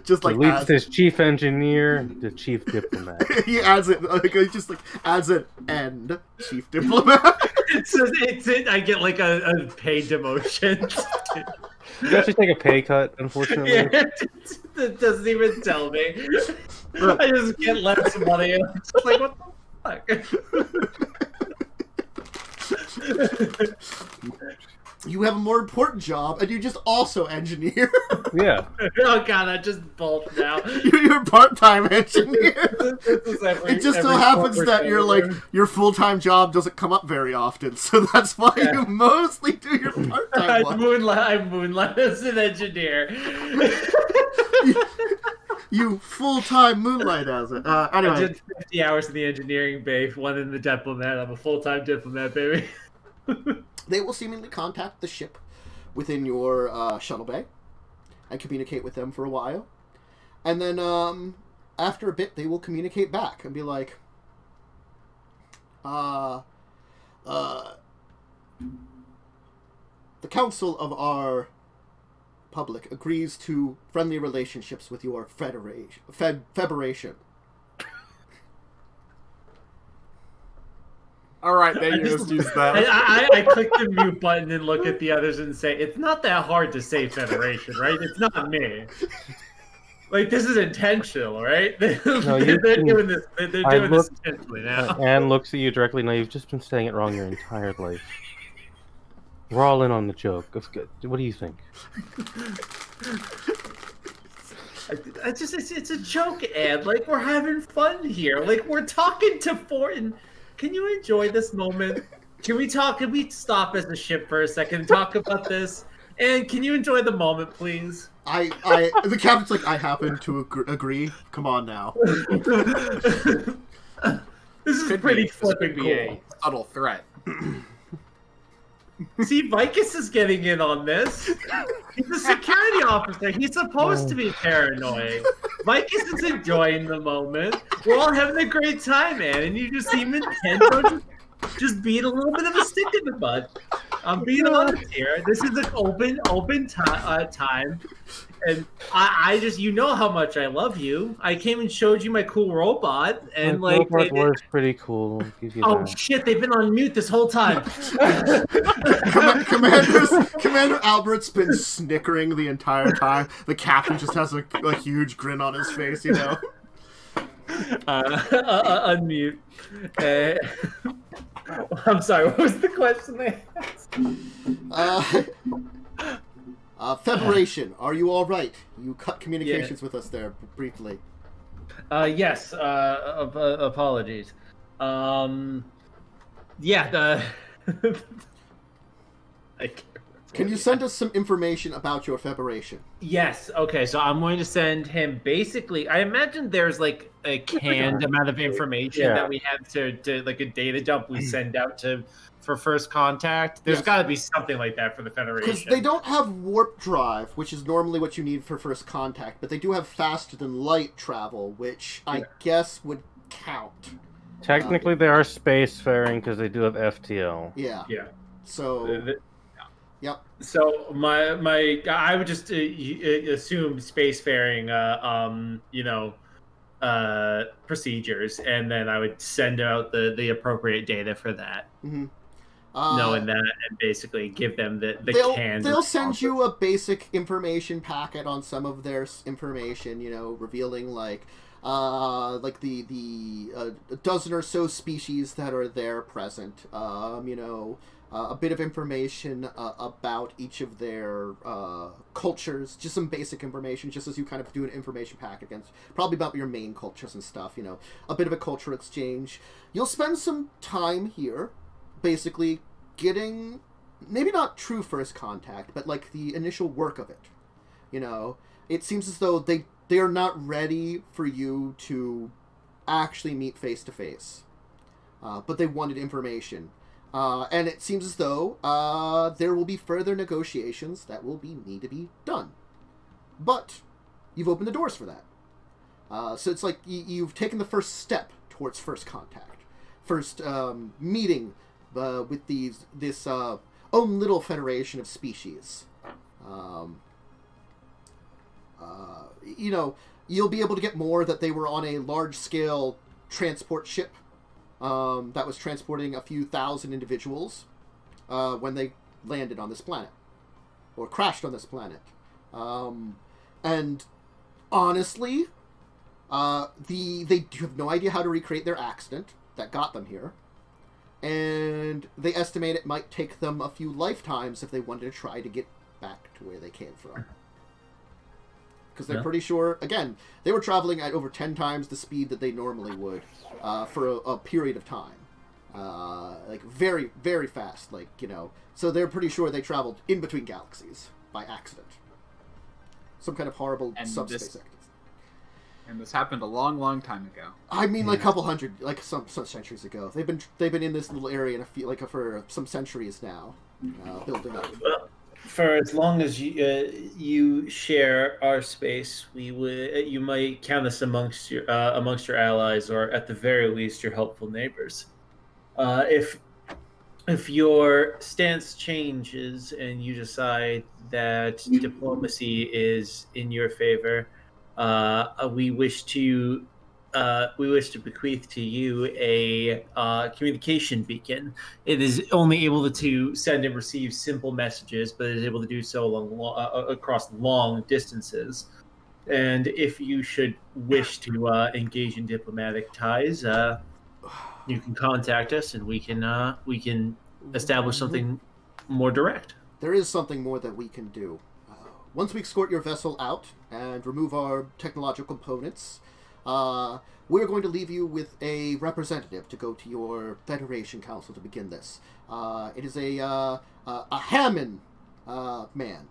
Just like Deletes his chief engineer to chief diplomat. he adds it. Like, he just like adds an end chief diplomat. It's it. I get like a paid demotion. You actually take a pay cut, unfortunately. Yeah, it doesn't even tell me. I just get less money. And I'm just like, what the fuck? You have a more important job, and you just also engineer. Yeah. Oh god, I just bulked now. You're a part-time engineer. It It just so happens that your full-time job doesn't come up very often, so that's why you mostly do your part-time one. I moonlight as an engineer. You full-time moonlight as it. I Anyway, did 50 hours in the engineering bay, one in the diplomat. I'm a full-time diplomat, baby. they will seemingly contact the ship within your shuttle bay and communicate with them for a while. And then after a bit, they will communicate back and be like, the council of our public agrees to friendly relationships with your federation. Alright, then you just use that. I click the mute button and look at the others and say, it's not that hard to say Federation, right? It's not me. Like, this is intentional, right? They're doing this intentionally now. Anne looks at you directly. No, you've just been saying it wrong your entire life. We're all in on the joke. That's good. What do you think? It's a joke, Ed. Like, we're having fun here. Like, we're talking to Fortin. Can you enjoy this moment? Can we stop as a ship for a second and talk about this? And can you enjoy the moment, please? The captain's like, I happen to agree. Come on now. This is pretty flippin' cool. A subtle threat. See, Vixis is getting in on this. He's a security officer. He's supposed to be paranoid. Vixis is enjoying the moment. We're all having a great time, man. And you just seem intent on just being a little bit of a stick in the mud. I'm being honest here. This is an open time. And I just, you know how much I love you. I came and showed you my cool robot, and my like, robot was pretty cool. I'll give you that. Shit! They've been on mute this whole time. Commander Albert's been snickering the entire time. The captain just has a huge grin on his face, you know. Unmute. I'm sorry. What was the question they asked? Federation, are you all right? You cut communications with us there briefly. Yes. Apologies. Yeah. Can you send us some information about your Federation? Yes. Okay. So I'm going to send him. Basically, I imagine there's like a canned amount of information that we have to like a data dump we send out for first contact. There's got to be something like that for the Federation. Because they don't have warp drive, which is normally what you need for first contact, but they do have faster than light travel, which I guess would count. Technically, they are spacefaring because they do have FTL. Yeah. Yeah. So. Yep. So I would just assume spacefaring, procedures, and then I would send out the appropriate data for that. Mm-hmm. Knowing that, and basically give them the canned. They'll send you a basic information packet on some of their information, revealing like the a dozen or so species that are there present. A bit of information about each of their cultures, just some basic information, just as you kind of do an information pack against, probably about your main cultures and stuff, a bit of a culture exchange. You'll spend some time here, basically getting, maybe not true first contact, but like the initial work of it. It seems as though they are not ready for you to actually meet face to face, but they wanted information. And it seems as though there will be further negotiations that will need to be done. But you've opened the doors for that. So it's like you've taken the first step towards first contact. First meeting with this own little federation of species. You know, you'll be able to get more that they were on a large-scale transport ship that was transporting a few thousand individuals when they landed on this planet. Or crashed on this planet. And honestly, they have no idea how to recreate their accident that got them here. And they estimate it might take them a few lifetimes if they wanted to try to get back to where they came from. Because they're pretty sure, again, they were traveling at over 10 times the speed that they normally would for a period of time. Like, very, very fast, like, you know. So they're pretty sure they traveled in between galaxies by accident. Some kind of horrible subspace accident. And this happened a long, long time ago. I mean, like a couple hundred, like some centuries ago. They've been in this little area for some centuries now, building up. For as long as you share our space, you might count us amongst your allies, or at the very least, your helpful neighbors. If your stance changes and you decide that diplomacy is in your favor, we wish to bequeath to you a communication beacon. It is only able to send and receive simple messages, but it is able to do so across long distances. And if you should wish to engage in diplomatic ties, you can contact us, and we can establish something more direct. There is something more that we can do. Once we escort your vessel out and remove our technological components, we're going to leave you with a representative to go to your Federation Council to begin this. It is a Hammond man.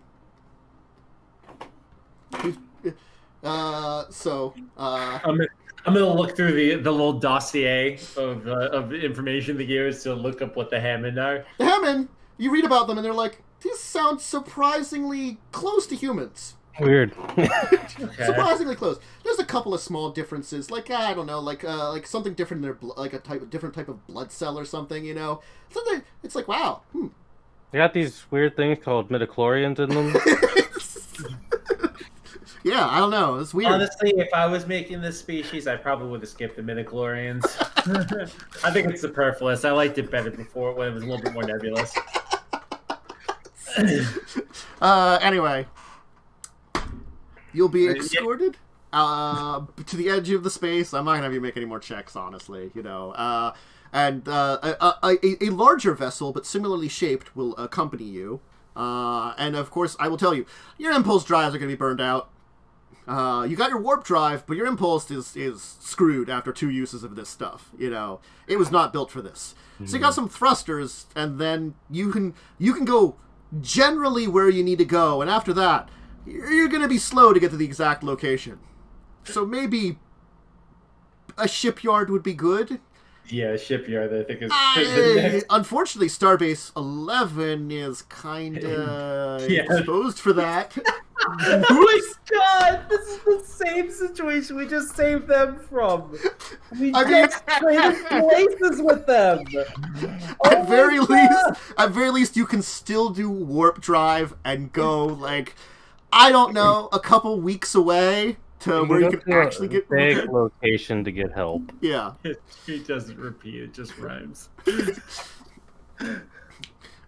I'm gonna look through the little dossier of information they gave us to look up what the Hammond are. The Hammond, you read about them and they're like, these sound surprisingly close to humans. Weird. Okay. Surprisingly close. There's a couple of small differences, like I don't know, like something different in their like different type of blood cell or something. You know, something. It's like wow. They got these weird things called midichlorians in them. Yeah, I don't know. It's weird. Honestly, if I was making this species, I probably would have skipped the midichlorians. I think it's superfluous. I liked it better before when it was a little bit more nebulous. Anyway, you'll be escorted to the edge of the space. I'm not gonna have you make any more checks, honestly. You know, and a larger vessel, but similarly shaped, will accompany you. And of course, I will tell you, your impulse drives are gonna be burned out. You got your warp drive, but your impulse is screwed after 2 uses of this stuff. You know, it was not built for this. So you got some thrusters, and then you can go generally where you need to go, and after that, you're going to be slow to get to the exact location. So maybe a shipyard would be good. Yeah, a shipyard, I think is... Unfortunately, Starbase 11 is kind of exposed for that. Oh my god! This is the same situation we just saved them from. We just traded places with them. At very least, you can still do warp drive and go like, I don't know, a couple weeks away to where you can actually get big location to get help. Yeah, it doesn't repeat; it just rhymes.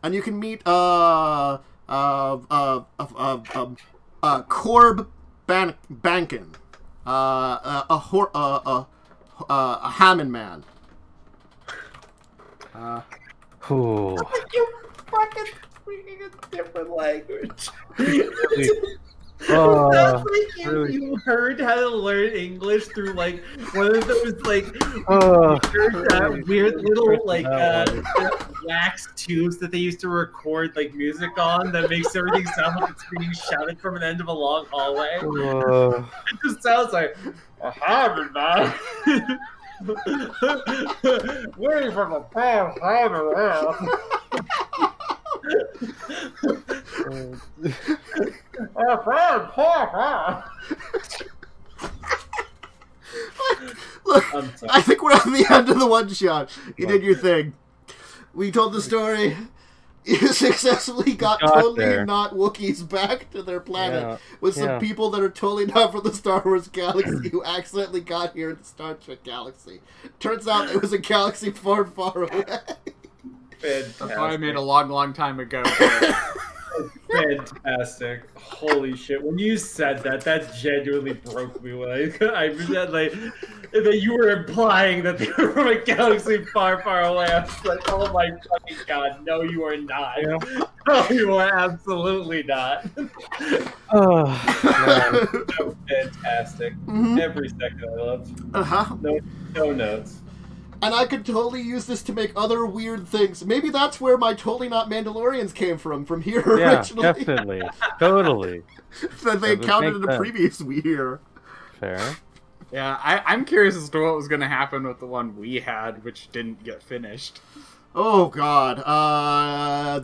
And you can meet Corb Bankin, a Hammond man. Ooh. You fucking speaking a different language. Sounds like you heard how to learn English through like one of those like weird little like wax tubes that they used to record like music on that makes everything sound like it's being shouted from an end of a long hallway. It just sounds like a Hammond man. Waiting for the power Look, I think we're at the end of the one shot. You did your thing. We told the story. You successfully got totally there. not Wookiees back to their planet with some people that are totally not from the Star Wars galaxy who accidentally got here in the Star Trek galaxy. Turns out it was a galaxy far, far away. That's what I made a long, long time ago. Fantastic. Holy shit. When you said that, that genuinely broke me. When I read like, that you were implying that they were from a galaxy far, far away. I was like, oh my fucking god, no you are not. Yeah. No, you are absolutely not. Oh, So fantastic. Every second I loved. No notes. And I could totally use this to make other weird things. Maybe that's where my totally not Mandalorians came from here originally. Yeah, definitely. Totally. That they encountered in the previous year. Fair. Yeah, I'm curious as to what was going to happen with the one we had, which didn't get finished. Oh god.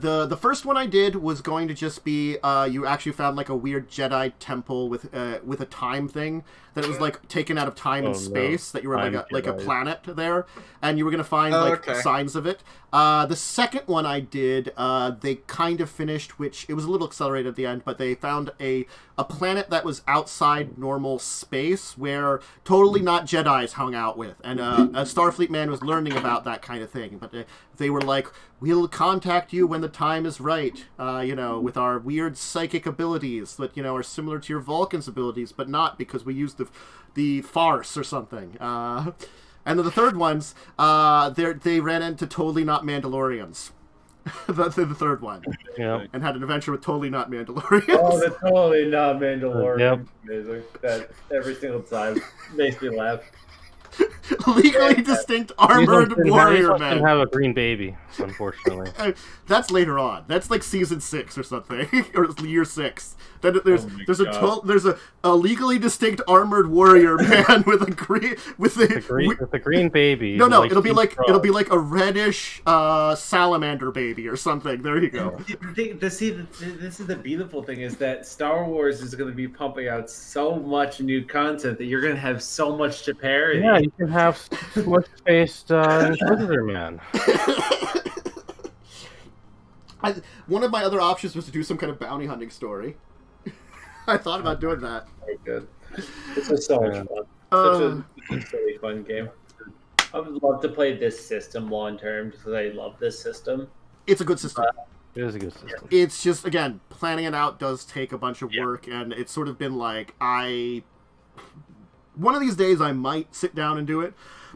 The first one I did was going to just be you actually found like a weird Jedi temple with a time thing that was like taken out of time and space, that you were like a planet there, and you were gonna find signs of it. The second one I did, they kind of finished, which it was a little accelerated at the end, but they found a planet that was outside normal space where totally not Jedis hung out with, and a Starfleet man was learning about that kind of thing, but they were like, we'll contact you when the time is right, with our weird psychic abilities that, are similar to your Vulcan's abilities, but not because we use the farce or something. And then the third ones, they ran into totally not Mandalorians. the third one. Yeah. And had an adventure with totally not Mandalorians. Oh, the totally not Mandalorian. Yep. Amazing. That every single time makes me laugh. Legally distinct armored warrior man. Have a green baby, unfortunately. That's later on. That's like season 6 or something, or year 6. Then there's a legally distinct armored warrior man with a green baby. No, it'll be like a reddish salamander baby or something. There you go. This is the beautiful thing, is that Star Wars is going to be pumping out so much new content that you're going to have so much to parody. Yeah, you can have smush-faced Inquisitor man. One of my other options was to do some kind of bounty hunting story. I thought about doing that. Very good. This is so much fun. Such a really fun game. I would love to play this system long term because I love this system. It's a good system. It is a good system. It's just, again, planning it out does take a bunch of work, and it's sort of been like, one of these days I might sit down and do it,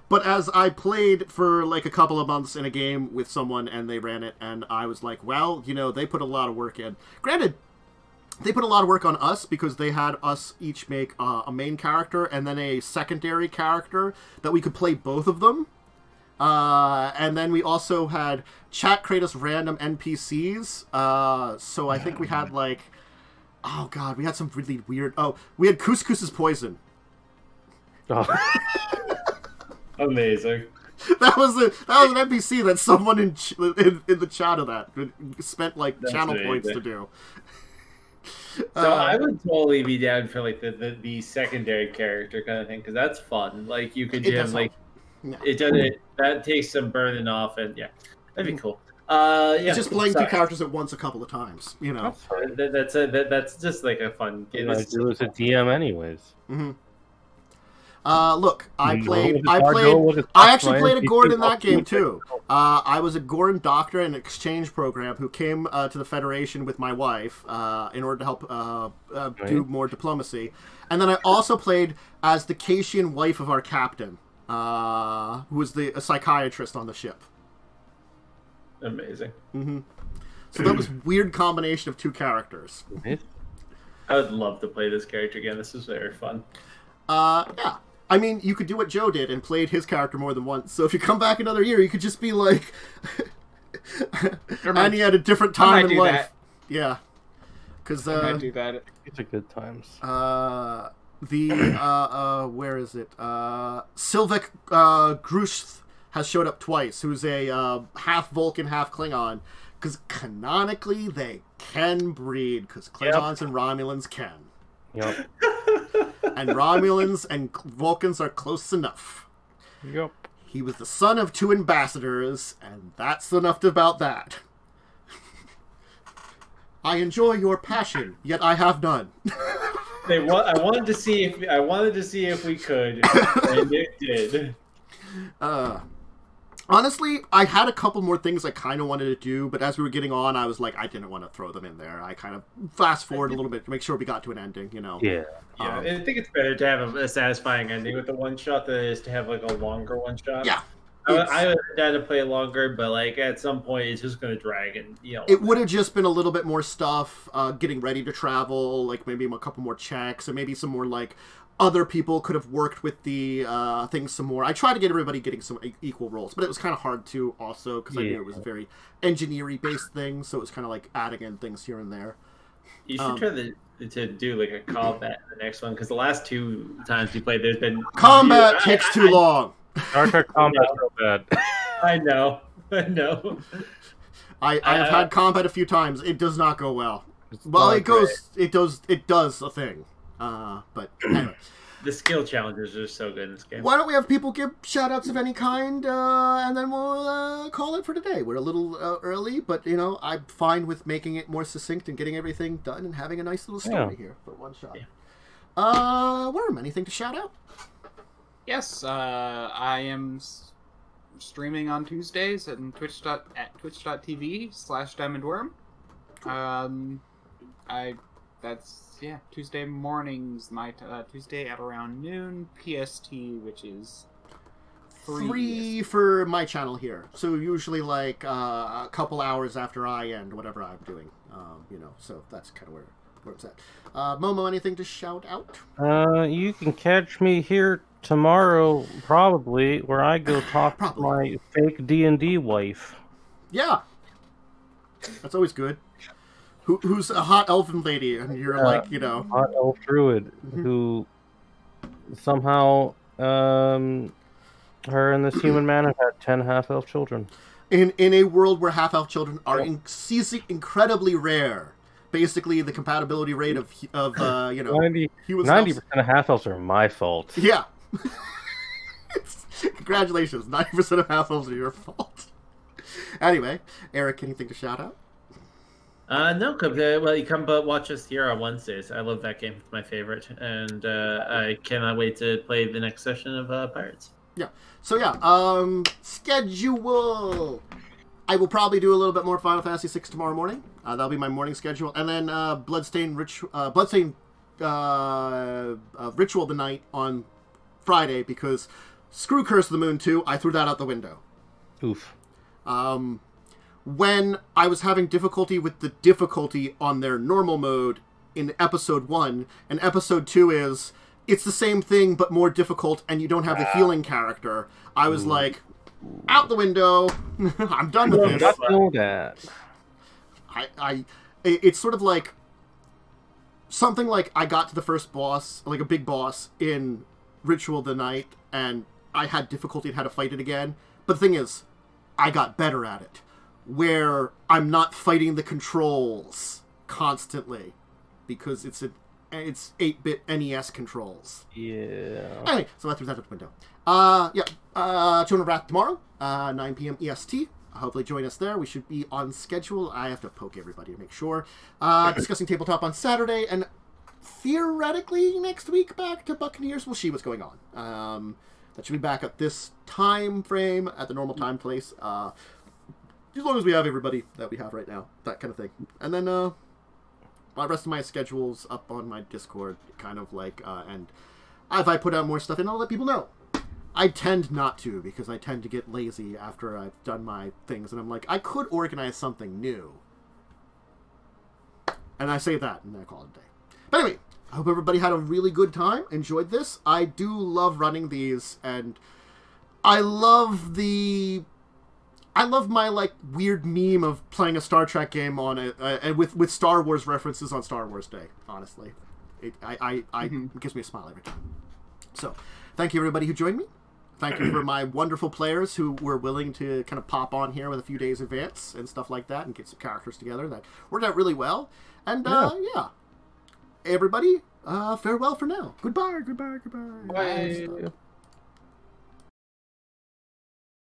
but as I played for like a couple of months in a game with someone and they ran it, and I was like, well, they put a lot of work in. Granted, they put a lot of work on us because they had us each make a main character and then a secondary character that we could play both of them. And then we also had chat create us random NPCs. So I think we had like, oh god, we had some really weird. Oh, we had Couscous's poison. Oh. Amazing. That was an NPC that someone in the chat of that spent like channel points to do. So I would totally be down for like the secondary character kind of thing, because that's fun. Like you could do like that takes some burden off, and that'd be cool. It's just playing two characters at once a couple of times, That's just like a fun game. It was a DM anyways. Mm-hmm. Look, I actually played a Gorn in that game too. I was a Gorn doctor in an exchange program who came to the Federation with my wife in order to help do more diplomacy. And then I also played as the Caitian wife of our captain, who was a psychiatrist on the ship. Amazing. Mm-hmm. So that was a weird combination of two characters. I would love to play this character again. This is very fun. Yeah. I mean, you could do what Joe did and played his character more than once. So if you come back another year, you could just be like, Ania at a different time in life. That. Yeah. Because I might do that. It's a good times. where is it? Sylvek Grush has showed up twice, who's a half Vulcan, half Klingon, because canonically they can breed, because Klingons and Romulans can. Yep. And Romulans and Vulcans are close enough. Yep. He was the son of 2 ambassadors, and that's enough about that. I enjoy your passion, yet I have none. I wanted to see if we could, and it did. Honestly, I had a couple more things I kind of wanted to do, but as we were getting on, I was like, I didn't want to throw them in there. I kind of fast forward a little bit to make sure we got to an ending, you know. Yeah. Yeah, I think it's better to have a satisfying ending with the one shot than it is to have like a longer one shot. Yeah. I would have to play longer, but like at some point it's just going to drag, and it would have just been a little bit more stuff, getting ready to travel, like maybe a couple more checks, and maybe some more like other people could have worked with the things some more. I tried to get everybody getting some equal roles, but it was kind of hard to also because I knew it was a very engineering based thing, so it was kind of like adding in things here and there. You should try to do like a combat in the next one, because the last 2 times we played, there's been combat takes too long. Star Trek combat is real bad. I know. I have had combat a few times. It does not go well. It does a thing. But anyway. The skill challenges are so good in this game. Why don't we have people give shout-outs of any kind, and then we'll call it for today. We're a little early, but, I'm fine with making it more succinct and getting everything done and having a nice little story here for one shot. Yeah. Worm, anything to shout out? Yes, I am streaming on Tuesdays at twitch.tv/Diamondwyrm. Tuesday mornings, Tuesday at around noon PST, which is 3 for my channel here. So usually like a couple hours after I end whatever I'm doing, so that's kind of where it's at. Momo, anything to shout out? You can catch me here tomorrow, probably, where I go talk to my fake D&D wife. Yeah. That's always good. Who's a hot elfin lady, and you're hot elf druid, who somehow, her and this human man have had 10 half-elf children. In a world where half-elf children are incredibly rare. Basically, the compatibility rate of 90% of half-elves are my fault. Yeah. Congratulations, 90% of half-elves are your fault. Anyway, Erik, anything to shout out? No, you come but watch us here on Wednesdays. I love that game; it's my favorite, and I cannot wait to play the next session of Pirates. Yeah. So schedule. I will probably do a little bit more Final Fantasy VI tomorrow morning. That'll be my morning schedule, and then Bloodstained Ritual of the Night on Friday, because screw Curse of the Moon 2. I threw that out the window. Oof. When I was having difficulty with the difficulty on their normal mode in episode 1, and episode 2 is, it's the same thing but more difficult and you don't have the healing character, I was like, out the window, I'm done with this. I know that. It's sort of like, something like I got to the first boss, like a big boss in Ritual of the Night, and I had difficulty and had to fight it again, but the thing is, I got better at it. Where I'm not fighting the controls constantly because it's 8-bit NES controls. Yeah. Anyway, so I threw that out the window. Tune of Wrath tomorrow, 9 p.m. EST. Hopefully join us there. We should be on schedule. I have to poke everybody to make sure. Discussing Tabletop on Saturday, and theoretically next week back to Buccaneers. We'll see what's going on. That should be back at this time frame at the normal time place. As long as we have everybody that we have right now, that kind of thing. And then the rest of my schedule's up on my Discord, kind of like, and if I put out more stuff in, I'll let people know. I tend not to, because I tend to get lazy after I've done my things, and I'm like, I could organize something new. And I say that, and then I call it a day. But anyway, I hope everybody had a really good time, enjoyed this. I do love running these, and I love my weird meme of playing a Star Trek game on it, and with Star Wars references on Star Wars Day. Honestly, It gives me a smile every time. So, thank you everybody who joined me. Thank you for my wonderful players who were willing to kind of pop on here with a few days advance and stuff like that and get some characters together. That worked out really well. And, yeah. Everybody, farewell for now. Goodbye, goodbye, goodbye. Bye.